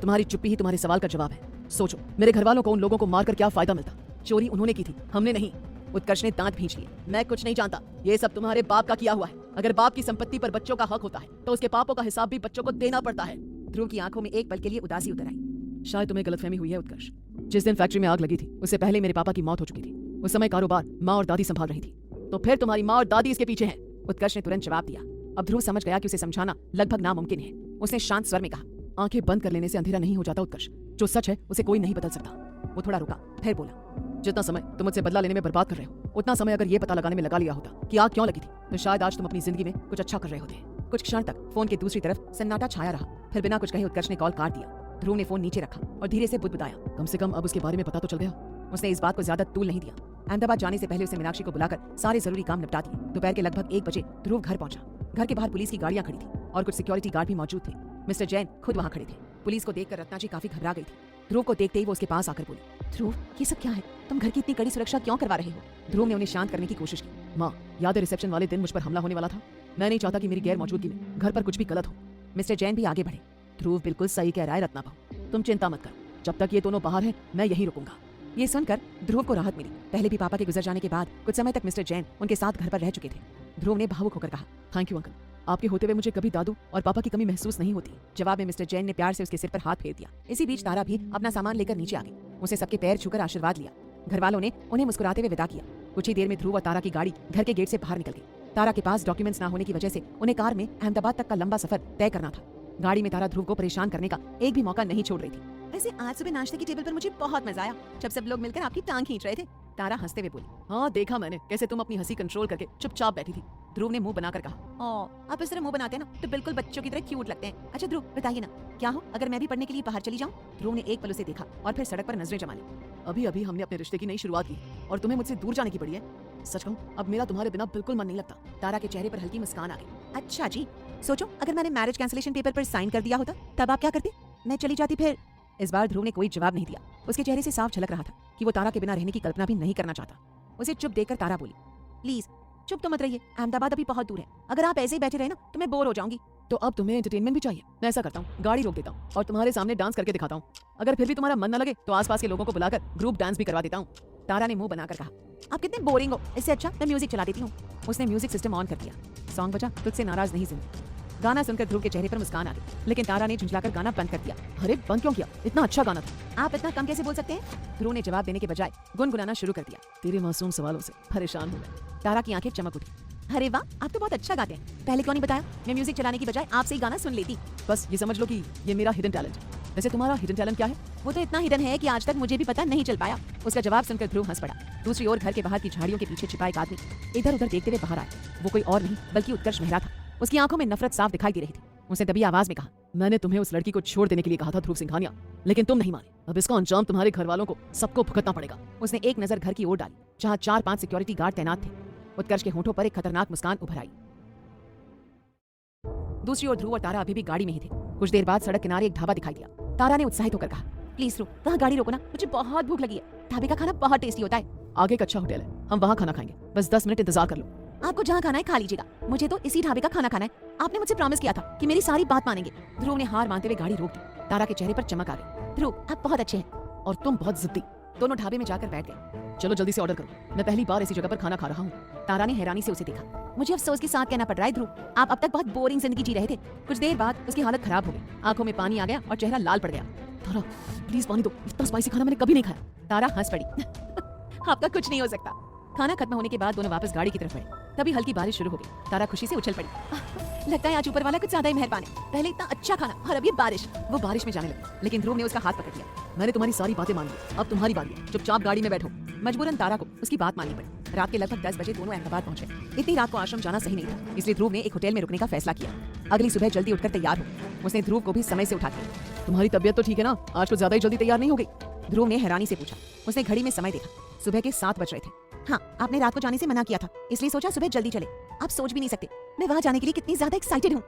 तुम्हारी चुप्पी ही तुम्हारे सवाल का जवाब है। सोचो, मेरे घर वालों को उन लोगों को मारकर क्या फायदा मिलता? चोरी उन्होंने की थी, हमने नहीं। उत्कर्ष ने दांत भींच लिए। मैं कुछ नहीं जानता, ये सब तुम्हारे बाप का किया हुआ है। अगर बाप की संपत्ति पर बच्चों का हक होता है तो उसके पापों का हिसाब भी बच्चों को देना पड़ता है। ध्रुव की आंखों में एक पल के लिए उदासी उतर आई। शायद तुम्हें गलतफहमी हुई है उत्कर्ष। जिस दिन फैक्ट्री में आग लगी थी उससे पहले मेरे पापा की मौत हो चुकी थी। उस समय कारोबार माँ और दादी संभाल रही थी। तो फिर तुम्हारी माँ और दादी इसके पीछे हैं। उत्कर्ष ने तुरंत जवाब दिया। अब ध्रुव समझ गया कि उसे समझाना लगभग नामुमकिन है। उसने शांत स्वर में कहा, आंखें बंद कर लेने से अंधेरा नहीं हो जाता उत्कर्ष। जो सच है उसे कोई नहीं बदल सकता। वो थोड़ा रुका, फिर बोला, जितना समय तुम मुझसे बदला लेने में बर्बाद कर रहे हो, उतना समय अगर ये पता लगाने में लगा लिया होता कि आग क्यों लगी थी, तो शायद आज तुम अपनी जिंदगी में कुछ अच्छा कर रहे होते। कुछ क्षण तक फोन की दूसरी तरफ सन्नाटा छाया रहा। फिर बिना कुछ कहे उत्कर्ष ने कॉल काट दिया। ध्रुव ने फोन नीचे रखा और धीरे से बुदबुदाया। कम से कम अब उसके बारे में पता तो चल गया। उसने इस बात को ज्यादा तूल नहीं दिया। अहमदाबाद जाने से पहले उसे मीनाक्षी को बुलाकर सारे जरूरी काम निपटा दिए। दोपहर के लगभग 1 बजे ध्रुव घर पहुंचा। घर के बाहर पुलिस की गाड़ियां खड़ी थी और कुछ सिक्योरिटी गार्ड भी मौजूद थे। मिस्टर जैन खुद वहां खड़े थे। पुलिस को देखकर रत्ना जी काफी घबरा गई थी। ध्रुव को देखते ही वो उसके पास आकर बोली, ध्रुव, ये सब क्या है? तुम घर की इतनी कड़ी सुरक्षा क्यों करवा रहे हो? ध्रुव ने उन्हें शांत करने की कोशिश की। माँ, याद है रिसेप्शन वाले दिन मुझ पर हमला होने वाला था? मैं नहीं चाहता कि मेरी गैर मौजूदगी में घर पर कुछ भी गलत हो। मिस्टर जैन भी आगे बढ़े। ध्रुव बिल्कुल सही कह रहा है रत्ना बहू, तुम चिंता मत करो। जब तक ये दोनों बाहर हैं, मैं यहीं रुकूंगा। ये सुनकर ध्रुव को राहत मिली। पहले भी पापा के गुजर जाने के बाद कुछ समय तक मिस्टर जैन उनके साथ घर पर रह चुके थे। ध्रुव ने भावुक होकर कहा, थैंक यू अंकल, आपके होते हुए मुझे कभी दादू और पापा की कमी महसूस नहीं होती। जवाब में मिस्टर जैन ने प्यार से उसके सिर पर हाथ फेर दिया। इसी बीच तारा भी अपना सामान लेकर नीचे आ गई। उसे सबके पैर छूकर आशीर्वाद लिया। घर वालों ने उन्हें मुस्कुराते हुए विदा किया। कुछ ही देर में ध्रुव और तारा की गाड़ी घर के गेट से बाहर निकल गई। तारा के पास डॉक्यूमेंट्स ना होने की वजह से उन्हें कार में अहमदाबाद तक का लंबा सफर तय करना था। गाड़ी में तारा ध्रुव को परेशान करने का एक भी मौका नहीं छोड़ रही थी। वैसे आज सुबह नाश्ते की टेबल पर मुझे बहुत मजा आया, जब सब लोग मिलकर आपकी टांग खींच रहे थे। तारा हंसते हुए बोली। हाँ, देखा मैंने कैसे तुम अपनी हंसी कंट्रोल करके चुपचाप बैठी थी। ध्रुव ने मुंह बनाकर कहा, आप इस तरह मुंह बनाते हैं ना तो बिल्कुल बच्चों की तरह क्यूट लगते हैं। अच्छा ध्रुव, बताइए ना, क्या हो अगर मैं भी पढ़ने के लिए बाहर चली जाऊँ? ध्रुव ने एक पल उसे देखा और फिर सड़क पर नजरें जमा ली। अभी अभी हमने अपने रिश्ते की नई शुरुआत की और तुम्हें मुझसे दूर जाने की पड़ी है। सच कहूँ, अब मेरा तुम्हारे बिना बिल्कुल मन नहीं लगता। तारा के चेहरे पर हल्की मुस्कान आ गई। अच्छा जी, सोचो अगर मैंने मैरिज कैंसिलेशन पेपर पर साइन कर दिया होता तब आप क्या करते? मैं चली जाती फिर? इस बार ध्रुव ने कोई जवाब नहीं दिया। उसके चेहरे से साफ झलक रहा था कि वो तारा के बिना रहने की कल्पना भी नहीं करना चाहता। उसे चुप देखकर तारा बोली, प्लीज चुप तो मत रहिए, अहमदाबाद अभी बहुत दूर है। अगर आप ऐसे ही बैठे रहे ना तो मैं बोर हो जाऊंगी। तो अब तुम्हें एंटरटेनमेंट भी चाहिए। मैं ऐसा करता हूँ, गाड़ी रोक देता हूँ और तुम्हारे सामने डांस करके दिखाता हूँ। अगर फिर भी तुम्हारा मन न लगे तो आसपास के लोगों को बुलाकर ग्रुप डांस भी करवा देता हूँ। तारा ने मुंह बनाकर कहा, आप कितने बोरिंग हो, इससे अच्छा मैं म्यूजिक चला देती हूँ। उसने म्यूजिक सिस्टम ऑन कर दिया। सॉन्ग बजा, तुझसे नाराज नहीं जिंदगी। गाना सुनकर ध्रुव के चेहरे पर मुस्कान आ गई, लेकिन तारा ने झुंझलाकर गाना बंद कर दिया। अरे बंद क्यों किया? इतना अच्छा गाना था। आप इतना कम कैसे बोल सकते हैं? ध्रुव ने जवाब देने के बजाय गुनगुनाना शुरू कर दिया। तेरे मासूम सवालों से परेशान हो गए। तारा की आंखें चमक उठी। अरे वाह, आप तो बहुत अच्छा गाते हैं। पहले क्यों नहीं बताया? मैं म्यूजिक चलाने की बजाय आपसे ही गाना सुन लेती। बस ये समझ लो कि ये मेरा हिडन टैलेंट है। वैसे तुम्हारा हिडन टैलेंट क्या है? वो तो इतना हिडन है कि आज तक मुझे भी पता नहीं चल पाया। उसका जवाब सुनकर ध्रुव हंस पड़ा। दूसरी ओर घर के बाहर की झाड़ियों के पीछे छिपा एक आदमी इधर उधर देखते हुए बाहर आया। वो कोई और नहीं बल्कि उत्कर्ष मेहरा था। उसकी आंखों में नफरत साफ दिखाई दे रही थी। उसने दबी आवाज में कहा, मैंने तुम्हें उस लड़की को छोड़ देने के लिए कहा था ध्रुव सिंघानिया, लेकिन तुम नहीं माने। अब इसका अंजाम तुम्हारे घर वालों को सबको भुगतना पड़ेगा। उसने एक नजर घर की ओर डाली जहाँ 4-5 सिक्योरिटी गार्ड तैनात थे। उत्कर्ष के होंठों पर एक खतरनाक मुस्कान उभर आई। दूसरी ओर ध्रुव और तारा अभी भी गाड़ी में ही थे। कुछ देर बाद सड़क किनारे एक ढाबा दिखाई दिया। तारा ने उत्साहित होकर कहा, प्लीज ध्रुव, वहाँ गाड़ी रोको ना, मुझे बहुत भूख लगी है। ढाबे का खाना बहुत टेस्टी होता है। आगे एक अच्छा होटल है, हम वहाँ खाना खाएंगे। बस 10 मिनट इंतजार कर लो। आपको जहाँ खाना है खा लीजिएगा, मुझे तो इसी ढाबे का खाना खाना है। आपने मुझसे प्रॉमिस किया था कि मेरी सारी बात मानेंगे। ध्रुव ने हार मानते हुए गाड़ी रोक दी। तारा के चेहरे पर चमक आ गई। ध्रुव, आप बहुत अच्छे हैं। और तुम बहुत जिद्दी। दोनों ढाबे में जाकर बैठ गए। चलो जल्दी से ऑर्डर करो, मैं पहली बार ऐसी जगह पर खाना खा रहा हूँ। तारा ने हैरानी से उसे देखा। मुझे अफसोस के साथ कहना पड़ रहा है ध्रुव, आप अब तक बहुत बोरिंग जिंदगी जी रहे थे। कुछ देर बाद उसकी हालत खराब हो गई, आंखों में पानी आ गया और चेहरा लाल पड़ गया। तारा प्लीज पानी दो, इतना स्पाइसी खाना मैंने कभी नहीं खाया। तारा हंस पड़ी। आपका कुछ नहीं हो सकता। खाना खत्म होने के बाद दोनों वापस गाड़ी की तरफ बढ़े। तभी हल्की बारिश शुरू हो गई। तारा खुशी से उछल पड़ी। लगता है आज ऊपर वाला कुछ ज्यादा ही मेहरबान है। पहले इतना अच्छा खाना और अब ये बारिश। वो बारिश में जाने लगी, लेकिन ध्रुव ने उसका हाथ पकड़ लिया। मैंने तुम्हारी सारी बातें मान ली, अब तुम्हारी बारी है, चुपचाप गाड़ी में बैठो। मजबूरन तारा को उसकी बात माननी पड़ी। रात के लगभग 10 बजे दोनों अहमदाबाद पहुंचे। इतनी रात को आश्रम जाना सही नहीं था, इसलिए ध्रुव ने एक होटल में रुकने का फैसला किया। अगली सुबह जल्दी उठकर तैयार हो। उसने ध्रुव को भी समय से उठा दिया। तुम्हारी तबीयत तो ठीक है ना? आज तो ज्यादा ही जल्दी तैयार नहीं हो गई? ध्रुव ने हैरानी से पूछा। उसने घड़ी में समय देखा, सुबह के 7 बज रहे थे। हाँ, आपने रात को जाने से मना किया था, इसलिए सोचा सुबह जल्दी चले। आप सोच भी नहीं सकते मैं वहाँ जाने के लिए कितनी ज्यादा एक्साइटेड हूँ।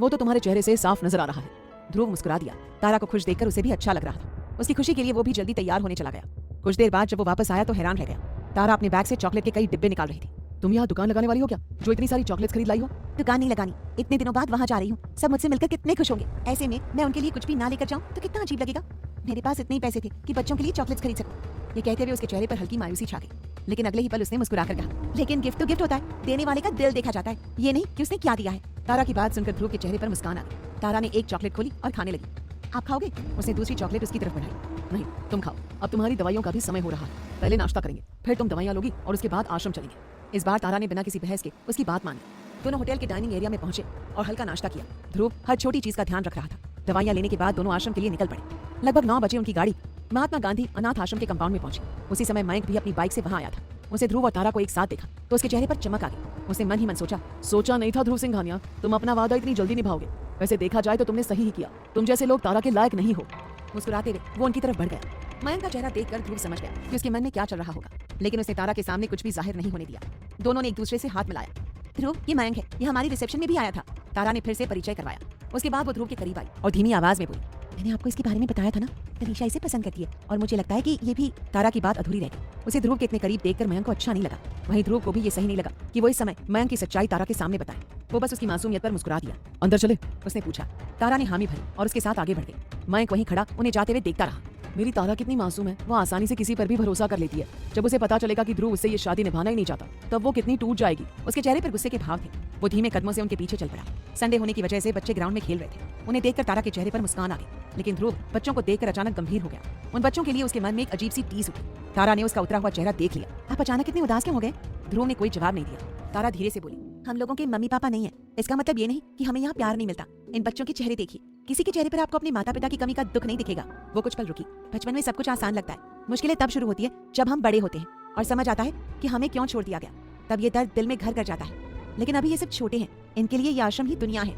वो तो तुम्हारे चेहरे से साफ नजर आ रहा है। ध्रुव मुस्कुरा दिया। तारा को खुश देखकर उसे भी अच्छा लग रहा था। उसकी खुशी के लिए वो भी जल्दी तैयार होने चला गया। कुछ देर बाद जब वो वापस आया तो हैरान रह गया। तारा अपने बैग से चॉकलेट के कई डिब्बे निकाल रही थी। तुम यहाँ दुकान लगाने वाली हो क्या, जो इतनी सारी चॉकलेट्स खरीद लाई हो? दुकान नहीं लगानी, इतने दिनों बाद वहाँ जा रही हूँ। सब मुझसे मिलकर कितने खुश होंगे। ऐसे में मैं उनके लिए कुछ भी ना लेकर जाऊँ तो कितना अजीब लगेगा। मेरे पास इतने ही पैसे थे कि बच्चों के लिए चॉकलेट्स खरीद सकूं। ये कहते हुए उसके चेहरे पर हल्की मायूसी छा गई, लेकिन अगले ही पल उसने मुस्कुराकर कहा, लेकिन गिफ्ट तो गिफ्ट होता है, देने वाले का दिल देखा जाता है, ये नहीं कि उसने क्या दिया है। तारा की बात सुनकर ध्रुव के चेहरे पर मुस्कान आ गई। तारा ने एक चॉकलेट खोली और खाने लगी। आप खाओगे? उसने दूसरी चॉकलेट उसकी तरफ बढ़ाई। नहीं, तुम खाओ, अब तुम्हारी दवाइयों का भी समय हो रहा है। पहले नाश्ता करेंगे, फिर तुम दवाइयाँ लोगी और उसके बाद आश्रम चलेंगे। इस बार तारा ने बिना किसी बहस के उसकी बात मानी। दोनों होटल के डाइनिंग एरिया में पहुंचे और हल्का नाश्ता किया। ध्रुव हर छोटी चीज का ध्यान रख रहा था। दवाइयाँ लेने के बाद दोनों आश्रम के लिए निकल पड़े। लगभग 9 बजे उनकी गाड़ी महात्मा गांधी अनाथ आश्रम के कंपाउंड में पहुंची। उसी समय मयंक भी अपनी बाइक से वहां आया था। उसे ध्रुव और तारा को एक साथ देखा तो उसके चेहरे पर चमक आ गई। उसने मन ही मन सोचा नहीं था ध्रुव सिंघानिया, तुम अपना वादा इतनी जल्दी निभाओगे। वैसे देखा जाए तो तुमने सही ही किया, तुम जैसे लोग तारा के लायक नहीं हो। मुस्कुराते हुए वो उनकी तरफ बढ़ गया। मयंक का चेहरा देखकर ध्रुव समझ गया कि उसके मन में क्या चल रहा होगा, लेकिन उसने तारा के सामने कुछ भी जाहिर नहीं होने दिया। दोनों ने एक दूसरे से हाथ मिलाया। ध्रुव, ये मयंक है, ये हमारी रिसेप्शन में भी आया था। तारा ने फिर से परिचय करवाया। उसके बाद वो ध्रुव के करीब आई और धीमी आवाज में बोली, मैंने आपको इसके बारे में बताया था ना, तनीषा इसे पसंद करती है और मुझे लगता है कि ये भी। तारा की बात अधूरी रह गई। उसे ध्रुव के इतने करीब देखकर मयंक को अच्छा नहीं लगा। वहीं ध्रुव को भी ये सही नहीं लगा कि वो इस समय मयंक की सच्चाई तारा के सामने बताए। वो बस उसकी मासूमियत पर मुस्कुरा दिया। अंदर चले? उसने पूछा। तारा ने हामी भरी और उसके साथ आगे बढ़ गई। मयंक वहीं खड़ा उन्हें जाते हुए देखता रहा। मेरी तारा कितनी मासूम है, वो आसानी से किसी पर भी भरोसा कर लेती है। जब उसे पता चलेगा कि ध्रुव उससे ये शादी निभाना ही नहीं चाहता, तब वो कितनी टूट जाएगी। उसके चेहरे पर गुस्से के भाव थे। वो धीमे कदमों से उनके पीछे चल पड़ा। संडे होने की वजह से बच्चे ग्राउंड में खेल रहे थे। उन्हें देखकर तारा के चेहरे पर मुस्कान आ गई, लेकिन ध्रुव बच्चों को देखकर अचानक गंभीर हो गया। उन बच्चों के लिए उसके मन में एक अजीब सी टीस उठी। तारा ने उसका उतरा हुआ चेहरा देख लिया। आप अचानक कितने उदास क्यों हो गए? ध्रुव ने कोई जवाब नहीं दिया। तारा धीरे से बोली, हम लोगों के मम्मी पापा नहीं है, इसका मतलब ये नहीं कि हमें यहाँ प्यार नहीं मिलता। इन बच्चों के चेहरे देखिए, किसी के चेहरे पर आपको अपने माता पिता की कमी का दुख नहीं दिखेगा। वो कुछ पल रुकी। बचपन में सब कुछ आसान लगता है, मुश्किलें तब शुरू होती है जब हम बड़े होते हैं और समझ आता है कि हमें क्यों छोड़ दिया गया। तब ये दर्द दिल में घर कर जाता है, लेकिन अभी ये सब छोटे हैं, इनके लिए ये आश्रम ही दुनिया है।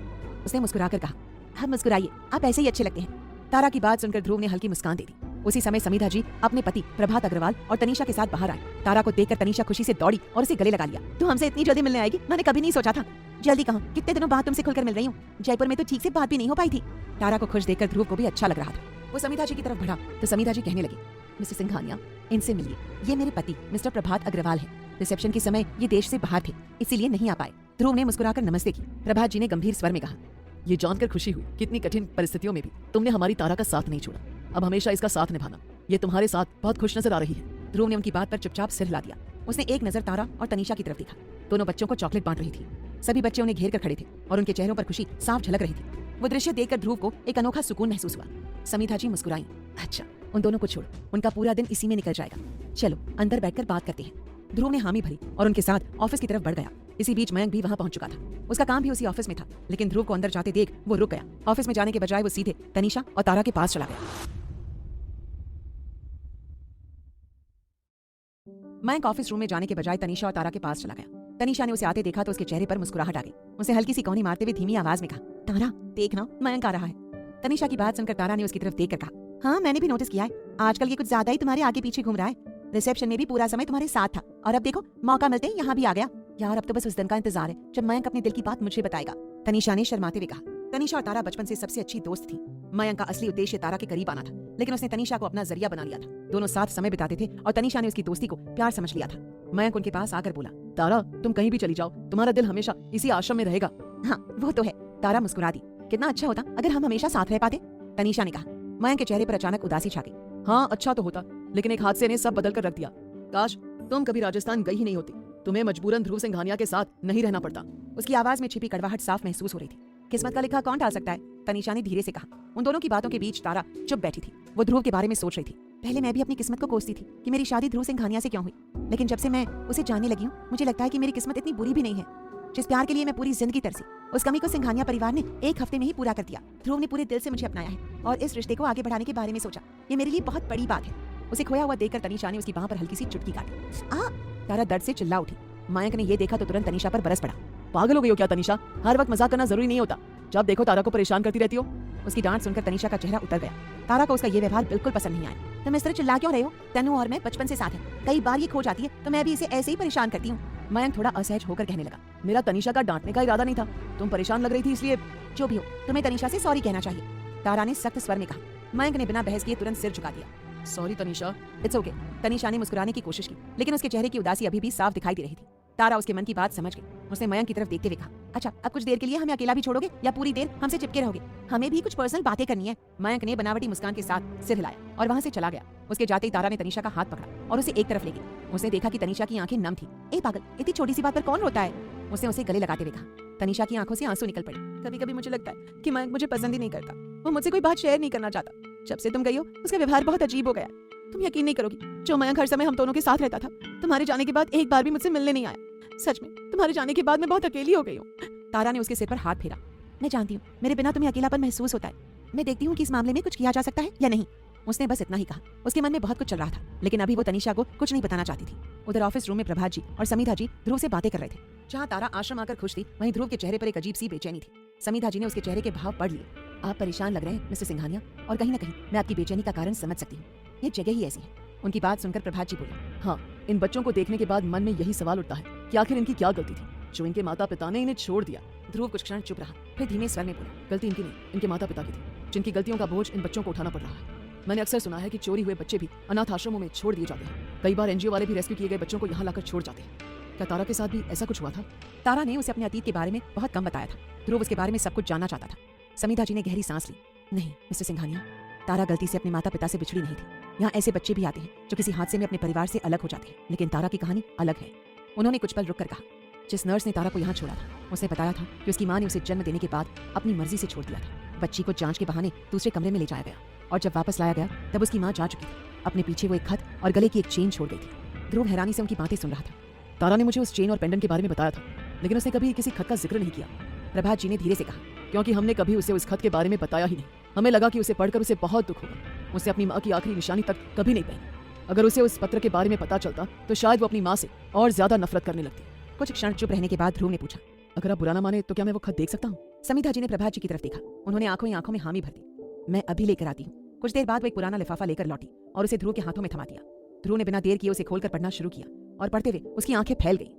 उसने मुस्कुराकर कहा, आप मुस्कुराइए, आप ऐसे ही अच्छे लगते हैं। तारा की बात सुनकर ध्रुव ने हल्की मुस्कान दे दी। उसी समय समीधा जी अपने पति प्रभात अग्रवाल और तनीषा के साथ बाहर आई। तारा को देखकर तनीषा खुशी से दौड़ी और उसे गले लगा लिया। तू हमसे इतनी जल्दी मिलने आएगी, मैंने कभी नहीं सोचा था। जल्दी कहाँ, कितने दिनों बाद तुमसे खुलकर मिल रही हूँ। जयपुर में तो ठीक से बात भी नहीं हो पाई थी। तारा को खुश देखकर ध्रुव को भी अच्छा लग रहा था। वो समीधा जी की तरफ बढ़ा तो समीधा जी कहने लगी, मिस्टर सिंघानिया, इनसे मिलिए, ये मेरे पति मिस्टर प्रभात अग्रवाल है। रिसेप्शन के समय ये देश से बाहर थे, इसीलिए नहीं आ पाए। ध्रुव ने मुस्कुराकर नमस्ते की। प्रभात जी ने गंभीर स्वर में कहा, ये जानकर खुशी हुई कितनी कठिन परिस्थितियों में भी तुमने हमारी तारा का साथ नहीं छोड़ा। अब हमेशा इसका साथ निभाना। ये तुम्हारे साथ बहुत खुश नजर आ रही है। ध्रुव ने उनकी बात पर चुपचाप सिर हिला दिया। उसने एक नजर तारा और तनीषा की तरफ देखा। दोनों बच्चों को चॉकलेट बांट रही थी। सभी बच्चे उन्हें घेर कर खड़े थे और उनके चेहरों पर खुशी साफ झलक रही थी। वो दृश्य देखकर ध्रुव को एक अनोखा सुकून महसूस हुआ। समीधा जी मुस्कुराई। अच्छा, उन दोनों को छोड़, उनका पूरा दिन इसी में निकल जाएगा। चलो अंदर बैठकर बात करते हैं। ध्रुव ने हामी भरी और उनके साथ ऑफिस की तरफ बढ़ गया। इसी बीच मयंक भी वहां पहुंच चुका था। उसका काम भी उसी ऑफिस में था, लेकिन ध्रुव को अंदर जाते देख वो रुक गया। ऑफिस में जाने के बजाय वो सीधे तनीषा और तारा के पास चला गया। मयंक ऑफिस रूम में जाने के बजाय तनीषा और तारा के पास चला गया। तनीषा ने उसे आते देखा तो उसके चेहरे पर मुस्कुराहट आ गई। उसे हल्की सी कौनी मारते हुए धीमी आवाज में कहा, तारा देखना, मयंक आ रहा है। तनीषा की बात सुनकर तारा ने उसकी तरफ देखकर कहा, हाँ मैंने भी नोटिस किया है, आजकल ये कुछ ज्यादा ही तुम्हारे आगे पीछे घूम रहा है। रिसेप्शन में भी पूरा समय तुम्हारे साथ था और अब देखो मौका मिलते ही यहाँ भी आ गया। यार अब तो बस उस दिन का इंतजार है जब मयंक अपने दिल की बात मुझे बताएगा, तनीषा ने शर्माते हुए कहा। तनीषा और तारा बचपन से सबसे अच्छी दोस्त थी। मयंक का असली उद्देश्य तारा के करीब आना था, लेकिन उसने तनीषा को अपना जरिया बना लिया था। दोनों साथ समय बिताते थे और तनीषा ने उसकी दोस्ती को प्यार समझ लिया था। मयंक उनके पास आकर बोला, तारा तुम कहीं भी चली जाओ, तुम्हारा दिल हमेशा इसी आश्रम में रहेगा। हाँ वो तो है। तारा मुस्कुरा दी। कितना अच्छा होता अगर हम हमेशा साथ रह पाते, तनीषा ने कहा। मयंक के चेहरे पर अचानक उदासी छा गई। हाँ अच्छा तो होता, लेकिन एक हादसे ने सब बदल कर रख दिया। काश तुम कभी राजस्थान गई ही नहीं होती, तुम्हें मजबूरन ध्रुव सिंघानिया के साथ नहीं रहना पड़ता। उसकी आवाज में छिपी कड़वाहट साफ महसूस हो रही थी। किस्मत का लिखा कौन टाल सकता है, तनीषा ने धीरे से कहा। उन दोनों की बातों के बीच तारा चुप बैठी थी। वो ध्रुव के बारे में सोच रही थी। पहले मैं भी अपनी किस्मत को कोसती थी कि मेरी शादी ध्रुव सिंघानिया से क्यों हुई, लेकिन जब से मैं उसे जानने लगी हूँ मुझे लगता है कि मेरी किस्मत इतनी बुरी भी नहीं है। जिस प्यार के लिए मैं पूरी जिंदगी तरसी, उस कमी को सिंघानिया परिवार ने एक हफ्ते में ही पूरा कर दिया। ध्रुव ने पूरे दिल से मुझे अपनाया है और इस रिश्ते को आगे बढ़ाने के बारे में सोचा। ये मेरे लिए बहुत बड़ी बात है। उसे खोया हुआ देखकर तनीषा ने उसकी बाह पर हल्की सी चुटकी काटी। तारा दर्द से चिल्ला उठी। मयंक ने ये देखा तो तुरंत तनीषा पर बरस पड़ा। पागल हो गई हो क्या तनीषा? हर वक्त मजाक करना जरूरी नहीं होता, जब देखो तारा को परेशान करती रहती हो। उसकी डांट सुनकर तनीषा का चेहरा उतर गया। तारा को उसका ये व्यवहार बिल्कुल पसंद नहीं आया। तुम इस तरह चिल्ला क्यों रहे हो? तनु और मैं बचपन से साथ हैं, कई बार ये खो जाती है तो मैं भी इसे ऐसे ही परेशान करती हूँ। मयंक थोड़ा असहज होकर कहने लगा, मेरा तनीषा का डांटने का इरादा नहीं था, तुम परेशान लग रही थी इसलिए। जो भी हो, तुम्हें तनीषा से सॉरी कहना चाहिए, तारा ने सख्त स्वर में कहा। मयंक ने बिना बहस किए तुरंत सिर झुका दिया। Sorry Tanisha. It's okay. Tanisha ने मुस्कुराने की कोशिश की, लेकिन उसके चेहरे की उदासी अभी भी साफ दिखाई दे रही थी। तारा उसके मन की बात समझ गई। उसने मयंक की तरफ देखते हुए कहा, अच्छा अब कुछ देर के लिए हमें अकेला भी छोड़ोगे या पूरी देर हमसे चिपके रहोगे? हमें भी कुछ पर्सनल बातें करनी है। मयंक ने बनावटी मुस्कान के साथ सिर हिलाया और वहां से चला गया। उसके जाते ही तारा ने तनीषा का हाथ पकड़ा और उसे एक तरफ ले गई। उसने देखा कि तनीषा की आंखें नम थी। ए पागल, इतनी छोटी सी बात पर कौन रोता है? उसने उसे गले लगाते हुए कहा। तनीषा की आंखों से आंसू निकल पड़े। कभी कभी मुझे लगता है कि मयंक मुझे पसंद ही नहीं करता, वो मुझसे कोई बात शेयर नहीं करना चाहता। जब से तुम गई हो उसका व्यवहार बहुत अजीब हो गया। तुम यकीन नहीं करोगी, जो मयंक हर समय हम दोनों के साथ रहता था, तुम्हारे जाने के बाद एक बार भी मुझसे मिलने नहीं आया। सच में तुम्हारे जाने के बाद मैं बहुत अकेली हो गई हूँ। तारा ने उसके सिर पर हाथ फेरा। मैं जानती हूँ मेरे बिना तुम्हें अकेलापन महसूस होता है। मैं देखती हूँ कि इस मामले में कुछ किया जा सकता है या नहीं। उसने बस इतना ही कहा। उसके मन में बहुत कुछ चल रहा था, लेकिन अभी वो तनीषा को कुछ नहीं बताना चाहती थी। उधर ऑफिस रूम में प्रभात जी और समीधा जी ध्रुव से बातें कर रहे थे। जहाँ तारा आश्रम आकर खुश थी, वहीं ध्रुव के चेहरे पर एक अजीब सी बेचैनी थी। समीधा जी ने उसके चेहरे के भाव पढ़ लिए। आप परेशान लग रहे हैं मिस्टर सिंघानिया, और कहीं न कहीं मैं आपकी बेचैनी का कारण समझ सकती हूँ। ये जगह ही ऐसी है। उनकी बात सुनकर प्रभात जी बोले, हाँ इन बच्चों को देखने के बाद मन में यही सवाल उठता है कि आखिर इनकी क्या गलती थी जो इनके माता पिता ने इन्हें छोड़ दिया। ध्रुव कुछ क्षण चुप रहा, फिर धीमे स्वर में बोला, गलती इनकी नहीं, इनके माता पिता की थी, जिनकी गलतियों का बोझ इन बच्चों को उठाना पड़ रहा है। मैंने अक्सर सुना है कि चोरी हुए बच्चे भी अनाथ आश्रमों में छोड़ दिए जाते हैं। कई बार एनजीओ वाले भी रेस्क्यू किए गए बच्चों को यहाँ लाकर छोड़ जाते हैं। क्या तारा के साथ भी ऐसा कुछ हुआ था? तारा ने उसे अपने अतीत के बारे में बहुत कम बताया था। ध्रुव उसके बारे में सब कुछ जानना चाहता था। समीधा जी ने गहरी सांस ली। नहीं मिस्टर सिंघानिया, तारा गलती से अपने माता पिता से बिछड़ी नहीं थी। यहाँ ऐसे बच्चे भी आते हैं जो किसी हादसे में अपने परिवार से अलग हो जाते हैं, लेकिन तारा की कहानी अलग है। उन्होंने कुछ पल रुककर कहा, जिस नर्स ने तारा को यहाँ छोड़ा था, उसने बताया था कि उसकी माँ ने उसे जन्म देने के बाद अपनी मर्जी से छोड़ दिया था। बच्ची को जांच के बहाने दूसरे कमरे में ले जाया गया और जब वापस लाया गया तब उसकी माँ जा चुकी थी। अपने पीछे वो एक खत और गले की एक चेन छोड़ गई थी। ध्रुव हैरानी से उनकी बातें सुन रहा था। तारा ने मुझे उस चेन और पेंडेंट के बारे में बताया था, लेकिन उसने कभी किसी खत का जिक्र नहीं किया। प्रभात जी ने धीरे से कहा, क्योंकि हमने कभी उसे उस खत के बारे में बताया ही नहीं। हमें लगा कि उसे पढ़कर उसे बहुत दुख होगा। उसे अपनी माँ की आखिरी निशानी तक कभी नहीं पहनी। अगर उसे उस पत्र के बारे में पता चलता तो शायद वो अपनी माँ से और ज्यादा नफरत करने लगती। कुछ क्षण चुप रहने के बाद ध्रुव ने पूछा, अगर आप बुरा ना माने तो क्या मैं वो खत देख सकता हूँ? समीधा जी ने प्रभात जी की तरफ देखा। उन्होंने आंखों ही आंखों में हामी भर दी। मैं अभी लेकर आती हूँ। कुछ देर बाद वो एक पुराना लिफाफा लेकर लौटी और उसे ध्रुव के हाथों में थमा दिया। ध्रुव ने बिना देर किए उसे खोलकर पढ़ना शुरू किया और पढ़ते हुए उसकी आंखें फैल गई।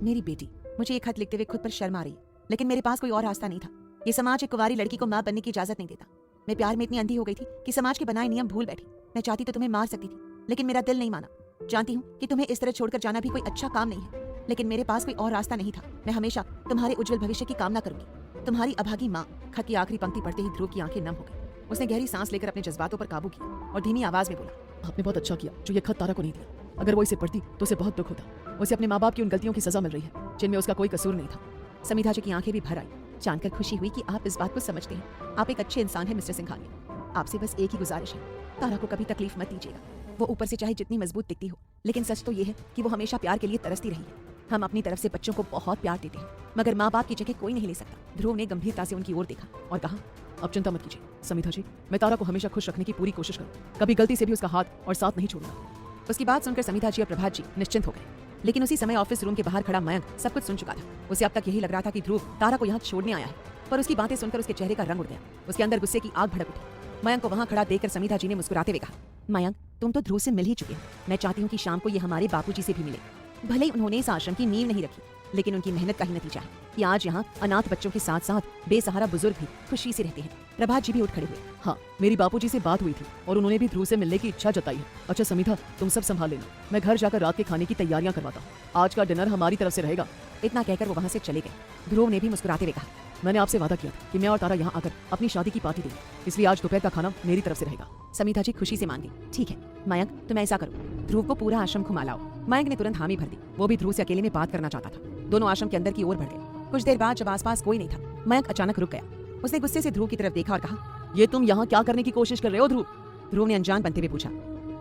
मेरी बेटी, मुझे ये खत लिखते हुए खुद पर शर्म आ रही, लेकिन मेरे पास कोई और रास्ता नहीं था। ये समाज एक कुंवारी लड़की को मां बनने की इजाजत नहीं देता। मैं प्यार में इतनी अंधी हो गई थी कि समाज के बनाए नियम भूल बैठी। मैं चाहती तो तुम्हें मार सकती थी, लेकिन मेरा दिल नहीं माना। जानती हूँ कि तुम्हें इस तरह छोड़कर जाना भी कोई अच्छा काम नहीं है, लेकिन मेरे पास कोई और रास्ता नहीं था। मैं हमेशा तुम्हारे उज्जवल भविष्य की कामना करूंगी। तुम्हारी अभागी माँ। खत की आखिरी पंक्ति पढ़ते ही ध्रुव की आंखें नम हो गई। उसने गहरी सांस लेकर अपने जज्बातों पर काबू किया और धीमी आवाज में बोला, आपने बहुत अच्छा किया जो ये खत तारा को नहीं दिया। अगर वो इसे पढ़ती तो उसे बहुत दुख होता। उसे अपने माँ बाप की उन गलतियों की सजा मिल रही है जिनमें उसका कोई कसूर नहीं था। समिधा जी की आंखें भी भर आई। जानकर खुशी हुई कि आप इस बात को समझते हैं। आप एक अच्छे इंसान हैं मिस्टर सिंघानिया। आपसे बस एक ही गुजारिश है, तारा को कभी तकलीफ मत दीजिएगा। वो ऊपर से चाहे जितनी मजबूत दिखती हो, लेकिन सच तो ये है कि वो हमेशा प्यार के लिए तरसती रही है। हम अपनी तरफ से बच्चों को बहुत प्यार देते हैं, मगर माँ बाप की जगह कोई नहीं ले सकता। ध्रुव ने गंभीरता से उनकी ओर देखा और कहा, अब चिंता मत कीजिए समिधा जी, मैं तारा को हमेशा खुश रखने की पूरी कोशिश करूँ। कभी गलती से भी उसका हाथ और साथ नहीं छोड़ूंगा। उसकी बात सुनकर समिधा जी और प्रभात जी निश्चिंत हो गए। लेकिन उसी समय ऑफिस रूम के बाहर खड़ा मयंक सब कुछ सुन चुका था। उसे अब तक यही लग रहा था कि ध्रुव तारा को यहाँ छोड़ने आया है, पर उसकी बातें सुनकर उसके चेहरे का रंग उड़ गया। उसके अंदर गुस्से की आग भड़क उठी। मयंक को वहाँ खड़ा देखकर समिधा जी ने मुस्कुराते हुए कहा, मयंक तुम तो ध्रुव से मिल ही चुके हो। मैं चाहती हूँ कि शाम को ये हमारे बापूजी से भी मिले। भले ही उन्होंने इस आश्रम की नींव नहीं रखी, लेकिन उनकी मेहनत का ही नतीजा है कि आज यहाँ अनाथ बच्चों के साथ साथ बेसहारा बुजुर्ग भी खुशी से रहते हैं। प्रभात जी भी उठ खड़े हुए। हाँ, मेरी बापूजी से बात हुई थी और उन्होंने भी ध्रुव से मिलने की इच्छा जताई है। अच्छा समिधा, तुम सब संभाल लेना, मैं घर जाकर रात के खाने की तैयारियां करवाता हूँ। आज का डिनर हमारी तरफ से रहेगा। इतना कहकर वो वहाँ से चले गए। ध्रुव ने भी मुस्कुराते हुए कहा, मैंने आपसे वादा किया था कि मैं और तारा यहाँ आकर अपनी शादी की पार्टी देंगे, इसलिए आज दोपहर का खाना मेरी तरफ से रहेगा। समिधा जी खुशी से मान गई। ठीक है मयंक, तुम ऐसा करो, ध्रुव को पूरा आश्रम घुमा लाओ। मयंक ने तुरंत हामी भर दी। वो भी ध्रुव से अकेले में बात करना चाहता था। दोनों आश्रम के अंदर की ओर बढ़ गए। कुछ देर बाद जब आसपास कोई नहीं था, मयंक अचानक रुक गया। उसने गुस्से से ध्रुव की तरफ देखा और कहा, ये तुम यहाँ क्या करने की कोशिश कर रहे हो ध्रुव? ध्रुव ने अनजान बनते हुए पूछा।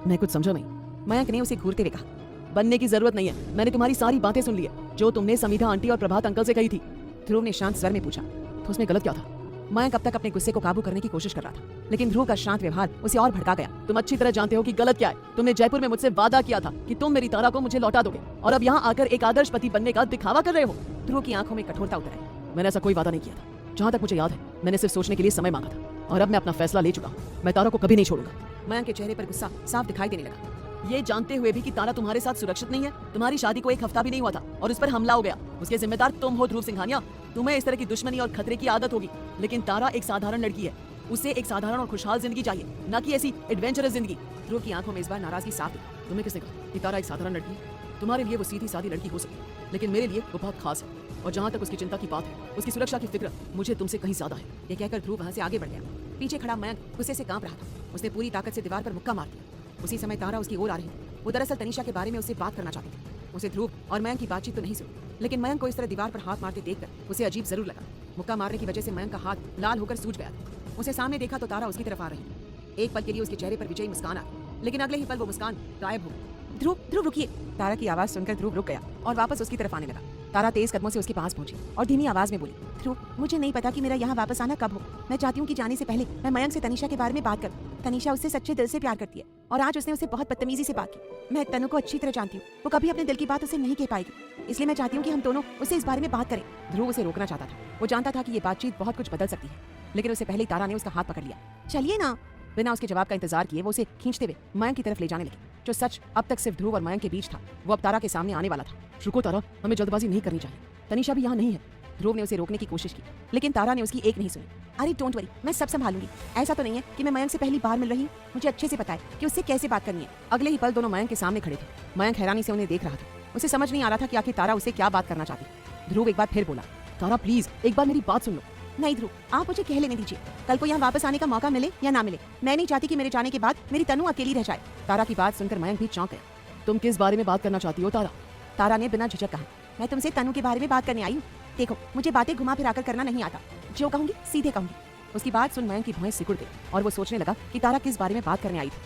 मैं कुछ समझा नहीं। मयंक ने उसे घूरते हुए कहा, बनने की जरूरत नहीं है, मैंने तुम्हारी सारी बातें सुन ली है जो तुमने समिधा आंटी और प्रभात अंकल से कही थी। ध्रुव ने शांत स्वर में पूछा, तो उसमें गलत क्या था? मयंक अब तक अपने गुस्से को काबू करने की कोशिश कर रहा था, लेकिन ध्रुव का शांत व्यवहार उसे और भड़का गया। तुम अच्छी तरह जानते हो कि गलत क्या है। तुमने जयपुर में मुझसे वादा किया था कि तुम मेरी तारा को मुझे लौटा दोगे, और अब यहाँ आकर एक आदर्श पति बनने का दिखावा कर रहे हो। ध्रुव की आंखों में कठोरता उतर आई। मैंने ऐसा कोई वादा नहीं किया था। जहाँ तक मुझे याद है, मैंने सिर्फ सोचने के लिए समय मांगा था, और अब मैं अपना फैसला ले चुका हूँ। मैं तारा को कभी नहीं छोड़ूंगा। मयंक के चेहरे पर गुस्सा साफ दिखाई देने लगा। ये जानते हुए भी कि तारा तुम्हारे साथ सुरक्षित नहीं है, तुम्हारी शादी को एक हफ्ता भी नहीं हुआ था और उस पर हमला हो गया, उसके जिम्मेदार तुम हो ध्रुव सिंघानिया। तुम्हें इस तरह की दुश्मनी और खतरे की आदत होगी, लेकिन तारा एक साधारण लड़की है। उसे एक साधारण और खुशहाल जिंदगी चाहिए, न कि ऐसी एडवेंचरस जिंदगी। ध्रुव की आंखों में इस बार नाराजगी साफ दिखी। तुम्हें किसने कहा कि तारा एक साधारण लड़की है? तुम्हारे लिए वो सीधी सादी लड़की हो सकती है, लेकिन मेरे लिए वो बहुत खास है। और जहाँ तक उसकी चिंता की बात है, उसकी सुरक्षा की फिक्र मुझे तुमसे कहीं ज्यादा है। ये कहकर ध्रुव वहाँ से आगे बढ़ गया। पीछे खड़ा मयंक गुस्से से कांप रहा था। उसने पूरी ताकत से दीवार पर मुक्का मार दिया। उसी समय तारा उसकी ओर आ रही थी। वो दरअसल तनीषा के बारे में उससे बात करना चाहती थी। उसे ध्रुव और मयंक की बातचीत तो नहीं सुनी, लेकिन मयंक को इस तरह दीवार पर हाथ मारते देखकर उसे अजीब जरूर लगा। मुक्का मारने की वजह से मयंक का हाथ लाल होकर सूज गया था। उसे सामने देखा तो तारा उसकी तरफ आ रही थी। एक पल के लिए उसके चेहरे पर विजयी मुस्कान आई, लेकिन अगले ही पल वो मुस्कान गायब हो गई। ध्रुव, ध्रुव रुकिए। तारा की आवाज सुनकर ध्रुव रुक गया और वापस उसकी तरफ आने लगा। तारा तेज कदमों से उसके पास पहुंची और धीमी आवाज में बोली, ध्रुव, मुझे नहीं पता कि मेरा यहाँ वापस आना कब हो। मैं चाहती हूँ कि जाने से पहले मैं मयंक से तनीषा के बारे में बात करूँ। तनीषा उससे सच्चे दिल से प्यार करती है और आज उसने उसे बहुत बदतमीजी से बात की। मैं तनु को अच्छी तरह जानती हूँ, वो कभी अपने दिल की बात उसे नहीं कह पाएगी, इसलिए मैं चाहती हूँ कि हम दोनों उससे इस बारे में बात करें। ध्रुव उसे रोकना चाहता था। वो जानता था कि ये बातचीत बहुत कुछ बदल सकती है, लेकिन उससे पहले तारा ने उसका हाथ पकड़ लिया। चलिए ना। बिना उसके जवाब का इंतजार किए वो उसे खींचते हुए मयंक की तरफ ले जाने लगी। जो सच अब तक सिर्फ ध्रुव और मयंक के बीच था, वो अब तारा के सामने आने वाला था। रुको तारा, हमें जल्दबाजी नहीं करनी चाहिए। तनीषा भी यहाँ नहीं है। ध्रुव ने उसे रोकने की कोशिश की, लेकिन तारा ने उसकी एक नहीं सुनी। अरे डोंट वरी, मैं सब संभालूंगी। ऐसा तो नहीं है कि मैं मयंक से पहली बार मिल रही हूँ। मुझे अच्छे से पता है कि उससे कैसे बात करनी है। अगले ही पल दोनों मयंक के सामने खड़े थे। मयंक हैरानी से उन्हें देख रहा था। उसे समझ नहीं आ रहा था कि आखिर तारा उसे क्या बात करना चाहती। ध्रुव एक बार फिर बोला, तारा प्लीज एक बार मेरी बात सुन लो। नहीं ध्रुव, आप मुझे कह लेने दीजिए। कल को यहाँ वापस आने का मौका मिले या ना मिले, मैं नहीं चाहती कि मेरे जाने के बाद मेरी तनु अकेली रह जाए। तारा की बात सुनकर मयंक भी चौंक गया। तुम किस बारे में बात करना चाहती हो तारा? तारा ने बिना झिझक कहा, मैं तुमसे तनु के बारे में बात करने आई हूँ। देखो, मुझे बातें घुमा फिरा कर करना नहीं आता। जो कहूंगी सीधे कहूंगी। उसकी बात सुन मयंक की भौहें सिकुड़ गई और वो सोचने लगा कि तारा किस बारे में बात करने आई थी।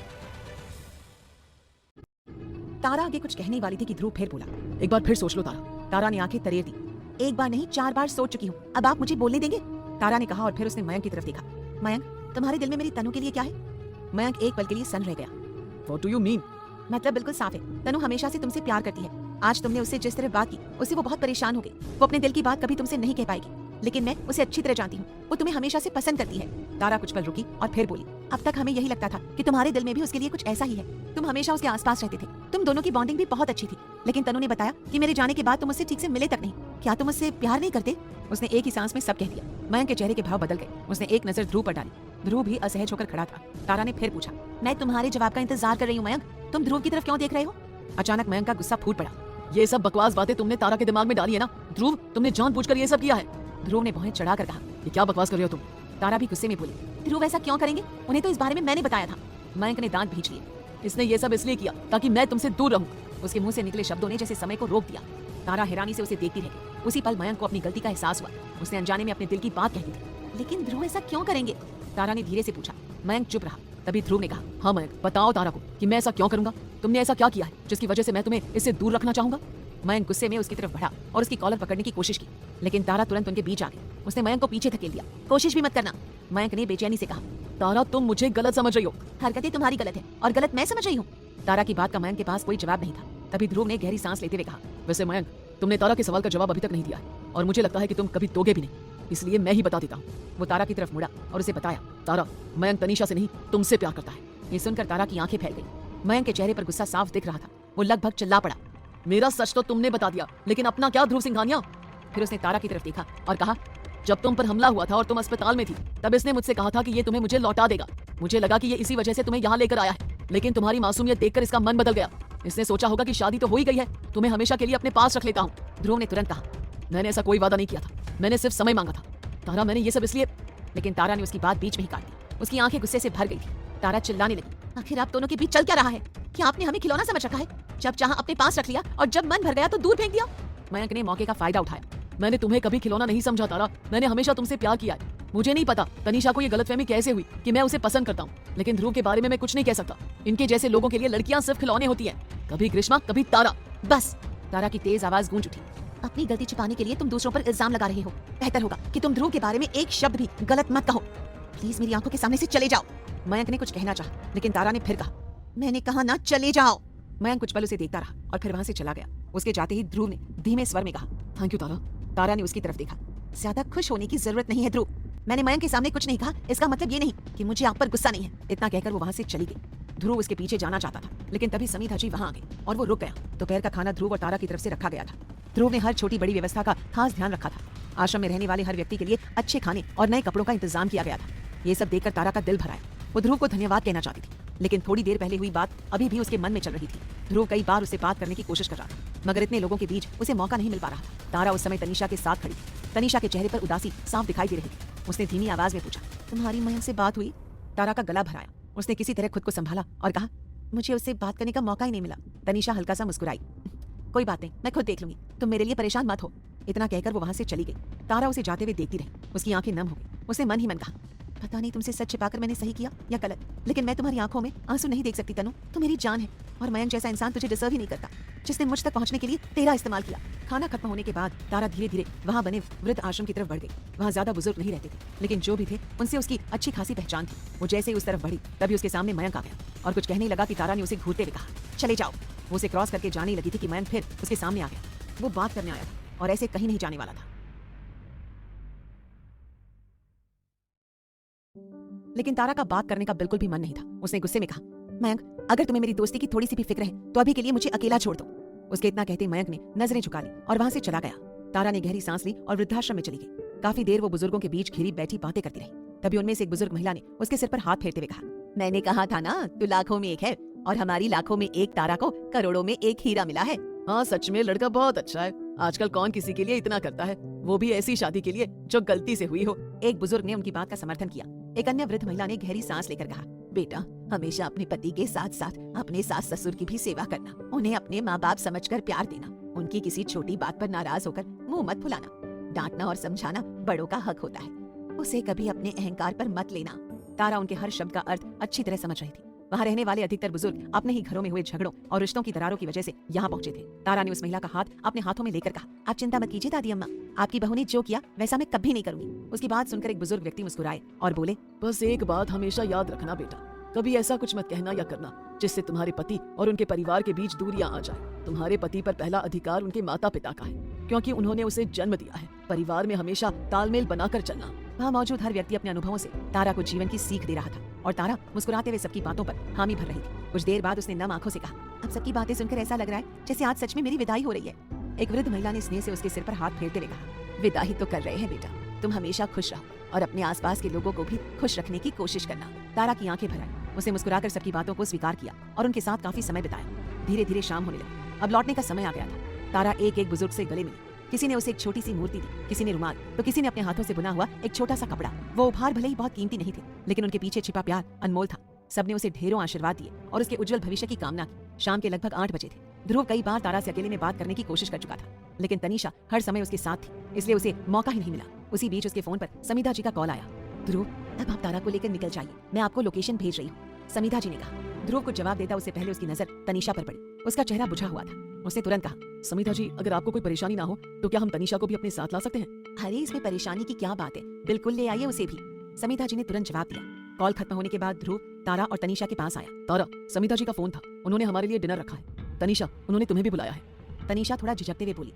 तारा आगे कुछ कहने वाली थी कि ध्रुव फिर बोला, एक बार फिर सोच लो तारा। तारा ने आंखें तरेर दी। एक बार नहीं 4 बार सोच चुकी हूँ, अब आप मुझे बोलने देंगे? तारा ने कहा और फिर उसने मयंक की तरफ देखा। मयंक, तुम्हारे दिल में मेरी तनु के लिए क्या है? मयंक एक पल के लिए सन रह गया। What do you mean? मतलब बिल्कुल साफ है, तनु हमेशा से तुमसे प्यार करती है। आज तुमने उससे जिस तरह बात की, उससे वो बहुत परेशान हो गई। वो अपने दिल की बात कभी तुमसे नहीं कह पाएगी, लेकिन मैं उसे अच्छी तरह जानती हूँ। वो तुम्हें हमेशा से पसंद करती है। तारा कुछ पल रुकी और फिर बोली, अब तक हमें यही लगता था कि तुम्हारे दिल में भी उसके लिए कुछ ऐसा ही है। तुम हमेशा उसके आसपास रहते थे। तुम दोनों की बॉन्डिंग भी बहुत अच्छी थी, लेकिन तनु ने बताया कि मेरे जाने के बाद तुम उससे ठीक से मिले तक नहीं। क्या तुम उससे प्यार नहीं करते? उसने एक ही सांस में सब कह दिया। मयंक के चेहरे के भाव बदल गए। उसने एक नजर ध्रुव पर डाली। ध्रुव भी असहज होकर खड़ा था। तारा ने फिर पूछा, मैं तुम्हारे जवाब का इंतजार कर रही हूँ मयंक, तुम ध्रुव की तरफ क्यों देख रहे हो? अचानक मयंक का गुस्सा फूट पड़ा। ये सब बकवास बातें तुमने तारा के दिमाग में डाली है ना ध्रुव? तुमने जानबूझकर ये सब किया है। ध्रुव ने भौहें चढ़ाकर कहा, ये क्या बकवास कर रहे हो तुम? तारा भी गुस्से में बोली, ध्रुव ऐसा क्यों करेंगे? उन्हें तो इस बारे में मैंने बताया था। मयंक ने दांत भींच लिए। इसने ये सब इसलिए किया ताकि मैं तुमसे दूर रहूं। उसके मुंह से निकले शब्दों ने जैसे समय को रोक दिया। तारा हैरानी से उसे देखती रह गई। उसी पल मयंक को अपनी गलती का एहसास हुआ। उसने अनजाने में अपने दिल की बात कह दी थी। लेकिन ध्रुव ऐसा क्यों करेंगे? तारा ने धीरे से पूछा। मयंक चुप रहा। तभी ध्रुव ने कहा, हाँ मयंक, बताओ तारा को कि मैं ऐसा क्यों करूंगा। तुमने ऐसा क्या किया है जिसकी वजह से मैं तुम्हें इससे दूर रखना चाहूंगा। मयंक गुस्से में उसकी तरफ बढ़ा और उसकी कॉलर पकड़ने की कोशिश की, लेकिन तारा तुरंत उनके बीच आ गई। उसने मयंक को पीछे धकेल दिया। कोशिश भी मत करना, मयंक ने बेचैनी से कहा। तारा, तुम मुझे गलत समझ रही हो। हरकतें तुम्हारी गलत है और गलत मैं समझ रही हूँ। तारा की बात का मयंक के पास कोई जवाब नहीं था। तभी ध्रुव ने गहरी सांस लेते हुए कहा, वैसे मयंक, तुमने तारा के सवाल का जवाब अभी तक नहीं दिया है और मुझे लगता है कि तुम कभी दोगे भी नहीं, इसलिए मैं ही बता देता हूँ। वो तारा की तरफ मुड़ा और उसे बताया, तारा, मयंक तनीषा से नहीं तुमसे प्यार करता है। ये सुनकर तारा की आंखें फैल गई। मयंक के चेहरे पर गुस्सा साफ दिख रहा था। वो लगभग चिल्ला पड़ा। मेरा सच तो तुमने बता दिया, लेकिन अपना क्या ध्रुव सिंघानिया। फिर उसने तारा की तरफ देखा और कहा, जब तुम पर हमला हुआ था और तुम अस्पताल में थी, तब इसने मुझसे कहा था कि ये तुम्हें मुझे लौटा देगा। मुझे लगा कि ये इसी वजह से तुम्हें यहाँ लेकर आया है, लेकिन तुम्हारी मासूमियत देखकर इसका मन बदल गया। इसने सोचा होगा कि शादी तो हो ही गई है, तुम्हें हमेशा के लिए अपने पास रख लेता हूँ। ध्रुव ने तुरंत कहा, मैंने ऐसा कोई वादा नहीं किया था, मैंने सिर्फ समय मांगा था। तारा, मैंने ये सब इसलिए। लेकिन तारा ने उसकी बात बीच में ही काट दी। उसकी आंखें गुस्से से भर गई थी। तारा चिल्लाने लगी, आखिर आप दोनों के बीच चल क्या रहा है? क्या आपने हमें खिलौना समझ रखा है? जब चाहा अपने पास रख लिया और जब मन भर गया तो दूर फेंक दिया। मयंक ने मौके का फायदा उठाया। मैंने तुम्हें कभी खिलौना नहीं समझा तारा, मैंने हमेशा तुमसे प्यार किया है। मुझे नहीं पता तनीषा को ये गलतफहमी कैसे हुई कि मैं उसे पसंद करता हूँ, लेकिन ध्रुव के बारे में मैं कुछ नहीं कह सकता। इनके जैसे लोगों के लिए लड़कियां सिर्फ खिलौने होती हैं, कभी ग्रीष्मा कभी तारा। बस, तारा की तेज आवाज गूंज उठी। अपनी गलती छिपाने के लिए तुम दूसरों पर इल्जाम लगा रहे हो। बेहतर होगा कि तुम ध्रुव के बारे में एक शब्द भी गलत मत कहो। प्लीज मेरी आंखों के सामने से चले जाओ। मयंक ने कुछ कहना चाहा, लेकिन तारा ने फिर कहा, मैंने कहा ना चले जाओ। मयंक कुछ पल उसे देखता रहा और फिर वहां से चला गया। उसके जाते ही ध्रुव ने धीमे स्वर में कहा, थैंक यू तारा। तारा ने उसकी तरफ देखा। ज्यादा खुश होने की जरूरत नहीं है ध्रुव। मैंने मयंक के सामने कुछ नहीं कहा, इसका मतलब ये नहीं कि मुझे आप पर गुस्सा नहीं है। इतना कहकर वो वहां से चली गई। ध्रुव उसके पीछे जाना चाहता था, लेकिन तभी समीधा जी वहां आ गई और वो रुक गया। दोपहर का खाना ध्रुव और तारा की तरफ से रखा गया था। ध्रुव ने हर छोटी बड़ी व्यवस्था का खास ध्यान रखा था। आश्रम में रहने वाले हर व्यक्ति के लिए अच्छे खाने और नए कपड़ों का इंतजाम किया गया था। ये सब देखकर तारा का दिल भर आया। वो ध्रुव को धन्यवाद कहना चाहती थी, लेकिन थोड़ी देर पहले हुई बात अभी भी उसके मन में चल रही थी। ध्रुव कई बार उससे बात करने की कोशिश कर रहा था, मगर इतने लोगों के बीच उसे मौका नहीं मिल पा रहा था। तारा उस समय तनीषा के साथ खड़ी थी। तनीषा के चेहरे पर उदासी साफ दिखाई दे रही थी। उसने धीमी आवाज में पूछा, तुम्हारी मयंक से बात हुई? तारा का गला भर आया। उसने किसी तरह खुद को संभाला और कहा, मुझे उससे बात करने का मौका ही नहीं मिला। तनीषा हल्का सा मुस्कुराई। कोई बात नहीं, मैं खुद देख लूंगी, तुम मेरे लिए परेशान मत हो। इतना कहकर वो वहां से चली गई। तारा उसे जाते हुए देखती रही। उसकी आंखें नम हो गई। उसने मन ही मन कहा, पता नहीं तुमसे सच छिपाकर मैंने सही किया या गलत, लेकिन मैं तुम्हारी आंखों में आंसू नहीं देख सकती तनु। तू मेरी जान है और मयंक जैसा इंसान तुझे डिजर्व ही नहीं करता, जिसने मुझ तक पहुंचने के लिए तेरा इस्तेमाल किया। खाना खत्म होने के बाद तारा धीरे धीरे वहां बने वृद्ध आश्रम की तरफ बढ़ गई। वहां ज्यादा बुजुर्ग नहीं रहते थे, लेकिन जो भी थे उनसे उसकी अच्छी खासी पहचान थी। वो जैसे ही उस तरफ बढ़ी, तभी उसके सामने मयंक आ गया और कुछ कहने लगा कि तारा ने उसे घूरते हुए कहा, चले जाओ। वो उसे क्रॉस करके जाने लगी थी कि मयंक फिर उसके सामने आ गया। वो बात करने आया था और ऐसे कहीं नहीं जाने वाला था। लेकिन तारा का बात करने का बिल्कुल भी मन नहीं था। उसने गुस्से में कहा, मयंक, अगर तुम्हें मेरी दोस्ती की थोड़ी सी भी फिक्र है तो अभी के लिए मुझे अकेला छोड़ दो। उसके इतना कहते मयंक ने नजरें झुका ली और वहां से चला गया। तारा ने गहरी सांस ली और वृद्धाश्रम में चली गई। काफी देर वो बुजुर्गों के बीच घिरी बैठी बातें करती रही। तभी उनमें से एक बुजुर्ग महिला ने उसके सिर पर हाथ फेरते हुए कहा, मैंने कहा था ना, तू लाखों में एक है और हमारी लाखों में एक तारा को करोड़ों में एक हीरा मिला है। हाँ, सच में लड़का बहुत अच्छा है। आजकल कौन किसी के लिए इतना करता है, वो भी ऐसी शादी के लिए जो गलती से हुई हो। एक बुजुर्ग ने उनकी बात का समर्थन किया। एक अन्य वृद्ध महिला ने गहरी सांस लेकर कहा, बेटा, हमेशा अपने पति के साथ साथ अपने सास ससुर की भी सेवा करना। उन्हें अपने माँ बाप समझकर प्यार देना। उनकी किसी छोटी बात पर नाराज होकर मुंह मत फुलाना। डांटना और समझाना बड़ों का हक होता है। उसे कभी अपने अहंकार पर मत लेना। तारा उनके हर शब्द का अर्थ अच्छी तरह समझ रही थी। वहाँ रहने वाले अधिकतर बुजुर्ग अपने ही घरों में हुए झगड़ों और रिश्तों की दरारों की वजह से यहाँ पहुंचे थे। तारा ने उस महिला का हाथ अपने हाथों में लेकर कहा, आप चिंता मत कीजिए दादी अम्मा, आपकी बहू ने जो किया वैसा मैं कभी नहीं करूंगी। उसकी बात सुनकर एक बुजुर्ग व्यक्ति मुस्कुराए और बोले, बस एक बात हमेशा याद रखना बेटा, कभी ऐसा कुछ मत कहना या करना जिससे तुम्हारे पति और उनके परिवार के बीच दूरियां आ जाए। तुम्हारे पति पर पहला अधिकार उनके माता पिता का है, क्योंकि उन्होंने उसे जन्म दिया है। परिवार में हमेशा तालमेल बनाकर चलना। वहाँ मौजूद हर व्यक्ति अपने अनुभवों से तारा को जीवन की सीख दे रहा था और तारा मुस्कुराते हुए सबकी बातों पर हामी भर रही थी। कुछ देर बाद उसने नम आंखों से कहा, अब सबकी बातें सुनकर ऐसा लग रहा है जैसे आज सच में मेरी विदाई हो रही है। एक वृद्ध महिला ने स्नेह से उसके सिर पर हाथ फेरते हुए कहा, विदाई तो कर रहे हैं बेटा, तुम हमेशा खुश रहो और अपने आसपास के लोगों को भी खुश रखने की कोशिश करना। तारा की आंखें भर आई। उसने मुस्कुराकर सबकी बातों को स्वीकार किया और उनके साथ काफी समय बिताया। धीरे धीरे शाम होने लगी। अब लौटने का समय आ गया था। तारा एक एक बुजुर्ग से गले मिली। किसी ने उसे एक छोटी सी मूर्ति दी, किसी ने रुमाल, तो किसी ने अपने हाथों से बुना हुआ एक छोटा सा कपड़ा। वो उपहार भले ही बहुत कीमती नहीं थे, लेकिन उनके पीछे छिपा प्यार अनमोल था। सबने उसे ढेरों आशीर्वाद दिए और उसके उज्जवल भविष्य की कामना की। शाम के लगभग 8 बजे थे। ध्रुव कई बार तारा से अकेले में बात करने की कोशिश कर चुका था, लेकिन तनीषा हर समय उसके साथ थी, इसलिए उसे मौका ही नहीं मिला। उसी बीच उसके फोन पर समिधा जी का कॉल आया। ध्रुव, अब आप तारा को लेकर निकल जाइए, मैं आपको लोकेशन भेज रही हूँ, समिधा जी ने कहा। ध्रुव को जवाब देता उससे पहले उसकी नजर तनीषा पर पड़ी। उसका चेहरा बुझा हुआ था। उसने तुरंत कहा, समिधा जी, अगर आपको कोई परेशानी ना हो तो क्या हम तनीषा को भी अपने साथ ला सकते हैं? अरे इसमें परेशानी की क्या बात है, बिल्कुल ले आइए उसे भी, समिधा जी ने तुरंत जवाब दिया। कॉल खत्म होने के बाद ध्रुव तारा और तनीषा के पास आया। तारा, समिधा जी का फोन था, उन्होंने हमारे लिए डिनर रखा है। तनीषा, उन्होंने तुम्हें भी बुलाया है। तनीषा थोड़ा झिझकते हुए बोली,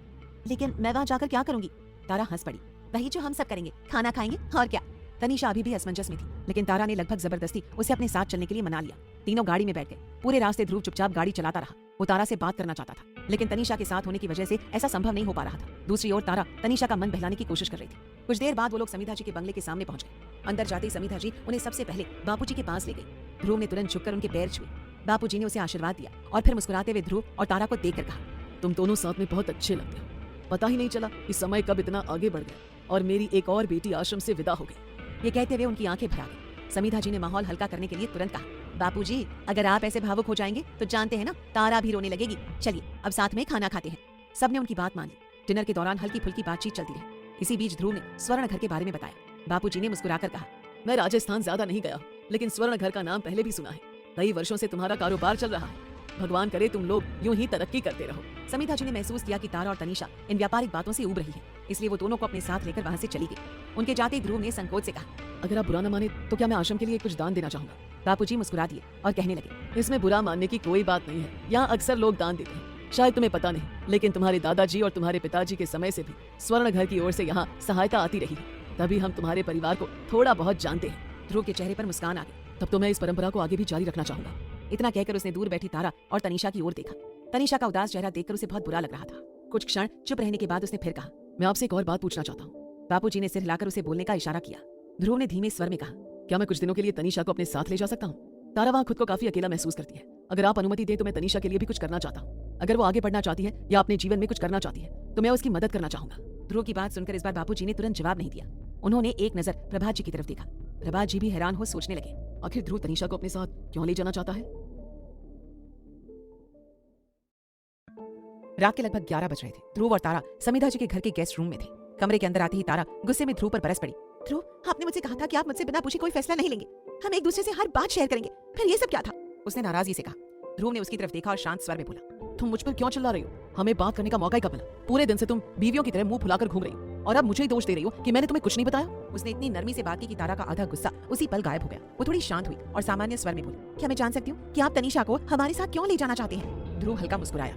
लेकिन मैं वहाँ जाकर क्या करूंगी? तारा हंस पड़ी, वही जो हम सब करेंगे, खाना खाएंगे और क्या। तनीषा अभी भी असमंजस में थी, लेकिन तारा ने लगभग जबरदस्ती उसे अपने साथ चलने के लिए मना लिया। तीनों गाड़ी में बैठ गए। पूरे रास्ते ध्रुव चुपचाप गाड़ी चलाता रहा। वो तारा से बात करना चाहता था, लेकिन तनीषा के साथ होने की वजह से ऐसा संभव नहीं हो पा रहा था। दूसरी ओर तारा तनीषा का मन बहलाने की कोशिश कर रही थी। कुछ देर बाद वो लोग समिधा जी के बंगले के सामने पहुंच गए। अंदर जाते ही समिधा जी उन्हें सबसे पहले बापूजी के पास ले गई। ध्रुव ने तुरंत झुककर उनके पैर छुए। बापूजी ने उसे आशीर्वाद दिया और फिर मुस्कुराते हुए ध्रुव और तारा को देखकर कहा, तुम दोनों साथ में बहुत अच्छे लगते हो। पता ही नहीं चला कि समय कब इतना आगे बढ़ गया और मेरी एक और बेटी आश्रम से विदा हो गई। ये कहते हुए उनकी आंखें भर आ गई। समिधा जी ने माहौल हल्का करने के लिए तुरंत कहा, बापूजी, अगर आप ऐसे भावुक हो जाएंगे तो जानते हैं ना, तारा भी रोने लगेगी। चलिए अब साथ में खाना खाते हैं। सबने उनकी बात मान ली। डिनर के दौरान हल्की फुल्की बातचीत चलती रही। इसी बीच ध्रुव ने स्वर्ण घर के बारे में बताया। बापूजी ने मुस्कुराकर कहा, मैं राजस्थान ज्यादा नहीं गया, लेकिन स्वर्ण घर का नाम पहले भी सुना है। कई वर्षों से तुम्हारा कारोबार चल रहा है। भगवान करे तुम लोग यूं ही तरक्की करते रहो। समिधा जी ने महसूस किया कि तारा और तनीषा इन व्यापारिक बातों से उब रही है, इसलिए वो दोनों को अपने साथ लेकर वहाँ से चली गई। उनके जाते ही ध्रुव ने संकोच से कहा, अगर आप बुरा न माने तो क्या मैं आश्रम के लिए कुछ दान देना चाहूंगा? बापूजी मुस्कुरा दिए और कहने लगे, इसमें बुरा मानने की कोई बात नहीं है। यहाँ अक्सर लोग दान देते हैं, शायद तुम्हें पता नहीं, लेकिन तुम्हारे दादाजी और तुम्हारे पिताजी के समय से भी स्वर्ण घर की ओर से यहाँ सहायता आती रही है। तभी हम तुम्हारे परिवार को थोड़ा बहुत जानते हैं। ध्रुव के चेहरे पर मुस्कान आ गई। तब तो मैं इस परंपरा को आगे भी जारी रखना चाहूंगा। इतना कहकर उसने दूर बैठी तारा और तनीषा की ओर देखा। तनीषा का उदास चेहरा देखकर उसे बहुत बुरा लग रहा था। कुछ क्षण चुप रहने के बाद उसने फिर कहा, मैं आपसे एक और बात पूछना चाहता हूँ। बापूजी ने सिर हिलाकर उसे बोलने का इशारा किया। ध्रुव ने धीमे स्वर में कहा, क्या मैं कुछ दिनों के लिए तनीषा को अपने साथ ले जा सकता हूँ? तारा वहाँ खुद को काफी अकेला महसूस करती है। अगर आप अनुमति दे तो मैं तनीषा के लिए भी कुछ करना चाहता हूँ। अगर वो आगे बढ़ना चाहती है या अपने जीवन में कुछ करना चाहती है तो मैं उसकी मदद करना चाहूंगा। ध्रुव की बात सुनकर इस बार बापूजी ने तुरंत जवाब नहीं दिया। उन्होंने एक नजर प्रभात जी की तरफ देखा। प्रभात जी भी हैरान हो सोचने लगे, आखिर ध्रुव तनीषा को अपने साथ क्यों ले जाना चाहता है? रात के लगभग 11 बज रहे थे। ध्रुव और तारा समिधा जी के घर के गेस्ट रूम में थे। कमरे के अंदर आते ही तारा गुस्से में ध्रुव पर बरस पड़ी। ध्रुव, आपने मुझसे कहा था कि आप मुझसे बिना पूछे कोई फैसला नहीं लेंगे। हम एक दूसरे से हर बात शेयर करेंगे, फिर ये सब क्या था? उसने नाराजगी से कहा। ध्रुव ने उसकी तरफ देखा और शांत स्वर में बोला, तुम मुझ पर क्यों चिल्ला रही हो? हमें बात करने का मौका ही कब मिला? पूरे दिन से तुम बीवियों की तरह मुंह फुलाकर घूम रही हो और अब मुझे ही दोष दे रही हो कि मैंने तुम्हें कुछ नहीं बताया। उसने इतनी नरमी से बात की कि तारा का आधा गुस्सा उसी पल गायब हो गया। वो थोड़ी शांत हुई और सामान्य स्वर में बोली, क्या मैं जान सकती हूँ कि आप तनीषा को हमारे साथ क्यों ले जाना चाहते हैं? ध्रुव हल्का मुस्कुराया,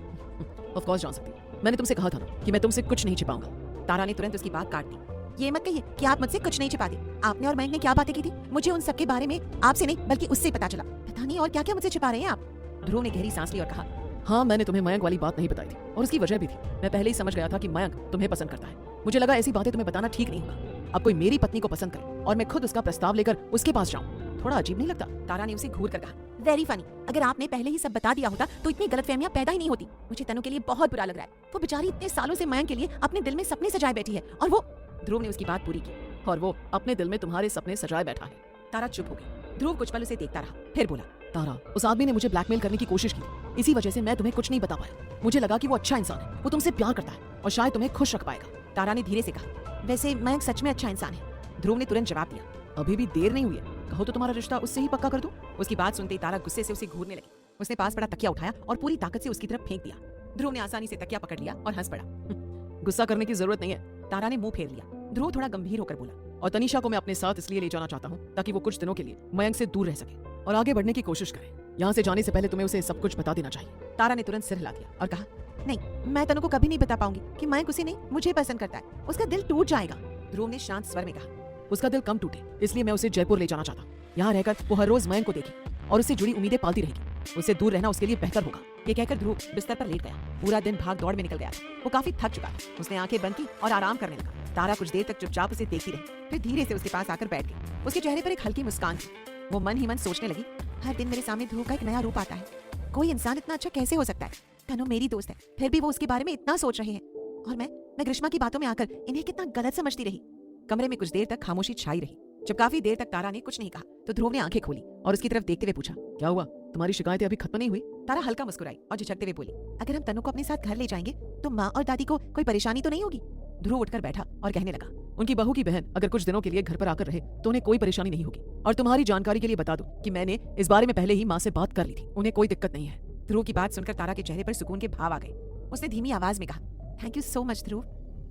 ऑफ कोर्स जान सकती हूँ। मैंने तुमसे कहा था ना कि मैं तुमसे कुछ नहीं छिपाऊंगा। तारा ने तुरंत उसकी बात काट दी। ये मत कहिए कि आप मुझसे कुछ नहीं छिपाते। आपने और मयंक ने क्या बातें की थी, मुझे उन सब के बारे में आपसे नहीं बल्कि उससे पता चला। पता नहीं और क्या क्या मुझसे छिपा रहे हैं आप। ध्रुव ने गहरी सांस ली और कहा, हाँ, मैंने तुम्हें मयंक वाली बात नहीं बताई थी और उसकी वजह भी थी। मैं पहले ही समझ गया था कि मयंक तुम्हें पसंद करता है। मुझे लगा ऐसी बातें तुम्हें बताना ठीक नहीं होगा। अब कोई मेरी पत्नी को पसंद करे और मैं खुद उसका प्रस्ताव लेकर उसके पास जाऊं, थोड़ा अजीब नहीं लगता? तारा ने उसे घूर कर कहा, वेरी फनी। अगर आपने पहले ही सब बता दिया होता तो इतनी गलतफहमियां पैदा ही नहीं होती। मुझे तनु के लिए बहुत बुरा लग रहा है। वो बेचारी इतने सालों से मयंक के लिए अपने दिल में सपने सजाए बैठी है और वो। ध्रुव ने उसकी बात पूरी की। और वो अपने दिल में तुम्हारे सपने सजाए बैठा है। तारा चुप हो गई। ध्रुव कुछ पल उसे देखता रहा, फिर बोला, तारा, उस आदमी ने मुझे ब्लैकमेल करने की कोशिश की, इसी वजह से मैं तुम्हें कुछ नहीं बता पाया। मुझे लगा कि वो अच्छा इंसान है, वो तुमसे प्यार करता है और शायद तुम्हें खुश रख पाएगा। तारा ने धीरे से कहा, वैसे मयंक सच में अच्छा इंसान है। ध्रुव ने तुरंत जवाब दिया, अभी भी देर नहीं हुई है, कहो तो तुम्हारा रिश्ता उससे ही पक्का कर दूं। उसकी बात सुनते ही तारा गुस्से से उसे घूरने लगी। उसने पास पड़ा तकिया उठाया और पूरी ताकत से उसकी तरफ फेंक दिया। ध्रुव ने आसानी से तकिया पकड़ लिया और हंस पड़ा। गुस्सा करने की जरूरत नहीं है। तारा ने मुंह फेर लिया। ध्रुव थोड़ा गंभीर होकर बोला, और तनीषा को मैं अपने साथ इसलिए ले जाना चाहता हूँ ताकि वो कुछ दिनों के लिए मयंक से दूर रह सके और आगे बढ़ने की कोशिश करे। यहाँ से जाने से पहले तुम्हें उसे सब कुछ बता देना चाहिए। तारा ने तुरंत सिर हिला दिया और कहा, नहीं, मैं तनु को कभी नहीं बता पाऊंगी कि मयंक उसे नहीं मुझे पसंद करता है। उसका दिल टूट जाएगा। ध्रुव ने शांत स्वर में कहा, उसका दिल कम टूटे इसलिए मैं उसे जयपुर ले जाना चाहता हूँ। यहाँ रहकर वो हर रोज मयंक को देखे और उससे जुड़ी उम्मीदें पालती रहेगी। उससे दूर रहना उसके लिए बेहतर होगा। ये कहकर ध्रुव बिस्तर पर लेट गया। पूरा दिन भाग दौड़ में निकल गया। वो काफी थक चुका था। उसने आंखें बंद की और आराम करने लगा। तारा कुछ देर तक चुपचाप उसे देखती रही, फिर धीरे से उसके पास आकर बैठ गई। उसके चेहरे पर एक हल्की मुस्कान थी। वो मन ही मन सोचने लगी, हर दिन मेरे सामने ध्रुव का एक नया रूप आता है। कोई इंसान इतना अच्छा कैसे हो सकता है? तनु मेरी दोस्त है, फिर भी वो उसके बारे में इतना सोच रहे हैं और मैं ग्रीष्मा की बातों में आकर इन्हें कितना गलत समझती रही। कमरे में कुछ देर तक खामोशी छाई रही। जब काफी देर तक तारा ने कुछ नहीं कहा तो ध्रुव ने आंखें खोली और उसकी तरफ देखते हुए पूछा, क्या हुआ? तुम्हारी शिकायतें अभी खत्म नहीं हुई? तारा हल्का मुस्कुराई और झिझकते हुए बोली, अगर हम तनु को अपने साथ घर ले जाएंगे तो माँ और दादी को कोई परेशानी तो नहीं होगी? ध्रुव उठकर बैठा और कहने लगा, उनकी बहू की बहन अगर कुछ दिनों के लिए घर पर आकर रहे तो उन्हें कोई परेशानी नहीं होगी। और तुम्हारी जानकारी के लिए बता दूं कि मैंने इस बारे में पहले ही माँ से बात कर ली थी, उन्हें कोई दिक्कत नहीं है। ध्रुव की बात सुनकर तारा के चेहरे पर सुकून के भाव आ गए। उसने धीमी आवाज में कहा, थैंक यू सो मच ध्रुव।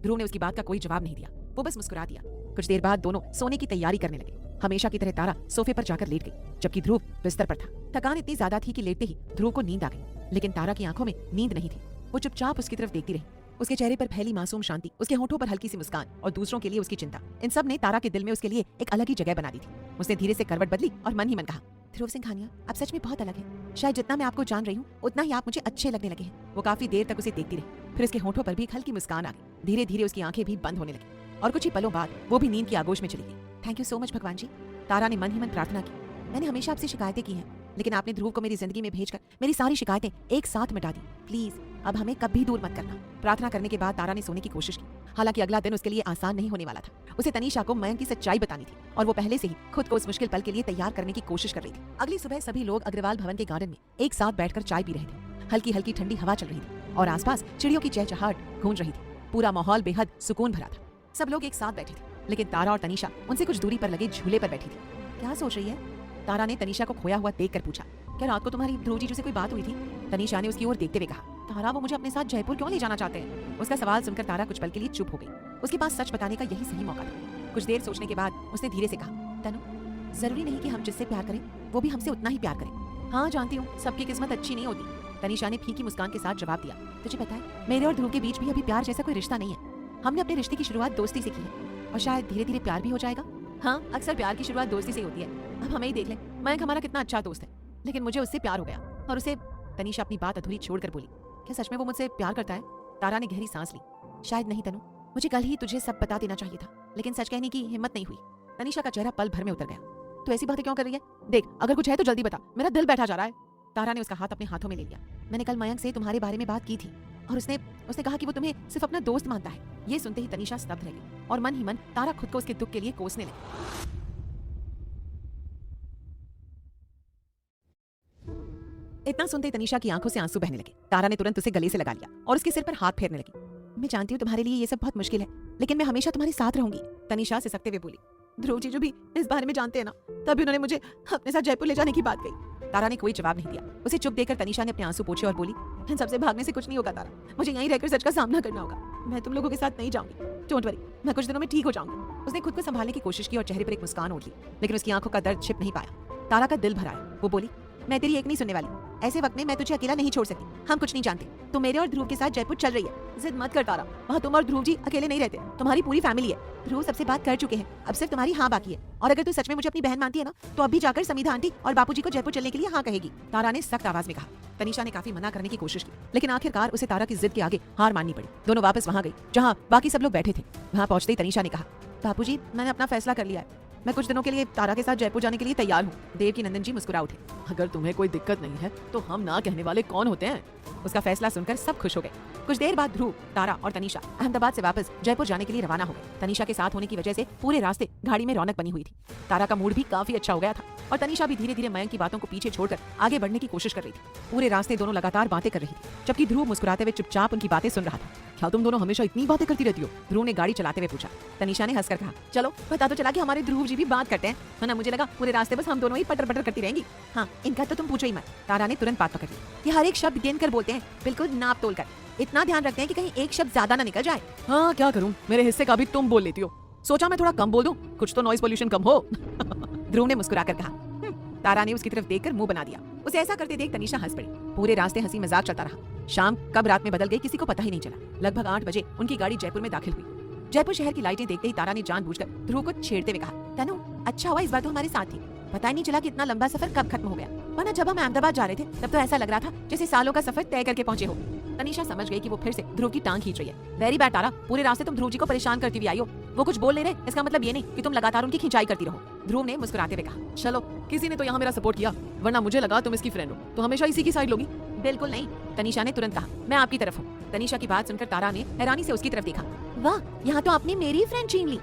ध्रुव ने उसकी बात का कोई जवाब नहीं दिया, वो बस मुस्कुरा दिया। कुछ देर बाद दोनों सोने की तैयारी करने लगे। हमेशा की तरह तारा सोफे पर जाकर लेट गई जबकि ध्रुव बिस्तर पर था। थकान इतनी ज्यादा थी कि लेटते ही ध्रुव को नींद आ गई, लेकिन तारा की आंखों में नींद नहीं थी। वो चुपचाप उसकी तरफ देखती रही। उसके चेहरे पर फैली मासूम शांति, उसके होठों पर हल्की सी मुस्कान और दूसरों के लिए उसकी चिंता, इन सब ने तारा के दिल में उसके लिए एक अलग ही जगह बना दी थी। उसने धीरे से करवट बदली और मन ही मन कहा, ध्रुव सिंघानिया आप सच में बहुत अलग हैं। शायद जितना मैं आपको जान रही हूँ उतना ही आप मुझे अच्छे लगने लगे हैं। वो काफी देर तक उसे देखती रही, फिर उसके होठों पर भी एक हल्की मुस्कान आ गई। धीरे धीरे उसकी आंखें भी बंद होने लगी और कुछ ही पलों बाद वो भी नींद की आगोश में चली गई। थैंक यू सो मच भगवान जी, तारा ने मन ही मन प्रार्थना की। मैंने हमेशा आपसे शिकायतें की हैं, लेकिन आपने ध्रुव को मेरी जिंदगी में भेजकर मेरी सारी शिकायतें एक साथ मिटा दी। प्लीज अब हमें कभी दूर मत करना। प्रार्थना करने के बाद तारा ने सोने की कोशिश की। हालांकि अगला दिन उसके लिए आसान नहीं होने वाला था। उसे तनीषा को मयंक की सच्चाई बतानी थी और वो पहले से ही खुद को उस मुश्किल पल के लिए तैयार करने की कोशिश कर रही थी। अगली सुबह सभी लोग अग्रवाल भवन के गार्डन में एक साथ बैठकर चाय पी रहे थे। हल्की हल्की ठंडी हवा चल रही थी और आसपास चिड़ियों की चहचहाहट गूंज रही थी। पूरा माहौल बेहद सुकून भरा था। सब लोग एक साथ बैठे थे, लेकिन तारा और तनीषा उनसे कुछ दूरी पर लगे झूले पर बैठी थी। क्या सोच रही है? तारा ने तनीषा को खोया हुआ देखकर पूछा। क्या रात को तुम्हारी ध्रुव जीजू से कोई बात हुई थी? तनीषा ने उसकी ओर देखते हुए कहा, तारा वो मुझे अपने साथ जयपुर क्यों ले जाना चाहते हैं? उसका सवाल सुनकर तारा कुछ पल के लिए चुप हो गई। उसके पास सच बताने का यही सही मौका था। कुछ देर सोचने के बाद उसने धीरे से कहा, तनु जरूरी नहीं कि हम जिससे प्यार करें वो भी हमसे उतना ही प्यार करें। हाँ जानती हूँ सबकी किस्मत अच्छी नहीं होती। तनीषा ने फीकी मुस्कान के साथ जवाब दिया। तुझे पता है मेरे और ध्रुव के बीच भी अभी प्यार जैसा कोई रिश्ता नहीं है। हमने अपने रिश्ते की शुरुआत दोस्ती से की है और शायद धीरे धीरे प्यार भी हो जाएगा। हाँ अक्सर प्यार की शुरुआत दोस्ती से होती है। अब हमें ही देख ले, मयंक हमारा कितना अच्छा दोस्त है, लेकिन मुझे उससे प्यार हो गया और उसे। तनीषा अपनी बात अधूरी छोड़कर बोली, क्या सच में वो मुझसे प्यार करता है? तारा ने गहरी सांस ली। शायद नहीं तनु, मुझे कल ही तुझे सब बता देना चाहिए था, लेकिन सच कहने की हिम्मत नहीं हुई। तनीषा का चेहरा पल भर में उतर गया। तू ऐसी बातें क्यों कर रही है? देख अगर कुछ है तो जल्दी बता, मेरा दिल बैठा जा रहा है। तारा ने उसका हाथ अपने हाथों में ले लिया। मैंने कल मयंक से तुम्हारे बारे में बात की थी और उसने कहा कि वो तुम्हें सिर्फ अपना दोस्त मानता है। ये सुनते ही तनीषा स्तब्ध रह गई और मन ही मन तारा खुद को उसके दुख के लिए कोसने लगी। इतना सुनते ही तनीषा की आंखों से आंसू बहने लगे। तारा ने तुरंत उसे गले से लगा लिया और उसके सिर पर हाथ फेरने लगी। मैं जानती हूँ तुम्हारे लिए ये सब बहुत मुश्किल है, लेकिन मैं हमेशा तुम्हारे साथ रहूंगी। तनीषा सिसकते हुए बोली। ध्रुव जीजू भी इस बारे में जानते हैं ना, तभी उन्होंने मुझे अपने साथ जयपुर ले जाने की बात कही। तारा ने कोई जवाब नहीं दिया। उसे चुप देखकर तनीषा ने अपने आंसू पोंछे और बोली, इन सबसे भागने से कुछ नहीं होगा तारा, मुझे यहीं रहकर सच का सामना करना होगा। मैं तुम लोगों के साथ नहीं जाऊंगी। डोंट वरी, मैं कुछ दिनों में ठीक हो जाऊंगी। उसने खुद को संभालने की कोशिश की और चेहरे पर एक मुस्कान ओढ़ ली, लेकिन उसकी आंखों का दर्द छिप नहीं पाया। तारा का दिल भर आया। वो बोली, मैं तेरी एक नहीं सुनने वाली। ऐसे वक्त में मैं तुझे अकेला नहीं छोड़ सकती। हम कुछ नहीं जानते। तू मेरे और ध्रुव के साथ जयपुर चल रही है। जिद मत कर तारा, वहाँ तुम और ध्रुव जी अकेले नहीं रहते, तुम्हारी पूरी फैमिली है। ध्रुव सबसे बात कर चुके हैं, अब सिर्फ तुम्हारी हाँ बाकी है। और अगर तू सच में मुझे अपनी बहन मानती है ना, तो अभी जाकर समीधा आंटी और बापूजी को जयपुर चलने के लिए हाँ कहेगी। तारा ने सख्त आवाज में कहा। तनीषा ने काफी मना करने की कोशिश की, लेकिन आखिरकार उसे तारा की जिद के आगे हार माननी पड़ी। दोनों वापस वहाँ गई जहाँ बाकी सब लोग बैठे थे। वहाँ पहुंचते ही तनीषा ने कहा, बापूजी मैंने अपना फैसला कर लिया है। मैं कुछ दिनों के लिए तारा के साथ जयपुर जाने के लिए तैयार हूँ। देवकी नंदन जी मुस्कुरा उठे। अगर तुम्हें कोई दिक्कत नहीं है तो हम ना कहने वाले कौन होते हैं? उसका फैसला सुनकर सब खुश हो गए। कुछ देर बाद ध्रुव, तारा और तनीषा अहमदाबाद से वापस जयपुर जाने के लिए रवाना हो गए। तनीषा के साथ होने की वजह से पूरे रास्ते गाड़ी में रौनक बनी हुई थी। तारा का मूड भी काफी अच्छा हो गया था और तनीषा भी धीरे धीरे मयंक की बातों को पीछे छोड़कर आगे बढ़ने की कोशिश कर रही थी। पूरे रास्ते दोनों लगातार बातें कर रही थी, जबकि ध्रुव मुस्कुराते हुए चुपचाप उनकी बातें सुन रहा था। क्या तुम दोनों हमेशा इतनी बातें करती रहती हो? ध्रुव ने गाड़ी चलाते हुए पूछा। तनीषा ने हंसकर कहा, चलो पता तो चला कि हमारे ध्रुव जी भी बात करते हैं, है ना? मुझे लगा पूरे रास्ते बस हम दोनों ही पटर पटर करती रहेंगी। हाँ इनका तो तुम पूछो ही मत। तारा ने तुरंत बात पकड़ ली। ये हर एक शब्द गिन कर बोलते हैं, बिल्कुल नाप तोल कर। इतना ध्यान रखते हैं कि कहीं एक शब्द ज्यादा ना निकल जाए। हाँ क्या करूँ, मेरे हिस्से का भी तुम बोल लेती हो। सोचा मैं थोड़ा कम बोल दूं, कुछ तो नॉइज पोल्यूशन कम हो। ध्रुव ने मुस्कुराकर कहा। तारा ने उसकी तरफ देखकर मुंह बना दिया। उसे ऐसा करते देख तनीषा हंस पड़ी। पूरे रास्ते हंसी मजाक चलता रहा। शाम कब रात में बदल गई किसी को पता ही नहीं चला। लगभग 8 बजे उनकी गाड़ी जयपुर में दाखिल हुई। जयपुर शहर की लाइटें देखते ही तारा ने जानबूझकर ध्रुव को छेड़ते हुए कहा, तनु अच्छा हुआ इस बार तो हमारे साथ थी। पता ही नहीं चला कि इतना लंबा सफर कब खत्म हो गया, वरना जब हम अहमदाबाद जा रहे थे तब तो ऐसा लग रहा था जैसे सालों का सफर तय करके पहुंचे हो। तनीषा समझ गई कि वो फिर से ध्रुव की टांग खींच रही है। वेरी बैड तारा, पूरे रास्ते तुम ध्रुव जी को परेशान करती हुई आई हो। वो कुछ बोल नहीं रहे, इसका मतलब ये नहीं कि तुम लगातार उनकी खिंचाई करती रहो। ध्रुव ने मुस्कुराते हुए कहा। चलो किसी ने तो यहाँ मेरा सपोर्ट किया, वरना मुझे लगा तुम इसकी फ्रेंड हो तो हमेशा इसी की साइड लोगी। बिल्कुल नहीं, तनीषा ने तुरंत कहा, मैं आपकी तरफ हूँ। तनीषा की बात सुनकर तारा ने हैरानी से उसकी तरफ देखा। वाह, यहाँ तो आपने मेरी फ्रेंड छीन ली।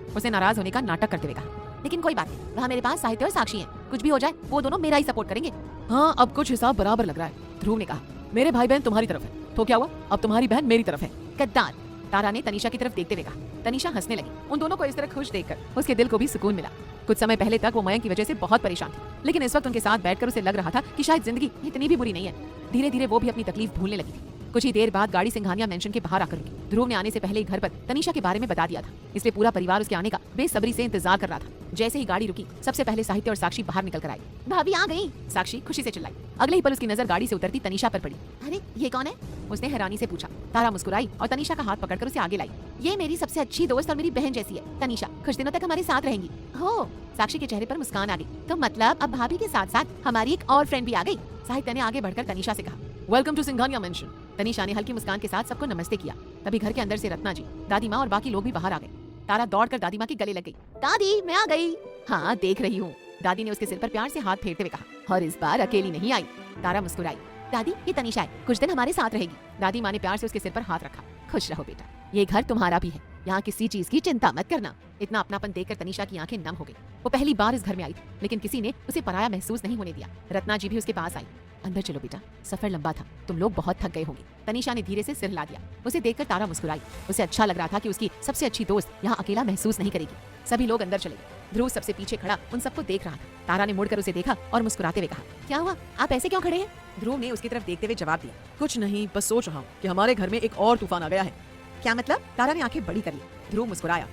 उसने नाराज होने का नाटक करते हुए कहा, लेकिन कोई बात नहीं, वहाँ मेरे पास साहित्य और साक्षी हैं। कुछ भी हो जाए वो दोनों मेरा ही सपोर्ट करेंगे। हाँ, अब कुछ हिसाब बराबर लग रहा है। ध्रुव ने कहा, मेरे भाई बहन तुम्हारी तरफ है, तो क्या हुआ, अब तुम्हारी बहन मेरी तरफ है। गद्दार, तारा ने तनीषा की तरफ देखते हुए कहा। तनीषा हंसने लगी। उन दोनों को इस तरह खुश देखकर उसके दिल को भी सुकून मिला। कुछ समय पहले तक वो मयंक की वजह से बहुत परेशान थी, लेकिन इस वक्त उनके साथ बैठकर उसे लग रहा था कि शायद जिंदगी इतनी भी बुरी नहीं है। धीरे धीरे वो भी अपनी तकलीफ भूलने लगी थी। कुछ ही देर बाद गाड़ी सिंघानिया मेंशन के बाहर आकर रुकी। ध्रुव ने आने से पहले ही घर पर तनीषा के बारे में बता दिया था, इसलिए पूरा परिवार उसके आने का बेसब्री से इंतजार कर रहा था। जैसे ही गाड़ी रुकी, सबसे पहले साहित्य और साक्षी बाहर निकल कर आई। भाभी आ गई, साक्षी खुशी से चिल्लाई। अगले ही पल उसकी नजर गाड़ी से उतरती तनीषा पर पड़ी। अरे ये कौन है, उसने हैरानी से पूछा। तारा मुस्कुराई और तनीषा का हाथ पकड़कर उसे आगे लाई। ये मेरी सबसे अच्छी दोस्त और मेरी बहन जैसी है, तनीषा। कुछ दिनों तक हमारे साथ रहेंगी। हो, साक्षी के चेहरे पर मुस्कान आ गई। तो मतलब अब भाभी के साथ साथ हमारी एक और फ्रेंड भी आ गई। साहित्य ने आगे बढ़कर तनीषा से कहा, welcome to Singhania mansion. Tanisha ने हल्की मुस्कान के साथ सबको नमस्ते किया। तभी घर के अंदर से रत्ना जी, दादी माँ और बाकी लोग भी बाहर आ गए। तारा दौड़कर दादी माँ के गले लग गई। दादी मैं आ गई। हाँ देख रही हूँ, दादी ने उसके सिर पर प्यार से हाथ फेरते हुए कहा। और इस बार अकेली नहीं आई। तारा मुस्कुराई। दादी ये तनीषा है, कुछ दिन हमारे साथ रहेगी। दादी माँ ने प्यार से उसके सिर पर हाथ रखा। खुश रहो बेटा, ये घर तुम्हारा भी है, यहाँ किसी चीज की चिंता मत करना। इतना अपनापन देखकर तनीषा की आंखें नम हो गई। वो पहली बार इस घर में आई थी, लेकिन किसी ने उसे पराया महसूस नहीं होने दिया। रत्ना जी भी उसके पास आई। अंदर चलो बेटा, सफर लंबा था, तुम लोग बहुत थक गए होंगे। तनीषा ने धीरे से सिर हिला दिया। उसे देखकर तारा मुस्कुराई। उसे अच्छा लग रहा था कि उसकी सबसे अच्छी दोस्त यहाँ अकेला महसूस नहीं करेगी। सभी लोग अंदर चले गए। ध्रुव सबसे पीछे खड़ा उन सबको देख रहा था। तारा ने मुड़कर उसे देखा और मुस्कुराते हुए कहा, क्या हुआ, आप ऐसे क्यों खड़े हैं? ध्रुव ने उसकी तरफ देखते हुए जवाब दिया, कुछ नहीं, बस सोच रहा हूँ कि हमारे घर में एक और तूफान आ गया है। क्या मतलब? तारा ने आंखें बड़ी कर ली। ध्रुव मुस्कुराया।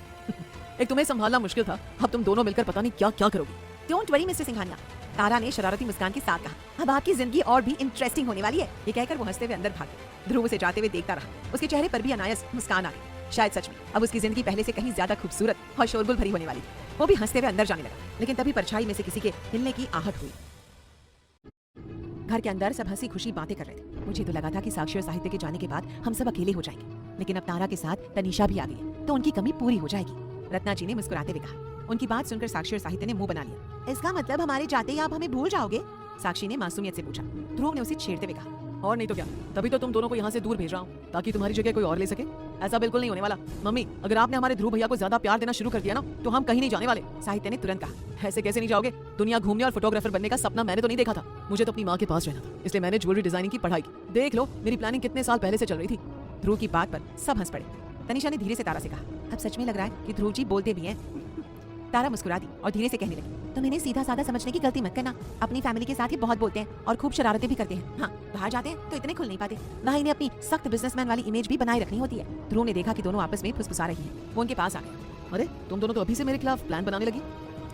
एक तुम्हें संभालना मुश्किल था, अब तुम दोनों मिलकर पता नहीं क्या क्या करोगी। डोंट वरी मिस्टर सिंघानिया, तारा ने शरारती मुस्कान के साथ कहा। अब आपकी जिंदगी और भी इंटरेस्टिंग होने वाली है। ये कहकर वो हंसते हुए अंदर भाग गई। ध्रुव उसे जाते हुए देखता रहा। उसके चेहरे पर भी अनायास मुस्कान आ गई। शायद सच में अब उसकी जिंदगी पहले से कहीं ज्यादा खूबसूरत और शोरगुल भरी होने वाली थी। वो भी हंसते हुए अंदर जाने लगा, लेकिन तभी परछाई में से किसी के हिलने की आहट हुई। घर के अंदर सब हंसी खुशी बातें कर रहे थे। मुझे तो लगा था कि साक्षी और साहित्य के जाने के बाद हम सब अकेले हो जाएंगे, लेकिन अब तारा के साथ तनीषा भी आ गई तो उनकी कमी पूरी हो जाएगी। रत्ना जी ने मुस्कुराते हुए कहा। उनकी बात सुनकर साक्षी और साहित्य ने मुंह बना लिया। इसका मतलब हमारे जाते ही आप हमें भूल जाओगे? साक्षी ने मासूमियत से पूछा। ध्रुव ने उसे छेड़ते हुए कहा, और नहीं तो क्या, तभी तो तुम दोनों को यहाँ से दूर भेज रहा हूँ, ताकि तुम्हारी जगह कोई और ले सके। ऐसा बिल्कुल नहीं होने वाला। मम्मी, अगर आपने हमारे ध्रुव भैया को ज्यादा प्यार देना शुरू कर दिया ना, तो हम कहीं नहीं जाने वाले। साहित्य ने तुरंत कहा। ऐसे कैसे नहीं जाओगे? दुनिया घूमने और फोटोग्राफर बनने का सपना मैंने तो नहीं देखा था। मुझे तो अपनी माँ के पास रहना था, इसलिए मैंने ज्वेलरी डिजाइनिंग की पढ़ाई की। देख लो, मेरी प्लानिंग कितने साल पहले से चल रही थी। ध्रुव की बात पर सब हंस पड़े। तनीषा ने धीरे से तारा से कहा, अब सच में लग रहा है कि ध्रुव जी बोलते भी हैं। तारा मुस्कुरा दी और धीरे से कहने लगी, तुम इन्हें सीधा साधा समझने की गलती मत करना। अपनी फैमिली के साथ ही बहुत बोलते हैं और खूब शरारतें भी करते हैं। हाँ, बाहर जाते हैं तो इतने खुल नहीं पाते। वहाँ इन्हें अपनी सख्त बिजनेसमैन वाली इमेज भी बनाए रखनी होती है। ध्रुव ने देखा कि दोनों आपस में फुसफुसा रही हैं। वो उनके पास आ गया। अरे तुम दोनों तो अभी से मेरे खिलाफ प्लान बनाने लगी।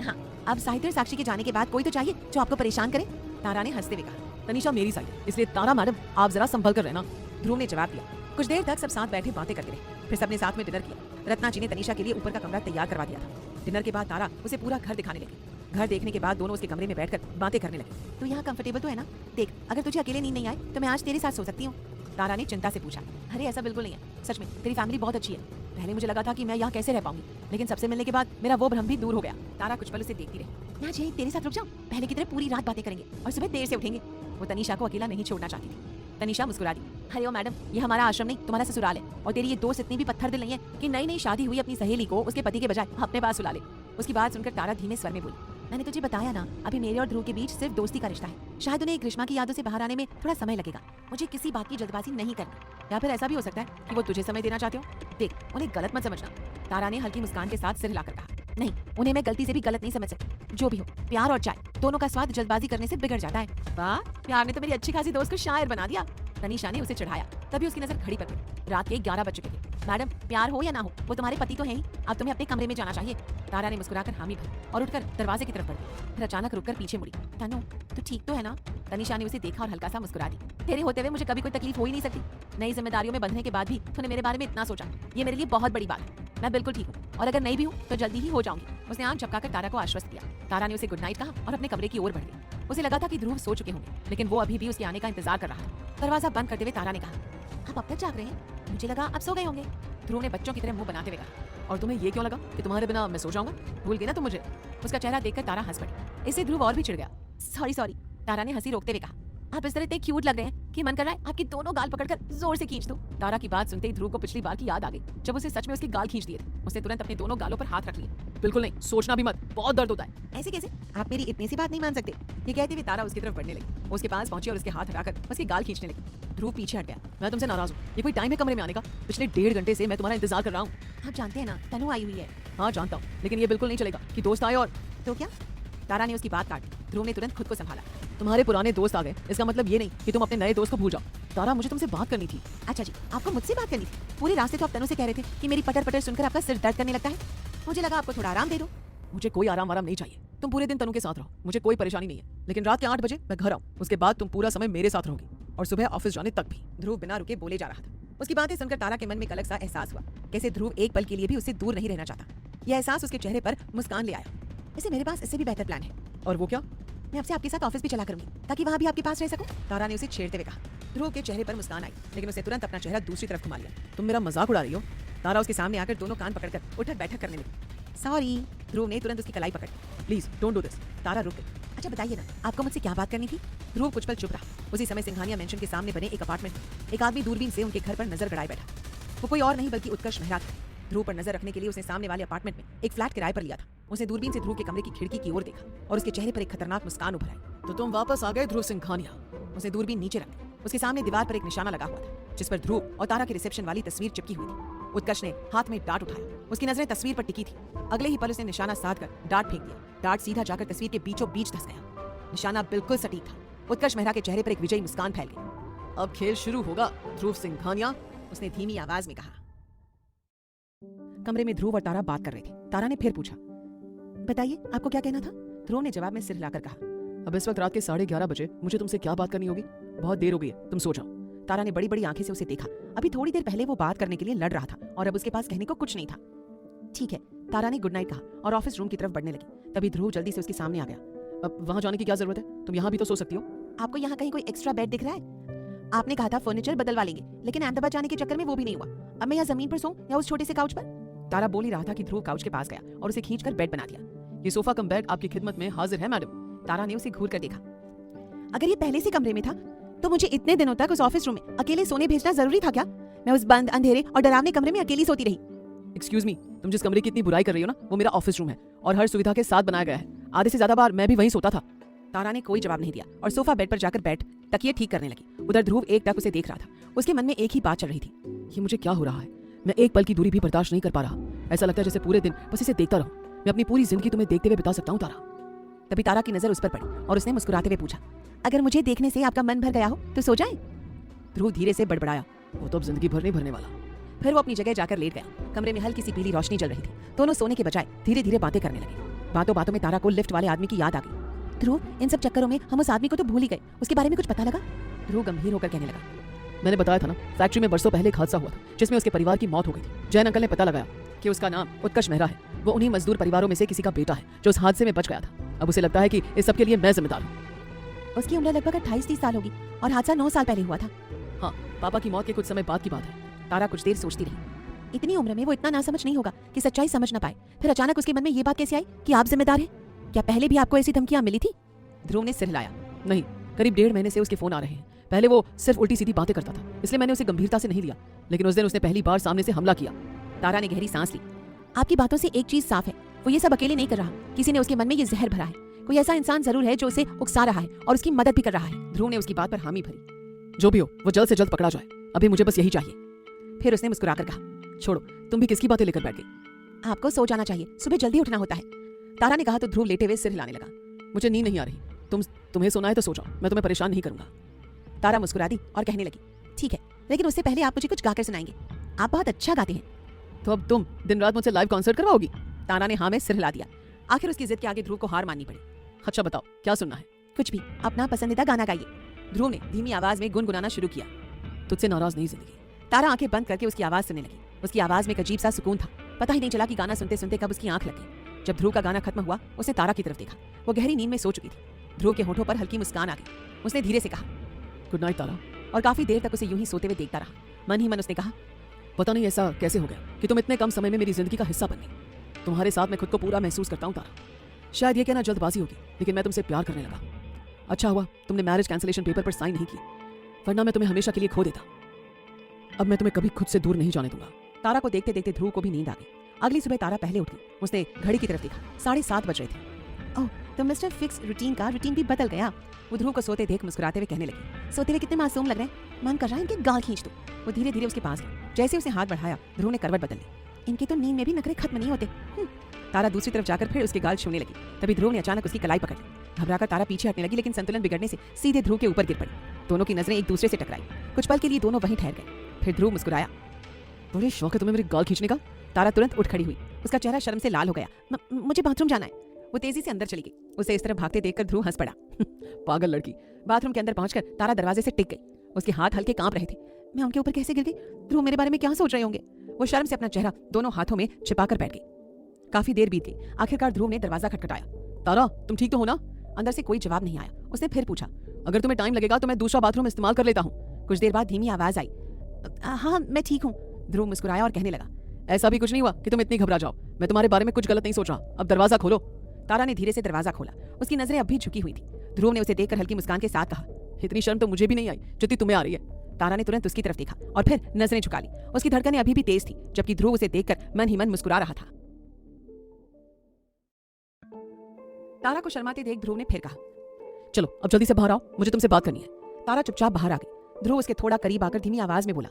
हाँ, अब साहित्य और साक्षी के जाने के बाद कोई तो चाहिए जो आपको परेशान करे। तारा ने हंसते हुए कहा। तनीषा मेरी साइड है, इसलिए तारा मैडम आप जरा संभल कर रहना। ध्रुव ने जवाब दिया। कुछ देर तक सब साथ बैठे बातें करते रहे, फिर सबने साथ में डिनर किया। रत्ना जी ने तनीषा के लिए ऊपर का कमरा तैयार करवा दिया था। डिनर के बाद तारा उसे पूरा घर दिखाने लगी। घर देखने के बाद दोनों उसके कमरे में बैठकर बातें करने लगे। तू यहाँ कंफर्टेबल तो है ना? देख, अगर तुझे अकेले नींद नहीं आए तो मैं आज तेरे साथ सो सकती हूँ। तारा ने चिंता से पूछा। अरे ऐसा बिल्कुल नहीं है, सच में तेरी फैमिली बहुत अच्छी है। पहले मुझे लगा था कि मैं यहाँ कैसे रह पाऊंगी, लेकिन सबसे मिलने के बाद मेरा वो भ्रम भी दूर हो गया। तारा कुछ पल उसे देखती रही। मैं आज यही तेरे साथ रुक जाऊँ? पहले की तरह पूरी रात बातें करेंगे और सुबह देर से उठेंगे। वो तनीषा को अकेला नहीं छोड़ना चाहती थी। तनीषा मुस्कुरा दी। अरे ओ मैडम, ये हमारा आश्रम नहीं तुम्हारा ससुराल है, और तेरी ये दोस्त इतनी भी पत्थर दिल नहीं है कि नई नई शादी हुई अपनी सहेली को उसके पति के बजाय अपने पास सुला ले। उसकी बात सुनकर तारा धीमे स्वर में बोली, मैंने तुझे बताया ना, अभी मेरे और ध्रुव के बीच सिर्फ दोस्ती का रिश्ता है। शायद उन्हें ग्रीष्मा की यादों से बाहर आने में थोड़ा समय लगेगा। मुझे किसी बात की जल्दबाजी नहीं करनी। या फिर ऐसा भी हो सकता है कि वो तुझे समय देना चाहते हो। देख, उन्हें गलत मत समझना। तारा ने हल्की मुस्कान के साथ सिर हिलाकर कहा। नहीं, उन्हें मैं गलती से भी गलत नहीं समझ सकती। जो भी हो, प्यार और चाय दोनों का स्वाद जल्दबाजी करने से बिगड़ जाता है। वाह, प्यार ने तो मेरी अच्छी खासी दोस्त को शायर बना दिया। तनीषा ने उसे चढ़ाया। तभी उसकी नजर घड़ी पर पड़ी। रात के 11 बज चुके थे। मैडम, प्यार हो या ना हो, वो तुम्हारे पति तो है ही। अब तुम्हें अपने कमरे में जाना चाहिए। तारा ने मुस्कुराकर हामी भरी और उठकर दरवाजे की तरफ बढ़ गई। फिर अचानक रुककर पीछे मुड़ी। तनु, तू ठीक तो है ना? तनीषा ने उसे देखा और हल्का सा मुस्कुरा दी। तेरे होते हुए मुझे कभी कोई तकलीफ हो ही नहीं सकती। नई जिम्मेदारियों में बंधने के बाद भी तूने मेरे बारे में इतना सोचा, ये मेरे लिए बहुत बड़ी बात है। मैं बिल्कुल ठीक हूँ, और अगर नहीं भी हूँ तो जल्दी ही हो जाऊंगी। उसने आंख झपकाकर तारा को आश्वस्त किया। तारा ने उसे गुड नाइट कहा और अपने कमरे की ओर बढ़ गई। उसे लगा था कि ध्रुव सो चुके होंगे, लेकिन वो अभी भी उसके आने का इंतजार कर रहा था। दरवाजा बंद करते हुए तारा ने कहा, आप अब तक जाग रहे हैं? मुझे लगा अब सो गए होंगे। ध्रुव ने बच्चों की तरह मुंह बनाते हुए कहा, और तुम्हें ये क्यों लगा कि तुम्हारे बिना मैं सो जाऊंगा? भूल गई ना तुम मुझे? उसका चेहरा देखकर तारा हंस पड़ी। इससे ध्रुव और भी चिढ़ गया। सॉरी, तारा ने हंसी रोकते हुए कहा, आप इस तरह इतने क्यूट लग रहे हैं कि मन कर रहा है आपकी दोनों गाल पकड़कर जोर से खींच दूं। तारा की बात सुनते ही ध्रुव को पिछली बार की याद आ गई जब उसे सच में उसके गाल खींच दिए थे। उसने तुरंत अपने दोनों गालों पर हाथ रख लिए। बिल्कुल नहीं, सोचना भी मत, बहुत दर्द होता है। ऐसे कैसे? आप मेरी इतनी सी बात नहीं मान सकते। ये कहते हुए तारा उसकी तरफ बढ़ने लगी, उसके पास पहुंची और उसके हाथ हटाकर उसके गाल खींचने लगी। ध्रुव पीछे हट गया। मैं तुमसे नाराज हूँ, ये कोई टाइम है कमरे में आने का? पिछले 1.5 घंटे से मैं तुम्हारा इंतजार कर रहा हूँ। आप जानते हैं ना तनु आई हुई है। हाँ जानता हूँ, लेकिन ये बिल्कुल नहीं चलेगा कि दोस्त आए और तो क्या? तारा ने उसकी बात काट दी। ध्रुव ने तुरंत खुद को संभाला। तुम्हारे पुराने दोस्त आ गए, इसका मतलब ये नहीं कि तुम अपने नए दोस्त को भूल जाओ। तारा, मुझे तुमसे बात करनी थी। अच्छा जी, आपको मुझसे बात करनी थी? पूरे रास्ते तो आप तनु से कह रहे थे कि मेरी पटर पटर सुनकर आपका सिर दर्द करने लगता है। मुझे लगा आपको थोड़ा आराम दे दो। मुझे कोई आराम नहीं चाहिए। तुम पूरे दिन तनु के साथ रहो, मुझे कोई परेशानी नहीं है, लेकिन रात के 8 बजे मैं घर आऊँ, उसके बाद तुम पूरा समय मेरे साथ रहोगी और सुबह ऑफिस जाने तक भी। ध्रुव बिना रुके बोले जा रहा था। उसकी बातें सुनकर तारा के मन में एक अलग सा एहसास हुआ, कैसे ध्रुव एक पल के लिए भी उससे दूर नहीं रहना चाहता। यह एहसास उसके चेहरे पर मुस्कान ले आया। वैसे मेरे पास इससे भी बेहतर प्लान है। और वो क्या? मैं आपसे आपके साथ ऑफिस भी चला करूंगी ताकि वहां भी आपके पास रह सकूं। तारा ने उसे छेड़ते हुए कहा। ध्रुव के चेहरे पर मुस्कान आई, लेकिन उसने तुरंत अपना चेहरा दूसरी तरफ घुमा लिया। तुम मेरा मजाक उड़ा रही हो? तारा उसके सामने आकर दोनों कान पकड़कर उठक बैठक करने लगी। सॉरी। ध्रुव ने तुरंत उसकी कलाई पकड़ी। Please don't do this. Tara रुक गई। अच्छा बताइए ना, आपको मुझसे क्या बात करनी थी? ध्रुव कुछ पल चुप रहा। उसी समय सिंघानिया मेंशन के सामने बने एक अपार्टमेंट में एक आदमी दूरबीन से उनके घर पर नजर गड़ाए बैठा। वो कोई और नहीं बल्कि उत्कर्ष मेहरा था। ध्रुव पर नजर रखने के लिए उसने सामने वाले अपार्टमेंट में एक फ्लैट किराए पर लिया था। उसने दूरबीन से ध्रुव के कमरे की खिड़की की ओर देखा और उसके चेहरे पर एक खतरनाक मुस्कान उभर आई। तो तुम वापस आ गए ध्रुव सिंघानिया? उसने दूरबीन नीचे रख दी। उसके सामने दीवार पर एक निशाना लगा हुआ था जिस पर ध्रुव और तारा की रिसेप्शन वाली तस्वीर चिपकी हुई थी। उत्कर्ष ने हाथ में डांट उठाया। उसकी नजरें तस्वीर पर टिकी थी। अगले ही पल उसने निशाना साध कर डांट फेंक दिया। डांट सीधा जाकर तस्वीर के बीचों बीच धंस गया। निशाना बिल्कुल सटीक था। उत्कर्ष मेहरा के चेहरे पर एक विजयी मुस्कान फैल गई। अब खेल शुरू होगा ध्रुव सिंघानिया, उसने धीमी आवाज में कहा। कमरे में ध्रुव और तारा बात कर रहे थे। तारा ने फिर पूछा, बताइए आपको क्या कहना था? ध्रुव ने जवाब में सिर हिलाकर कहा, अब इस वक्त रात के 11:30 बजे मुझे तुमसे क्या बात करनी होगी? बहुत देर हो गई है, तुम सो जाओ। तारा ने बड़ी बड़ी आंखें से उसे देखा। अभी थोड़ी देर पहले वो बात करने के लिए लड़ रहा था और अब उसके पास कहने को कुछ नहीं था। ठीक है, तारा ने गुड नाइट कहा और ऑफिस रूम की तरफ बढ़ने लगी। तभी ध्रुव जल्दी से उसके सामने आ गया। अब वहां जाने की क्या जरूरत है? तुम यहाँ भी तो सो सकती हो। आपको यहाँ कहीं कोई एक्स्ट्रा बेड दिख रहा है? आपने कहा था फर्नीचर बदलवा लेंगे, लेकिन अहमदाबाद जाने के चक्कर में वो भी नहीं हुआ। अब मैं यहाँ जमीन पर सोऊं या उस छोटे से काउच पर? तारा बोल ही रहा था कि ध्रुव काउच के पास गया और उसे खींचकर बेड बना दिया। ये सोफा कम बेड आपकी खिदमत में हाजिर है मैडम। तारा ने उसे घूर कर देखा। अगर ये पहले से कमरे में था तो मुझे इतने दिनों तक उस ऑफिस रूम में अकेले सोने भेजना जरूरी था क्या? मैं उस बंद अंधेरे और डरावने कमरे में अकेली सोती रही। एक्सक्यूज मी, तुम जिस कमरे की इतनी बुराई कर रही हो ना, वो मेरा ऑफिस रूम है और हर सुविधा के साथ बनाया गया है। आधे से ज्यादा बार मैं भी वहीं सोता था। तारा ने कोई जवाब नहीं दिया और सोफा बेड पर जाकर बैठ तकिए ठीक करने लगी। उधर ध्रुव एकटक उसे देख रहा था। उसके मन में एक ही बात चल रही थी, ये मुझे क्या हो रहा है? मैं एक पल की दूरी भी बर्दाश्त नहीं कर पा रहा। ऐसा लगता है जैसे पूरे दिन बस इसे देखता रहूं। मैं अपनी पूरी जिंदगी तुम्हें देखते हुए बिता सकता हूँ तारा। तभी तारा की नजर उस पर पड़ी और उसने मुस्कुराते हुए पूछा, अगर मुझे देखने से आपका मन भर गया हो तो सो जाए। ध्रुव धीरे से बड़बड़ाया, वो तो अब जिंदगी भर नहीं भरने वाला। फिर वो अपनी जगह जाकर लेट गया। कमरे में हल्की सी पीली रोशनी चल रही थी। दोनों सोने के बजाय धीरे धीरे बातें करने लगे। बातों बातों में तारा को लिफ्ट वाले आदमी की याद आ गई। ध्रुव, इन सब चक्करों में हम उस आदमी को तो भूल ही गए, उसके बारे में कुछ पता लगा? ध्रुव गंभीर होकर कहने लगा, मैंने बताया था ना, फैक्ट्री में बरसों पहले एक हादसा हुआ था जिसमें उसके परिवार की मौत हो गई थी। जैन अंकल ने पता लगाया कि उसका नाम उत्कर्ष मेहरा है। वो उन्हीं मजदूर परिवारों में से किसी का बेटा है जो उस हादसे में बच गया था। अब उसे लगता है कि इस सब के लिए मैं जिम्मेदार हूँ। उसकी उम्र लगभग 28-30 साल होगी और हादसा 9 साल पहले हुआ था। हाँ, पापा की मौत के कुछ समय बाद की बात है। तारा कुछ देर सोचती रही। इतनी उम्र में वो इतना नासमझ नहीं होगा कि सच्चाई समझ ना पाए। फिर अचानक उसके मन में ये बात कैसे आई कि आप जिम्मेदार हैं? क्या पहले भी आपको ऐसी धमकियां मिली थी? ध्रुव ने सिर हिलाया। नहीं, करीब 1.5 महीने से उसके फोन आ रहे हैं। पहले वो सिर्फ उल्टी सीधी बातें करता था, इसलिए मैंने उसे गंभीरता से नहीं लिया, लेकिन उस दिन उसने पहली बार सामने से हमला किया। तारा ने गहरी सांस ली। आपकी बातों से एक चीज साफ है, वो ये सब अकेले नहीं कर रहा। किसी ने उसके मन में ये जहर भरा है। कोई ऐसा इंसान जरूर है जो उसे उकसा रहा है और उसकी मदद भी कर रहा है। ध्रुव ने उसकी बात पर हामी भरी। जो भी हो, वो जल्द से जल्द पकड़ा जाए, अभी मुझे बस यही चाहिए। फिर उसने मुस्कुराकर कहा, छोड़ो, तुम भी किसकी बातें लेकर बैठ गई? आपको सो जाना चाहिए, सुबह जल्दी उठना होता है। तारा ने कहा तो ध्रुव लेटे हुए सिर हिलाने लगा। मुझे नींद नहीं आ रही। तुम्हें सोना है तो सो जाओ, मैं तुम्हें परेशान नहीं करूंगा। तारा मुस्कुरा दी और कहने लगी, ठीक है, लेकिन उससे पहले आप मुझे कुछ गाकर सुनाएंगे। आप बहुत अच्छा गाते हैं। तो अब तुम दिन रात मुझसे लाइव कॉन्सर्ट करवाओगी? तारा ने हाँ में सिर हिला दिया। आखिर उसकी जिद के आगे ध्रुव को हार माननी पड़ी। अच्छा बताओ, क्या सुनना है? कुछ भी, अपना पसंदीदा गाना गाइए। ध्रुव ने धीमी आवाज में गुनगुनाना शुरू किया। तुझसे नाराज नहीं जिंदगी। तारा आंखें बंद करके उसकी आवाज सुनने लगी। उसकी आवाज में एक अजीब सा सुकून था। पता ही नहीं चला कि गाना सुनते सुनते कब उसकी आंख लग गई। जब ध्रुव का गाना खत्म हुआ, उसने तारा की तरफ देखा। वो गहरी नींद में सो चुकी थी। ध्रुव के होठों पर हल्की मुस्कान आ गई। उसने धीरे से कहा, गुड नाइट तारा, और काफी देर तक उसे यूं ही सोते हुए देखता रहा। मन ही मन उसने कहा, पता नहीं ऐसा कैसे हो गया कि तुम इतने कम समय में मेरी जिंदगी का हिस्सा बन गई। तुम्हारे साथ मैं खुद को पूरा महसूस करता हूँ तारा। शायद ये कहना जल्दबाजी होगी, लेकिन मैं तुमसे प्यार करने लगा। अच्छा हुआ तुमने मैरिज कैंसिलेशन पेपर पर साइन नहीं की, वरना मैं तुम्हें हमेशा के लिए खो देता। अब मैं तुम्हें कभी खुद से दूर नहीं जाने दूंगा। तारा को देखते देखते ध्रुव को भी नींद आ गई। अगली सुबह तारा पहले उठ गई। उसने घड़ी की तरफ देखा, 7:30 बज रहे थे। ओह, तो मिस्टर फिक्स रूटीन भी बदल गया। वो ध्रुव को सोते देख मुस्कुराते हुए कहने लगी, सोते हुए कितने मासूम लग रहे हैं, मन कर रहा है इनके गाल खींच दूं। वो धीरे धीरे उसके पास गई। जैसे उसने हाथ बढ़ाया, ध्रुव ने करवट बदल ली। इनके तो नींद में भी नखरे खत्म नहीं होते। तारा दूसरी तरफ जाकर फिर उसके गाल छूने लगी। तभी ध्रुव ने अचानक उसकी कलाई पकड़ ली। घबराकर तारा पीछे हटने लगी, लेकिन संतुलन बिगड़ने से सीधे ध्रुव के ऊपर गिर पड़ी। दोनों की नजरें एक दूसरे से टकराई। कुछ पल के लिए दोनों वहीं ठहर गए। फिर ध्रुव मुस्कुराया। बड़े शौक है तुम्हें मेरे गाल खींचने का। तारा तुरंत उठ खड़ी हुई। उसका चेहरा शर्म से लाल हो गया। मुझे बाथरूम जाना है। वो तेजी से अंदर चली गई। उसे इस तरफ भागते देखकर ध्रुव हंस पड़ा। पागल लड़की। बाथरूम के अंदर पहुंचकर तारा दरवाजे से टिक गई। उसके हाथ हल्के कांप रहे थे। मैं उनके ऊपर कैसे गिर गई? ध्रुव मेरे बारे में क्या सोच रहे होंगे? वो शर्म से अपना चेहरा दोनों हाथों में छिपाकर बैठ गई। काफी देर बीत गई। आखिरकार ध्रुव ने दरवाजा खटखटाया। तारा तुम ठीक तो हो ना? अंदर से कोई जवाब नहीं आया। उसने फिर पूछा, अगर तुम्हें टाइम लगेगा तो मैं दूसरा बाथरूम इस्तेमाल कर लेता हूँ। कुछ देर बाद धीमी आवाज आई, हाँ मैं ठीक हूँ। ध्रुव मुस्कुराया और कहने लगा, ऐसा भी कुछ नहीं हुआ कि तुम इतनी घबरा जाओ। मैं तुम्हारे बारे में कुछ गलत नहीं सोच रहा। अब दरवाजा खोलो। तारा ने धीरे से दरवाजा खोला। उसकी नजरें अब भी झुकी हुई थी। ध्रुव ने उसे देखकर हल्की मुस्कान के साथ कहा, इतनी शर्म तो मुझे भी नहीं आई जितनी तुम्हें आ रही है। तारा ने तुरंत उसकी तरफ देखा और फिर नजरें झुका ली। उसकी धड़कनें अभी भी तेज थी, जबकि ध्रुव उसे देखकर मन ही मन मुस्कुरा रहा था। तारा को शर्माते देख ध्रुव ने फिर कहा, चलो अब जल्दी से बाहर आओ, मुझे तुमसे बात करनी है। तारा चुपचाप बाहर आ गई। ध्रुव उसके थोड़ा करीब आकर धीमी आवाज में बोला,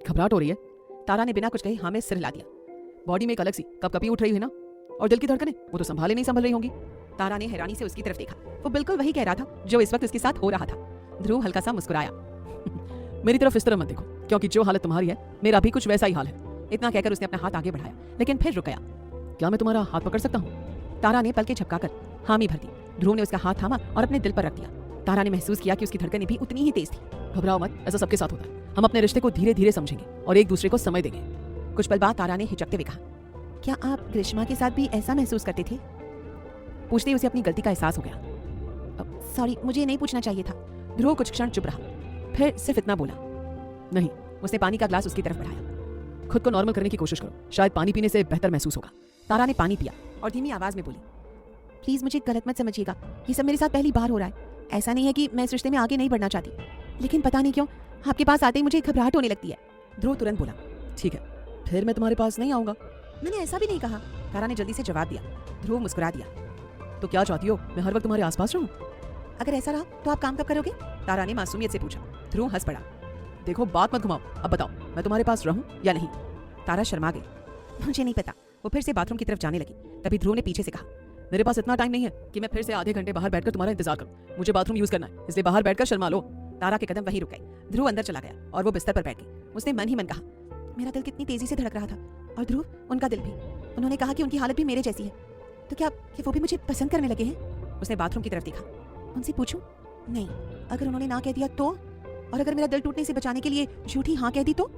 घबराहट हो रही है? तारा ने बिना कुछ कहे हाँ में सिर हिला दिया। बॉडी में एक अलग सी कपकपी उठ रही है ना, और दिल की धड़कनें वो तो संभाले नहीं संभल रही होंगी। तारा ने हैरानी से उसकी तरफ देखा। वो बिल्कुल वही कह रहा था जो इस वक्त उसके साथ हो रहा था। ध्रुव हल्का सा मुस्कुराया। मेरी तरफ इस तरह मत देखो, क्योंकि जो हालत तुम्हारी है मेरा भी कुछ वैसा ही हाल है। इतना कहकर उसने अपना हाथ आगे बढ़ाया, लेकिन फिर रुक गया। क्या मैं तुम्हारा हाथ पकड़ सकता हूँ? तारा ने पलके झपकाकर हामी भर दी। ध्रुव ने उसका हाथ थामा और अपने दिल पर रख दिया। तारा ने महसूस किया कि उसकी धड़कनें भी उतनी ही तेज थी। घबराओ मत, ऐसा सबके साथ होता है। हम अपने रिश्ते को धीरे धीरे समझेंगे और एक दूसरे को समय देंगे। कुछ पल बाद तारा ने हिचकते हुए कहा, क्या आप ग्रीष्मा के साथ भी ऐसा महसूस करते थे? पूछते ही उसे अपनी गलती का एहसास हो गया। सॉरी, मुझे नहीं पूछना चाहिए था। ध्रुव कुछ क्षण चुप रहा, फिर सिर्फ इतना बोला, नहीं। उसने पानी का ग्लास उसकी तरफ बढ़ाया। खुद को नॉर्मल करने की कोशिश करो, शायद पानी पीने से बेहतर महसूस होगा। तारा ने पानी पिया और धीमी आवाज में बोली, प्लीज मुझे गलत मत समझिएगा, ये सब मेरे साथ पहली बार हो रहा है। ऐसा नहीं है कि मैं इस रिश्ते में आगे नहीं बढ़ना चाहती, लेकिन पता नहीं क्यों आपके पास आते ही मुझे घबराहट होने लगती है। ध्रुव तुरंत बोला, ठीक है, फिर मैं तुम्हारे पास नहीं आऊंगा। मैंने ऐसा भी नहीं कहा। तारा ने जल्दी से जवाब दिया। ध्रुव मुस्कुरा दिया। तो क्या चाहती हो, मैं हर वक्त तुम्हारे आसपास रहूं? अगर ऐसा रहा तो आप काम कब करोगे? तारा ने मासूमियत से पूछा। ध्रुव हंस पड़ा। देखो बात मत घुमाओ, अब बताओ मैं तुम्हारे पास रहूं या नहीं? तारा शर्मा गई। मुझे नहीं पता। वो फिर से बाथरूम की तरफ जाने लगी। तभी ध्रुव ने पीछे से कहा, मेरे पास इतना टाइम नहीं है कि मैं फिर से आधे घंटे बाहर बैठकर तुम्हारा इंतजार करूं। मुझे बाथरूम यूज करना है, इसलिए बाहर बैठकर शर्मा लो। तारा के कदम वहीं रुक गए। ध्रुव अंदर चला गया और वो बिस्तर पर बैठ गई। उसने मन ही मन कहा, मेरा दिल कितनी तेजी से धड़क रहा था, और ध्रुव, उनका दिल भी। उन्होंने कहा कि उनकी हालत भी मेरे जैसी है, तो क्या वो भी मुझे पसंद करने लगे हैं? उसने बाथरूम की तरफ देखा। उनसे पूछूं? नहीं। अगर उन्होंने ना कह दिया तो? और अगर मेरा दिल टूटने से बचाने के लिए झूठी हाँ कह दी तो?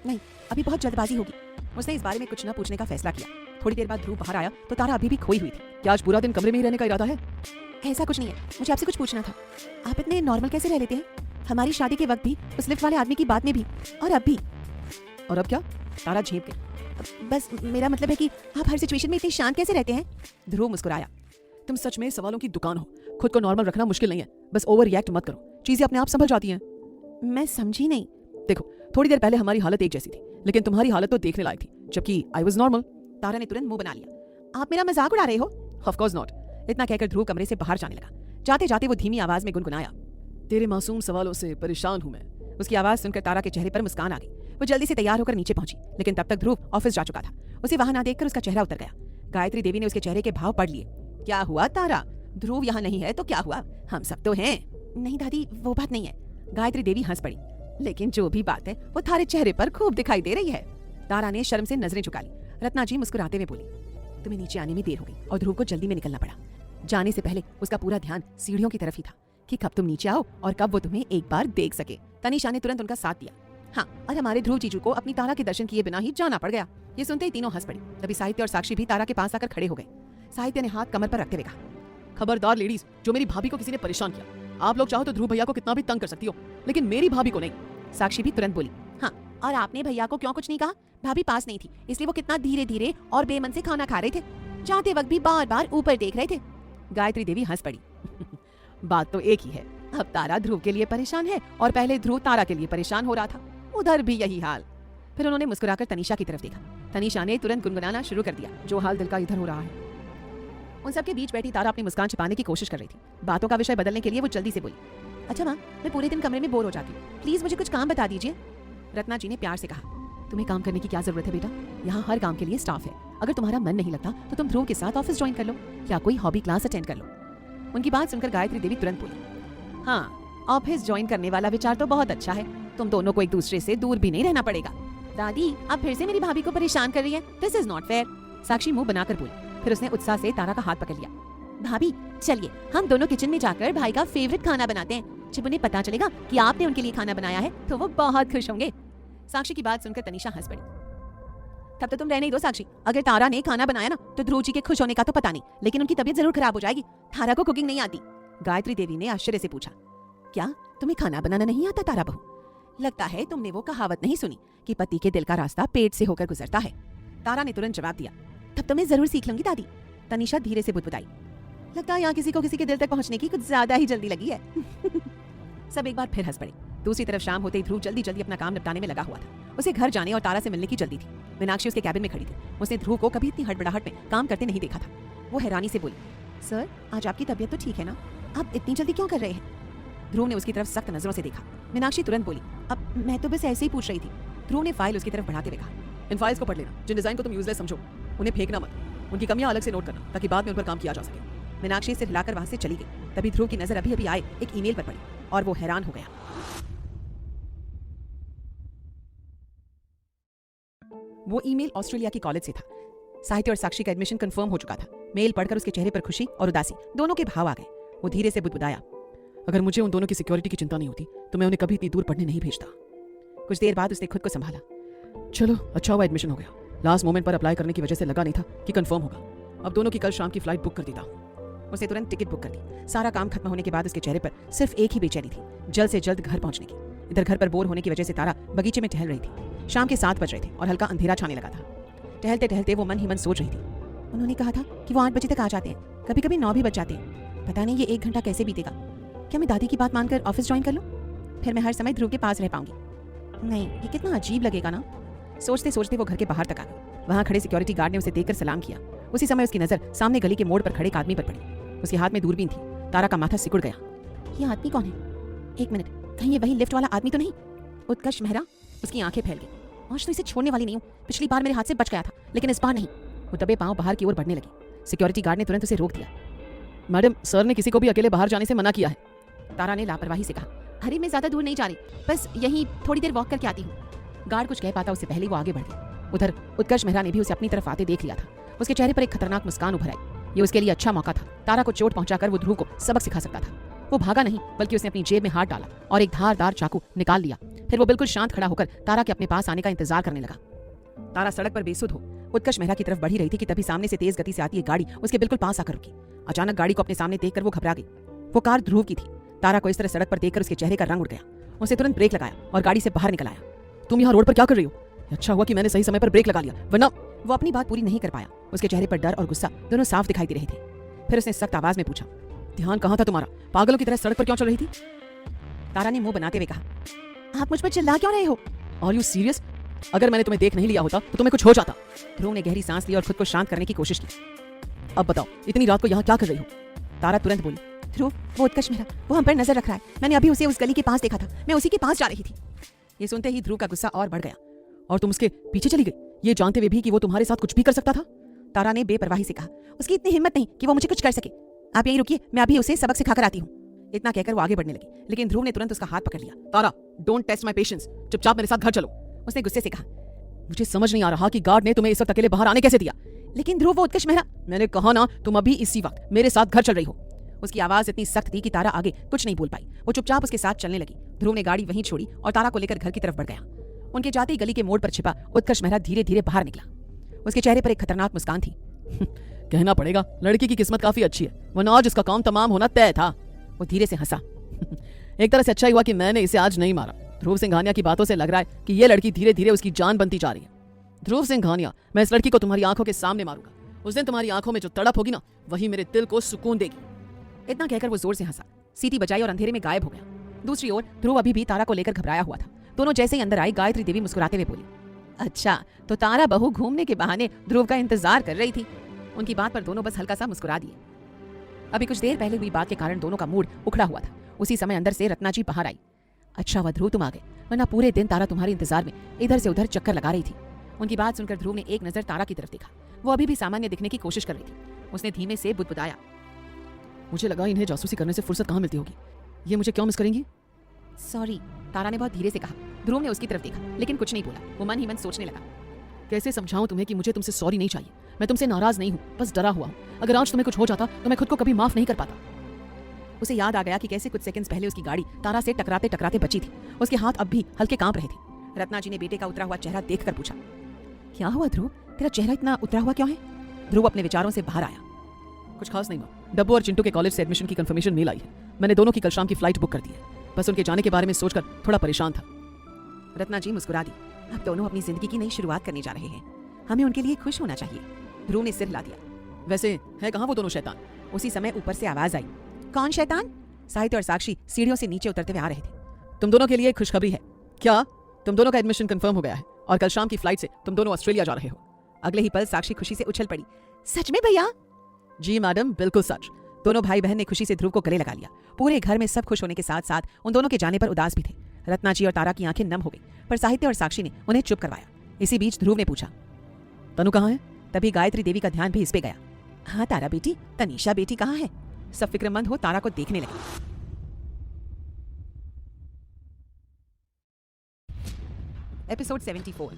नहीं, अभी बहुत जल्दबाजी होगी। उसने इस बारे में कुछ न पूछने का फैसला किया। थोड़ी देर बाद ध्रुव बाहर आया तो तारा अभी भी खोई हुई थी। क्या आज पूरा दिन कमरे में ही रहने का इरादा है? ऐसा कुछ नहीं है, मुझे आपसे कुछ पूछना था। आप इतने नॉर्मल कैसे रह लेते हैं? हमारी शादी के वक्त भी, उस लिफ्ट वाले आदमी की बात में भी, और अब भी। और अब क्या? तारा झेप गई। बस मेरा मतलब है कि आप हर सिचुएशन में इतने शांत कैसे रहते हैं? ध्रुव मुस्कुराया। तुम सच में सवालों की दुकान हो। खुद को नॉर्मल रखना मुश्किल नहीं है, बस ओवर रिएक्ट मत करो, चीजें अपने आप संभल जाती हैं। मैं समझी नहीं। देखो, थोड़ी देर पहले हमारी हालत एक जैसी थी, लेकिन तुम्हारी हालत तो देखने लायक थी, जबकि आई वाज नॉर्मल। तारा ने तुरंत मुंह बना लिया। आप मेरा मजाक उड़ा रहे हो? Of course not. इतना कहकर ध्रुव कमरे से बाहर जाने लगा। जाते जाते वो धीमी आवाज में गुनगुनाया, तेरे मासूम सवालों से परेशान हूं मैं। उसकी आवाज सुनकर तारा के चेहरे पर मुस्कान आ गई। वो जल्दी से तैयार होकर नीचे पहुंची, लेकिन तब तक ध्रुव ऑफिस जा चुका था। उसे वहां ना देखकर उसका चेहरा उतर गया। गायत्री देवी ने उसके चेहरे के भाव पढ़ लिए। क्या हुआ तारा? ध्रुव यहाँ नहीं है तो क्या हुआ? हम सब तो हैं। नहीं दादी, वो बात नहीं है। गायत्री देवी हंस पड़ी। लेकिन जो भी बात है वो थारे चेहरे पर खूब दिखाई दे रही है। तारा ने शर्म से नजरें झुका ली। रत्ना जी मुस्कुराते हुए बोली, तुम्हें नीचे आने में देर हो गई और ध्रुव को जल्दी में निकलना पड़ा। जाने से पहले उसका पूरा ध्यान सीढ़ियों की तरफ ही था कि कब तुम नीचे आओ और कब वो तुम्हें एक बार देख सके। तनीषा ने तुरंत उनका साथ दिया। हाँ, और हमारे ध्रुव जीजू को अपनी तारा के दर्शन किए बिना ही जाना पड़ गया। ये सुनते ही तीनों हंस पड़ी। तभी साहित्य और साक्षी भी तारा के पास आकर खड़े हो गए। साहित्य ने हाथ कमर पर रखते हुए कहा, खबरदार लेडीज, जो मेरी भाभी को किसी ने परेशान किया। आप लोग चाहो तो ध्रुव भैया को कितना भी तंग कर सकती हो, लेकिन मेरी भाभी को नहीं। साक्षी भी तुरंत बोली, हाँ, और आपने भैया को क्यों कुछ नहीं कहा? भाभी पास नहीं थी, इसलिए वो कितना धीरे धीरे और बेमन से खाना खा रहे थे। जाते वक्त भी बार बार ऊपर देख रहे थे। गायत्री देवी हंस पड़ी। बात तो एक ही है। अब तारा ध्रुव के लिए परेशान है और पहले ध्रुव तारा के लिए परेशान हो रहा था। उधर भी यही हाल। फिर उन्होंने मुस्कुराकर तनीषा की तरफ देखा। तनीषा ने तुरंत गुनगुनाना शुरू कर दिया, जो हाल दिल का इधर हो रहा है। उन सबके बीच बैठी तारा अपनी मुस्कान छिपाने की कोशिश कर रही थी। बातों का विषय बदलने के लिए वो जल्दी से बोली, अच्छा माँ, मैं पूरे दिन कमरे में बोर हो जाती हूँ, प्लीज मुझे कुछ काम बता दीजिए। रत्ना जी ने प्यार से कहा, तुम्हें काम करने की क्या जरूरत है बेटा, यहाँ हर काम के लिए स्टाफ है। अगर तुम्हारा मन नहीं लगता तो तुम ध्रुव के साथ ऑफिस ज्वाइन कर लो या कोई हॉबी क्लास अटेंड कर लो। उनकी बात सुनकर गायत्री देवी तुरंत बोली, हाँ, ऑफिस ज्वाइन करने वाला विचार तो बहुत अच्छा है। तुम दोनों को एक दूसरे से दूर भी नहीं रहना पड़ेगा। दादी, आप फिर से मेरी भाभी को परेशान कर रही है, दिस इज नॉट फेयर। साक्षी मुंह बनाकर बोली। फिर उसने उत्साह से तारा का हाथ पकड़ लिया। भाभी चलिए हम दोनों किचन में जाकर भाई का फेवरेट खाना बनाते हैं। जब उन्हें पता चलेगा कि आपने उनके लिए खाना बनाया है तो वो बहुत खुश होंगे। साक्षी की बात सुनकर तनीषा हंस पड़ी। तब तो तुम रहने ही दो साक्षी, अगर तारा ने खाना बनाया ना तो ध्रुव जी के खुश होने का तो पता नहीं, लेकिन उनकी तबीयत जरूर खराब हो जाएगी। तारा को कुकिंग नहीं आती। गायत्री देवी ने आश्चर्य से पूछा, क्या तुम्हें खाना बनाना नहीं आता तारा बहू? लगता है तुमने वो कहावत नहीं सुनी कि पति के दिल का रास्ता पेट से होकर गुजरता है। तारा ने तुरंत जवाब दिया, तब तो मैं जरूर सीख लूंगी दादी। तनीषा धीरे से बुदबुदाई। लगता है यहाँ किसी को किसी के दिल तक पहुंचने की कुछ ज्यादा ही जल्दी लगी है। सब एक बार फिर हंस पड़े। दूसरी तरफ शाम होते ही ध्रुव जल्दी जल्दी अपना काम निपटाने में लगा हुआ था। उसे घर जाने और तारा से मिलने की जल्दी थी। मीनाक्षी उसके कैबिन में खड़ी थी। उसने ध्रुव को कभी इतनी हड़बड़ाहट में काम करते नहीं देखा था। वो हैरानी से बोली, सर आज आपकी तबीयत तो ठीक है ना, आप इतनी जल्दी क्यों कर रहे हैं? ध्रुव ने उसकी तरफ सख्त नजरों से देखा। मीनाक्षी तुरंत बोली, अब मैं तो बस ऐसे ही पूछ रही थी। ध्रुव ने फाइल उसकी तरफ बढ़ाते हुए कहा, इन फाइल्स को पढ़ लेना, जिन डिजाइन को तुम यूजलेस समझो उन्हें फेंकना मत, उनकी कमियां अलग से नोट करना ताकि बाद में उन पर काम किया जा सके। मीनाक्षी सिर हिलाकर वहां से चली गई। तभी ध्रुव की नजर अभी अभी आए एक ईमेल पर पड़ी और वो हैरान हो गया। वो ईमेल ऑस्ट्रेलिया की कॉलेज से था। साहित्य और साक्षी का एडमिशन कंफर्म हो चुका था। मेल पढ़कर उसके चेहरे पर खुशी और उदासी दोनों के भाव आ गए। वो धीरे से बुदबुदाया, अगर मुझे उन दोनों की सिक्योरिटी की चिंता नहीं होती तो मैं उन्हें कभी इतनी दूर पढ़ने नहीं भेजता। कुछ देर बाद उसने खुद को संभाला। चलो अच्छा हुआ एडमिशन हो गया। लास्ट मोमेंट पर अप्लाई करने की वजह से लगा नहीं था कि कंफर्म होगा। अब दोनों की कल शाम की फ्लाइट बुक कर देता। उसने तुरंत टिकट बुक कर दी। सारा काम खत्म होने के बाद उसके चेहरे पर सिर्फ एक ही बेचैनी थी, जल्द से जल्द घर पहुंचने की। इधर घर पर बोर होने की वजह से तारा बगीचे में टहल रही थी। शाम के 7 बज रहे थे और हल्का अंधेरा छाने लगा था। टहलते टहलते वो मन ही मन सोच रही थी, उन्होंने कहा था कि वो 8 बजे तक आ जाते हैं, कभी कभी 9 भी बज जाते हैं। पता नहीं ये 1 घंटा कैसे बीतेगा। क्या मैं दादी की बात मानकर ऑफिस ज्वाइन कर लूं? फिर मैं हर समय ध्रुव के पास रह पाऊंगी। नहीं, ये कितना अजीब लगेगा ना। सोचते सोचते वो घर के बाहर तक आ गई। वहां खड़े सिक्योरिटी गार्ड ने उसे देखकर सलाम किया। उसी समय उसकी नजर सामने गली के मोड़ पर खड़े एक आदमी पर पड़ी। उसके हाथ में दूरबीन थी। तारा का माथा सिकुड़ गया। ये आदमी कौन है? 1 मिनट, कहीं ये वही लिफ्ट वाला आदमी तो नहीं? उत्कर्ष मेहरा। उसकी आंखें फैल गई। आज तो इसे छोड़ने वाली नहीं हूँ। पिछली बार मेरे हाथ से बच गया था, लेकिन इस बार नहीं। वो दबे पांव बाहर की ओर बढ़ने लगी। सिक्योरिटी गार्ड ने तुरंत उसे रोक दिया। मैडम, सर ने किसी को भी अकेले बाहर जाने से मना किया है। तारा ने लापरवाही से कहा, अरे मैं ज्यादा दूर नहीं जा रही, बस यहीं थोड़ी देर वॉक करके आती हूँ। गार्ड कुछ कह पाता उससे पहले वो आगे बढ़ गई। उधर उत्कर्ष मेहरा ने भी उसे अपनी तरफ आते देख लिया था। उसके चेहरे पर एक खतरनाक मुस्कान उभर आई। ये उसके लिए अच्छा मौका था। तारा को चोट पहुंचाकर वो ध्रुव को सबक सिखा सकता था। वो भागा नहीं, बल्कि उसने अपनी जेब में हाथ डाला और एक धारदार चाकू निकाल लिया। फिर वो बिल्कुल शांत खड़ा होकर तारा के अपने पास आने का इंतजार करने लगा। तारा सड़क पर बेसुध हो उत्कर्ष मेहरा की तरफ बढ़ी रही थी कि तभी सामने से तेज गति से आती एक गाड़ी उसके बिल्कुल पास आकर रुकी। अचानक गाड़ी को अपने सामने देखकर वो घबरा गई। वो कार ध्रुव की थी। तारा को इस तरह सड़क पर देखकर उसके चेहरे का रंग उड़ गया। उसे तुरंत ब्रेक लगाया और गाड़ी से बाहर निकल आया। तुम यहाँ रोड पर क्या कर रही हो? अच्छा हुआ कि मैंने सही समय पर ब्रेक लगा लिया, वरना। वो अपनी बात पूरी नहीं कर पाया। उसके चेहरे पर डर और गुस्सा दोनों साफ दिखाई दे रहे थे। फिर उसने सख्त आवाज में पूछा, ध्यान कहाँ था तुम्हारा? पागलों की तरह सड़क पर क्यों चल रही थी? तारा ने मुंह बनाते हुए कहा, आप मुझ पर चिल्ला क्यों रहे हो? Are you serious? अगर मैंने तुम्हें देख नहीं लिया होता तो तुम्हें कुछ हो जाता। ध्रुव ने गहरी सांस ली और खुद को शांत करने की कोशिश की। अब बताओ, इतनी रात को यहाँ क्या कर रही हो? तारा तुरंत बोली, ध्रुव, वो उत्कर्ष मेहरा, वो हम पर नजर रख रहा है। मैंने अभी उसे उस गली के पास देखा था। मैं उसी के पास जा रही थी। ये सुनते ही ध्रुव का गुस्सा और बढ़ गया। और तुम उसके पीछे चली गई, ये जानते हुए भी कि वो तुम्हारे साथ कुछ भी कर सकता था? तारा ने बेपरवाही से कहा, उसकी इतनी हिम्मत नहीं कि वो मुझे कुछ कर सके। आप यहीं रुकिए, मैं अभी उसे सबक सिखाकर आती हूँ। इतना कहकर वो आगे बढ़ने लगी, लेकिन ध्रुव ने तुरंत उसका हाथ पकड़ लिया। तारा, डोंट टेस्ट माय पेशेंस, चुपचाप मेरे साथ घर चलो। उसने गुस्से से कहा, मुझे समझ नहीं आ रहा कि गार्ड ने तुम्हें इस वक्त अकेले बाहर आने कैसे दिया। लेकिन ध्रुव, वो उत्कर्ष मेहरा। मैंने कहा ना, तुम अभी इसी वक्त मेरे साथ घर चल रही हो। उसकी आवाज इतनी सख्त थी कि तारा आगे कुछ नहीं बोल पाई। वो चुपचाप उसके साथ चलने लगी। ध्रुव ने गाड़ी वहीं छोड़ी और तारा को लेकर घर की तरफ बढ़ गया। उनके जाते ही गली के मोड़ पर छिपा उत्कर्ष मेहरा धीरे धीरे बाहर निकला। उसके चेहरे पर एक खतरनाक मुस्कान थी। कहना पड़ेगा, लड़की की किस्मत काफी अच्छी है, वरना आज इसका काम तमाम होना तय था। वो धीरे से हंसा। एक तरह से अच्छा हुआ कि मैंने इसे आज नहीं मारा। ध्रुव सिंघानिया की बातों से लग रहा है कि ये लड़की धीरे धीरे उसकी जान बनती जा रही है। ध्रुव सिंघानिया, मैं इस लड़की को तुम्हारी आंखों के सामने मारूंगा। उस दिन तुम्हारी आंखों में जो तड़प होगी ना, वही मेरे दिल को सुकून देगी। इतना कहकर वो जोर से हंसा। सीटी बजाई और अंधेरे में गायब हो गया। दूसरी ओर ध्रुव अभी भी तारा को लेकर घबराया हुआ था। दोनों जैसे ही अंदर आई, गायत्री देवी मुस्कुराते हुए बोली, अच्छा तो तारा बहू घूमने के बहाने ध्रुव का इंतजार कर रही थी। उनकी बात पर दोनों बस हल्का सा मुस्कुरा दिए। अभी कुछ देर पहले हुई बात के कारण दोनों का मूड उखड़ा हुआ था। उसी समय अंदर से रत्ना जी बाहर आई। अच्छा हुआ ध्रुव तुम आ गए, वरना पूरे दिन तारा तुम्हारे इंतजार में इधर से उधर चक्कर लगा रही थी। उनकी बात सुनकर ध्रुव ने एक नजर तारा की तरफ देखा। वो अभी भी सामान्य दिखने की कोशिश कर रही थी। उसने धीमे से बुदबुदाया, मुझे लगा इन्हें जासूसी करने से फुर्सत कहाँ मिलती होगी, ये मुझे क्यों मिस करेंगी? सॉरी, तारा ने बहुत धीरे से कहा। ध्रुव ने उसकी तरफ देखा लेकिन कुछ नहीं बोला। वो मन ही मन सोचने लगा, कैसे समझाऊं तुम्हें कि मुझे तुमसे सॉरी नहीं चाहिए। मैं तुमसे नाराज नहीं हूँ, बस डरा हुआ हूँ। अगर आज तुम्हें कुछ हो जाता तो मैं खुद को कभी माफ नहीं कर पाता। उसे याद आ गया कि कैसे कुछ सेकंड्स पहले उसकी गाड़ी तारा से टकराते टकराते बची थी। उसके हाथ अब भी हल्के कांप रहे थे। रत्ना जी ने बेटे का उतरा हुआ चेहरा देखकर पूछा, क्या हुआ ध्रुव, तेरा चेहरा इतना उतरा हुआ क्यों है? ध्रुव अपने विचारों से बाहर आया। कुछ खास नहीं माँ, डब्बू और चिंटू के कॉलेज से एडमिशन की कंफर्मेशन मेल आई है। मैंने दोनों की कल शाम की फ्लाइट बुक कर दी है। बस उनके जाने के बारे में सोचकर थोड़ा परेशान था। रत्ना जी मुस्कुरा दी। अब दोनों अपनी जिंदगी की नई शुरुआत करने जा रहे हैं, हमें उनके लिए खुश होना चाहिए। ध्रुव ने सिर हिला दिया। वैसे है कहाँ वो दोनों शैतान? उसी समय ऊपर से आवाज आई, कौन शैतान? साहित्य और साक्षी सीढ़ियों से नीचे उतरते हुए आ रहे थे। तुम दोनों के लिए खुशखबरी है। क्या? तुम दोनों का एडमिशन कंफर्म हो गया है और कल शाम की फ्लाइट से तुम दोनों ऑस्ट्रेलिया जा रहे हो। अगले ही पल साक्षी खुशी से उछल पड़ी, सच में भैया? जी मैडम, बिल्कुल सच। दोनों भाई बहन ने खुशी से ध्रुव को गले लगा लिया। पूरे घर में सब खुश होने के साथ साथ उन दोनों के जाने पर उदास भी थे। रत्ना जी और तारा की आंखें नम हो गई, पर साहित्य और साक्षी ने उन्हें चुप करवाया। इसी बीच ध्रुव ने पूछा, तनु कहाँ है? तभी गायत्री देवी का ध्यान भी इस पे गया। हाँ तारा बेटी, तनीषा बेटी कहाँ है? सब फिक्रमंद हो तारा को देखने लगे। एपिसोड 74।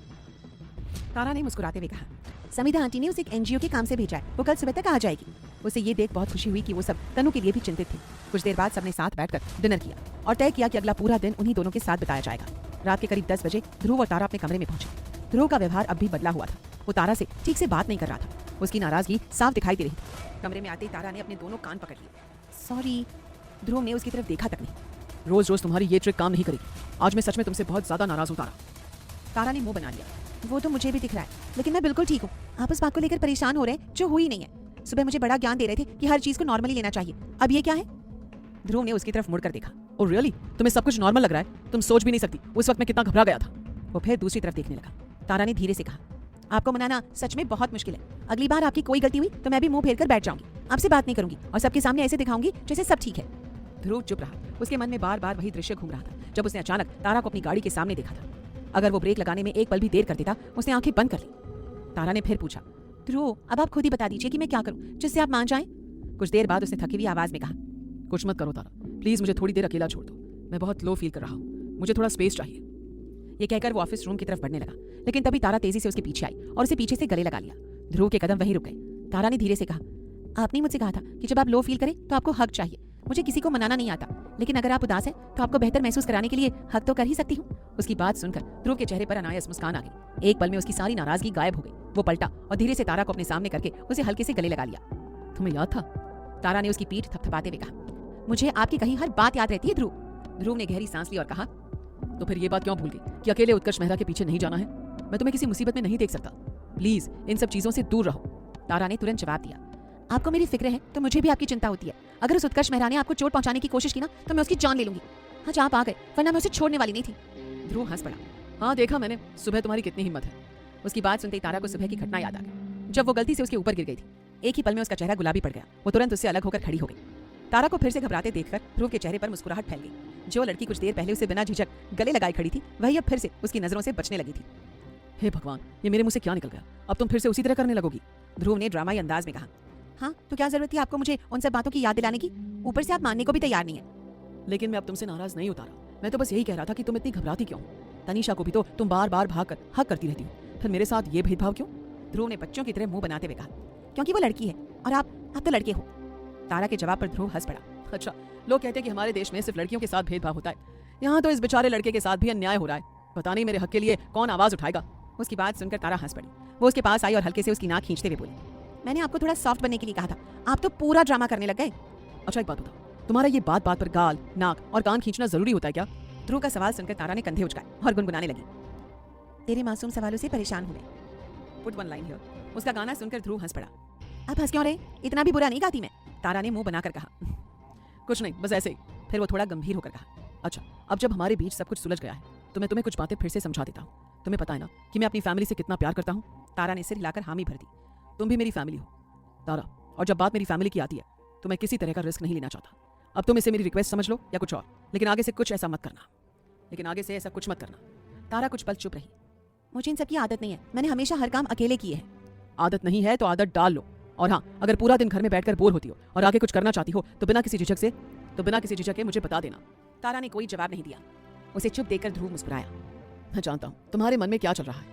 तारा ने मुस्कुराते हुए कहा, समिधा आंटी ने उसे एक एनजीओ के काम से भेजा है, वो कल सुबह तक आ जाएगी। उसे ये देख बहुत खुशी हुई कि वो सब तनु के लिए भी चिंतित थे। कुछ देर बाद सबने साथ बैठकर डिनर किया और तय किया कि अगला पूरा दिन उन्हीं दोनों के साथ बिताया जाएगा। रात के करीब 10 बजे ध्रुव और तारा अपने कमरे में पहुंचे। ध्रुव का व्यवहार अब भी बदला हुआ था। वो तारा से ठीक से बात नहीं कर रहा था। उसकी नाराजगी साफ दिखाई दे रही थी। कमरे में आते ही तारा ने अपने दोनों कान पकड़ लिए। सॉरी। ध्रुव ने उसकी तरफ देखा तक नहीं। रोज रोज तुम्हारी ये ट्रिक काम नहीं करेगी। आज मैं सच में तुमसे बहुत ज्यादा नाराज हूँ तारा। तारा ने मुंह बना लिया। वो तो मुझे भी दिख रहा है, लेकिन मैं बिल्कुल ठीक हूँ। आप उस बात को लेकर परेशान हो रहे हैं जो हुई नहीं है। सुबह मुझे बड़ा ज्ञान दे रहे थे कि हर चीज को नॉर्मली लेना चाहिए, अब ये क्या है? ध्रुव ने उसकी तरफ मुड़कर देखा। Oh really? तुम्हें सब कुछ नॉर्मल लग रहा है? तुम सोच भी नहीं सकती उस वक्त मैं कितना घबरा गया था। वो फिर दूसरी तरफ देखने लगा। तारा ने धीरे से कहा, आपको मनाना सच में बहुत मुश्किल है। अगली बार आपकी कोई गलती हुई तो मैं भी मुंह फेर कर बैठ जाऊंगी, आपसे बात नहीं करूंगी और सबके सामने ऐसे दिखाऊंगी जैसे सब ठीक है। ध्रुव चुप रहा। उसके मन में बार बार वही दृश्य घूम रहा था जब उसने अचानक तारा को अपनी गाड़ी के सामने देखा था। अगर वो ब्रेक लगाने में एक पल भी देर कर देता, उसने आंखें बंद कर ली। तारा ने फिर पूछा, ध्रुव अब आप खुद ही बता दीजिए कि मैं क्या करूं जिससे आप मान जाएं? कुछ देर बाद उसने थकी हुई आवाज में कहा, कुछ मत करो तारा, प्लीज मुझे थोड़ी देर अकेला छोड़ दो। मैं बहुत लो फील कर रहा हूँ, मुझे थोड़ा स्पेस चाहिए। ये कहकर वो ऑफिस रूम की तरफ बढ़ने लगा, लेकिन तभी तारा तेजी से उसके पीछे आई और उसे पीछे से गले लगा लिया। ध्रुव के कदम वहीं रुक गए। तारा ने धीरे से कहा, आपने मुझसे कहा था कि जब आप लो फील करें तो आपको हक चाहिए। मुझे किसी को मनाना नहीं आता, लेकिन अगर आप उदास हैं तो आपको बेहतर महसूस कराने के लिए हक तो कर ही सकती हूँ। उसकी बात सुनकर ध्रुव के चेहरे पर अनायास मुस्कान आ गई। एक पल में उसकी सारी नाराजगी गायब हो गई। वो पलटा और धीरे से तारा को अपने सामने करके उसे हल्के से गले लगा लिया। तुम्हें याद था? तारा ने उसकी पीठ थपथपाते हुए कहा, मुझे आपकी कहीं हर बात याद रहती है ध्रुव। ध्रुव ने गहरी सांस ली और कहा, तो फिर ये बात क्यों भूल गई कि अकेले उत्कर्ष मेहरा के पीछे नहीं जाना है? मैं तुम्हें किसी मुसीबत में नहीं देख सकता, प्लीज इन सब चीजों से दूर रहो। तारा ने तुरंत जवाब दिया, आपको मेरी फिक्र है तो मुझे भी आपकी चिंता होती है। अगर उस उत्कर्ष मेहरा ने आपको चोट पहुंचाने की कोशिश की ना तो मैं उसकी जान ले लूंगी। आज आप आ गए, वरना मैं उसे छोड़ने वाली नहीं थी। ध्रुव हंस पड़ा। हाँ देखा मैंने, सुबह तुम्हारी कितनी हिम्मत है। उसकी बात सुनते ही तारा को सुबह की घटना याद आ गई, जब वो गलती से उसके ऊपर गिर गई थी। एक ही पल में उसका चेहरा गुलाबी पड़ गया। वो तुरंत उससे अलग होकर खड़ी हो गई। तारा को फिर से घबराते देखकर ध्रुव के चेहरे पर मुस्कुराहट फैल गई। जो लड़की कुछ देर पहले उसे बिना झिझक गले लगाए खड़ी थी, वही अब फिर से उसकी नजरों से बचने लगी थी। हे भगवान, ये मेरे मुंह से क्या निकल गया? अब तुम फिर से उसी तरह करने लगोगी? ध्रुव ने ड्रामाई अंदाज में कहा। हाँ तो क्या जरूरत थी आपको मुझे उन सब बातों की याद दिलाने की? ऊपर से आप मानने को भी तैयार नहीं है। लेकिन मैं अब तुमसे नाराज नहीं उतारा। मैं तो बस यही कह रहा था कि तुम इतनी घबराती क्यों? तनीषा को भी तो तुम बार बार भाग कर हक करती रहती हो, फिर मेरे साथ ये भेदभाव क्यों? ध्रुव ने बच्चों की तरह मुंह बनाते हुए कहा, क्योंकि वो लड़की है और आप तो लड़के हो। तारा के जवाब पर ध्रुव हंस पड़ा। अच्छा, लोग कहते हैं कि हमारे देश में सिर्फ लड़कियों के साथ भेदभाव होता है, यहाँ तो इस बेचारे लड़के के साथ भी अन्याय हो रहा है। पता नहीं मेरे हक के लिए कौन आवाज उठाएगा। उसकी बात सुनकर तारा हंस पड़ी। वो उसके पास आई और हल्के से उसकी नाक खींचते हुए बोली, मैंने आपको थोड़ा सॉफ्ट बनने के लिए कहा था, आप तो पूरा ड्रामा करने लग गए। अच्छा एक बात बताओ, तुम्हारा ये बात बात पर गाल, नाक और कान खींचना जरूरी होता है क्या? ध्रुव का सवाल सुनकर तारा ने कंधे उचकाए और गुनगुनाने लगी, तेरे मासूम सवालों से परेशान हुए। Put one line here. उसका गाना सुनकर ध्रुव हंस पड़ा। आप हंस क्यों रहे? इतना भी बुरा नहीं गाती मैं। तारा ने मुंह बनाकर कहा, कुछ नहीं, बस ऐसे ही। फिर वो थोड़ा गंभीर होकर कहा, अच्छा, अब जब हमारे बीच सब कुछ सुलझ गया है तो मैं तुम्हें कुछ बातें फिर से समझा देता हूँ। तुम्हें पता है ना कि मैं अपनी फैमिली से कितना प्यार करता हूँ। तारा ने सिर हिलाकर हामी भर दी। तुम भी मेरी फैमिली हो तारा, और जब बात मेरी फैमिली की आती है तो मैं किसी तरह का रिस्क नहीं लेना चाहता। अब तुम इसे मेरी रिक्वेस्ट समझ लो या कुछ और, लेकिन आगे से कुछ ऐसा मत करना। तारा कुछ पल चुप रही। मुझे इन सब की आदत नहीं है, मैंने हमेशा हर काम अकेले किए हैं। आदत नहीं है तो आदत डाल लो। और हाँ, अगर पूरा दिन घर में बैठकर बोर होती हो और आगे कुछ करना चाहती हो तो बिना किसी झिझक के मुझे बता देना। तारा ने कोई जवाब नहीं दिया। उसे चुप देखकर ध्रुव मुस्कुराया। मैं जानता हूँ तुम्हारे मन में क्या चल रहा है।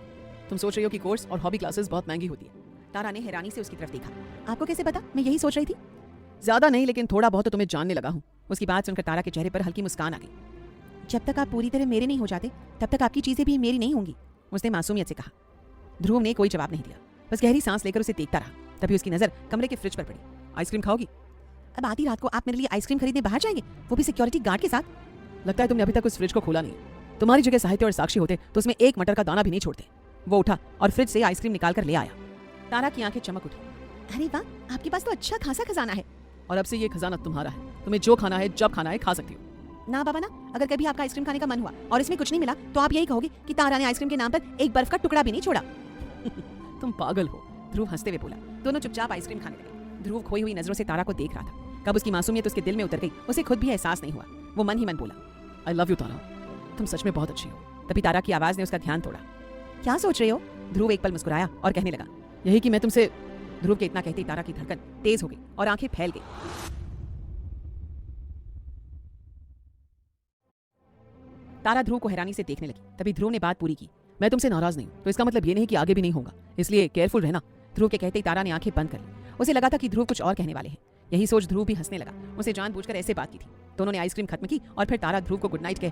तुम सोच रही हो कि कोर्स और हॉबी क्लासेस बहुत महंगी होती है। तारा ने हैरानी से उसकी तरफ देखा। आपको कैसे पता? मैं यही सोच रही थी। ज्यादा नहीं, लेकिन थोड़ा बहुत तो तुम्हें जानने लगा हूँ। उसकी बात सुनकर तारा के चेहरे पर हल्की मुस्कान आ गई। जब तक आप पूरी तरह मेरे नहीं हो जाते तब तक आपकी चीजें भी मेरी नहीं होंगी, उसने मासूमियत से कहा। ध्रुव ने कोई जवाब नहीं दिया, बस गहरी सांस लेकर उसे देखता रहा। तभी उसकी नजर कमरे के फ्रिज पर पड़ी। आइसक्रीम खाओगी? अब आधी रात को आप मेरे लिए आइसक्रीम खरीदने बाहर जाएंगे, वो भी सिक्योरिटी गार्ड के साथ? लगता है तुमने अभी तक उस फ्रिज को खोला नहीं। तुम्हारी जगह साहित्य और साक्षी होते तो उसमें एक मटर का दाना भी नहीं छोड़ते। वो उठा और फ्रिज से आइसक्रीम निकाल कर ले आया। तारा की आंखें चमक उठी। अरे वाह, आपके पास तो अच्छा खासा खजाना है। और अब से ये खजाना तुम्हारा है। तुम्हें जो खाना है जब खाना है खा सकती हो। ना बाबा ना, अगर कभी आपका आइसक्रीम खाने का मन हुआ और इसमें कुछ नहीं मिला तो आप यही कहोगे कि तारा ने आइसक्रीम के नाम पर एक बर्फ का टुकड़ा भी नहीं छोड़ा। तुम पागल हो, ध्रुव हंसते हुए बोला। दोनों चुपचाप आइसक्रीम खाने लगे। ध्रुव खोई हुई नजरों से तारा को देख रहा था। कब उसकी मासूमियत उसके दिल में उतर गई उसे खुद भी एहसास नहीं हुआ। वो मन ही मन बोला, आई लव यू तारा, तुम सच में बहुत अच्छी हो। तभी तारा की आवाज ने उसका ध्यान तोड़ा। क्या सोच रहे हो? ध्रुव एक पल मुस्कुराया और कहने लगा, यही कि मैं तुमसे। ध्रुव के इतना कहते ही तारा की धड़कन तेज हो गई और आंखें फैल गई। तारा ध्रुव को हैरानी से देखने लगी। तभी ध्रुव ने बात पूरी की। मैं तुमसे नाराज नहीं हूं, तो इसका मतलब ये नहीं कि आगे भी नहीं होगा, इसलिए केयरफुल रहना। ध्रुव के कहते ही तारा ने आंखें बंद कर ली। उसे लगा था कि ध्रुव कुछ और कहने वाले हैं। यही सोच ध्रुव भी हंसने लगा। उसे जानबूझकर ऐसे बात की थी। दोनों ने आइसक्रीम खत्म की और फिर तारा ध्रुव को गुड नाइट कह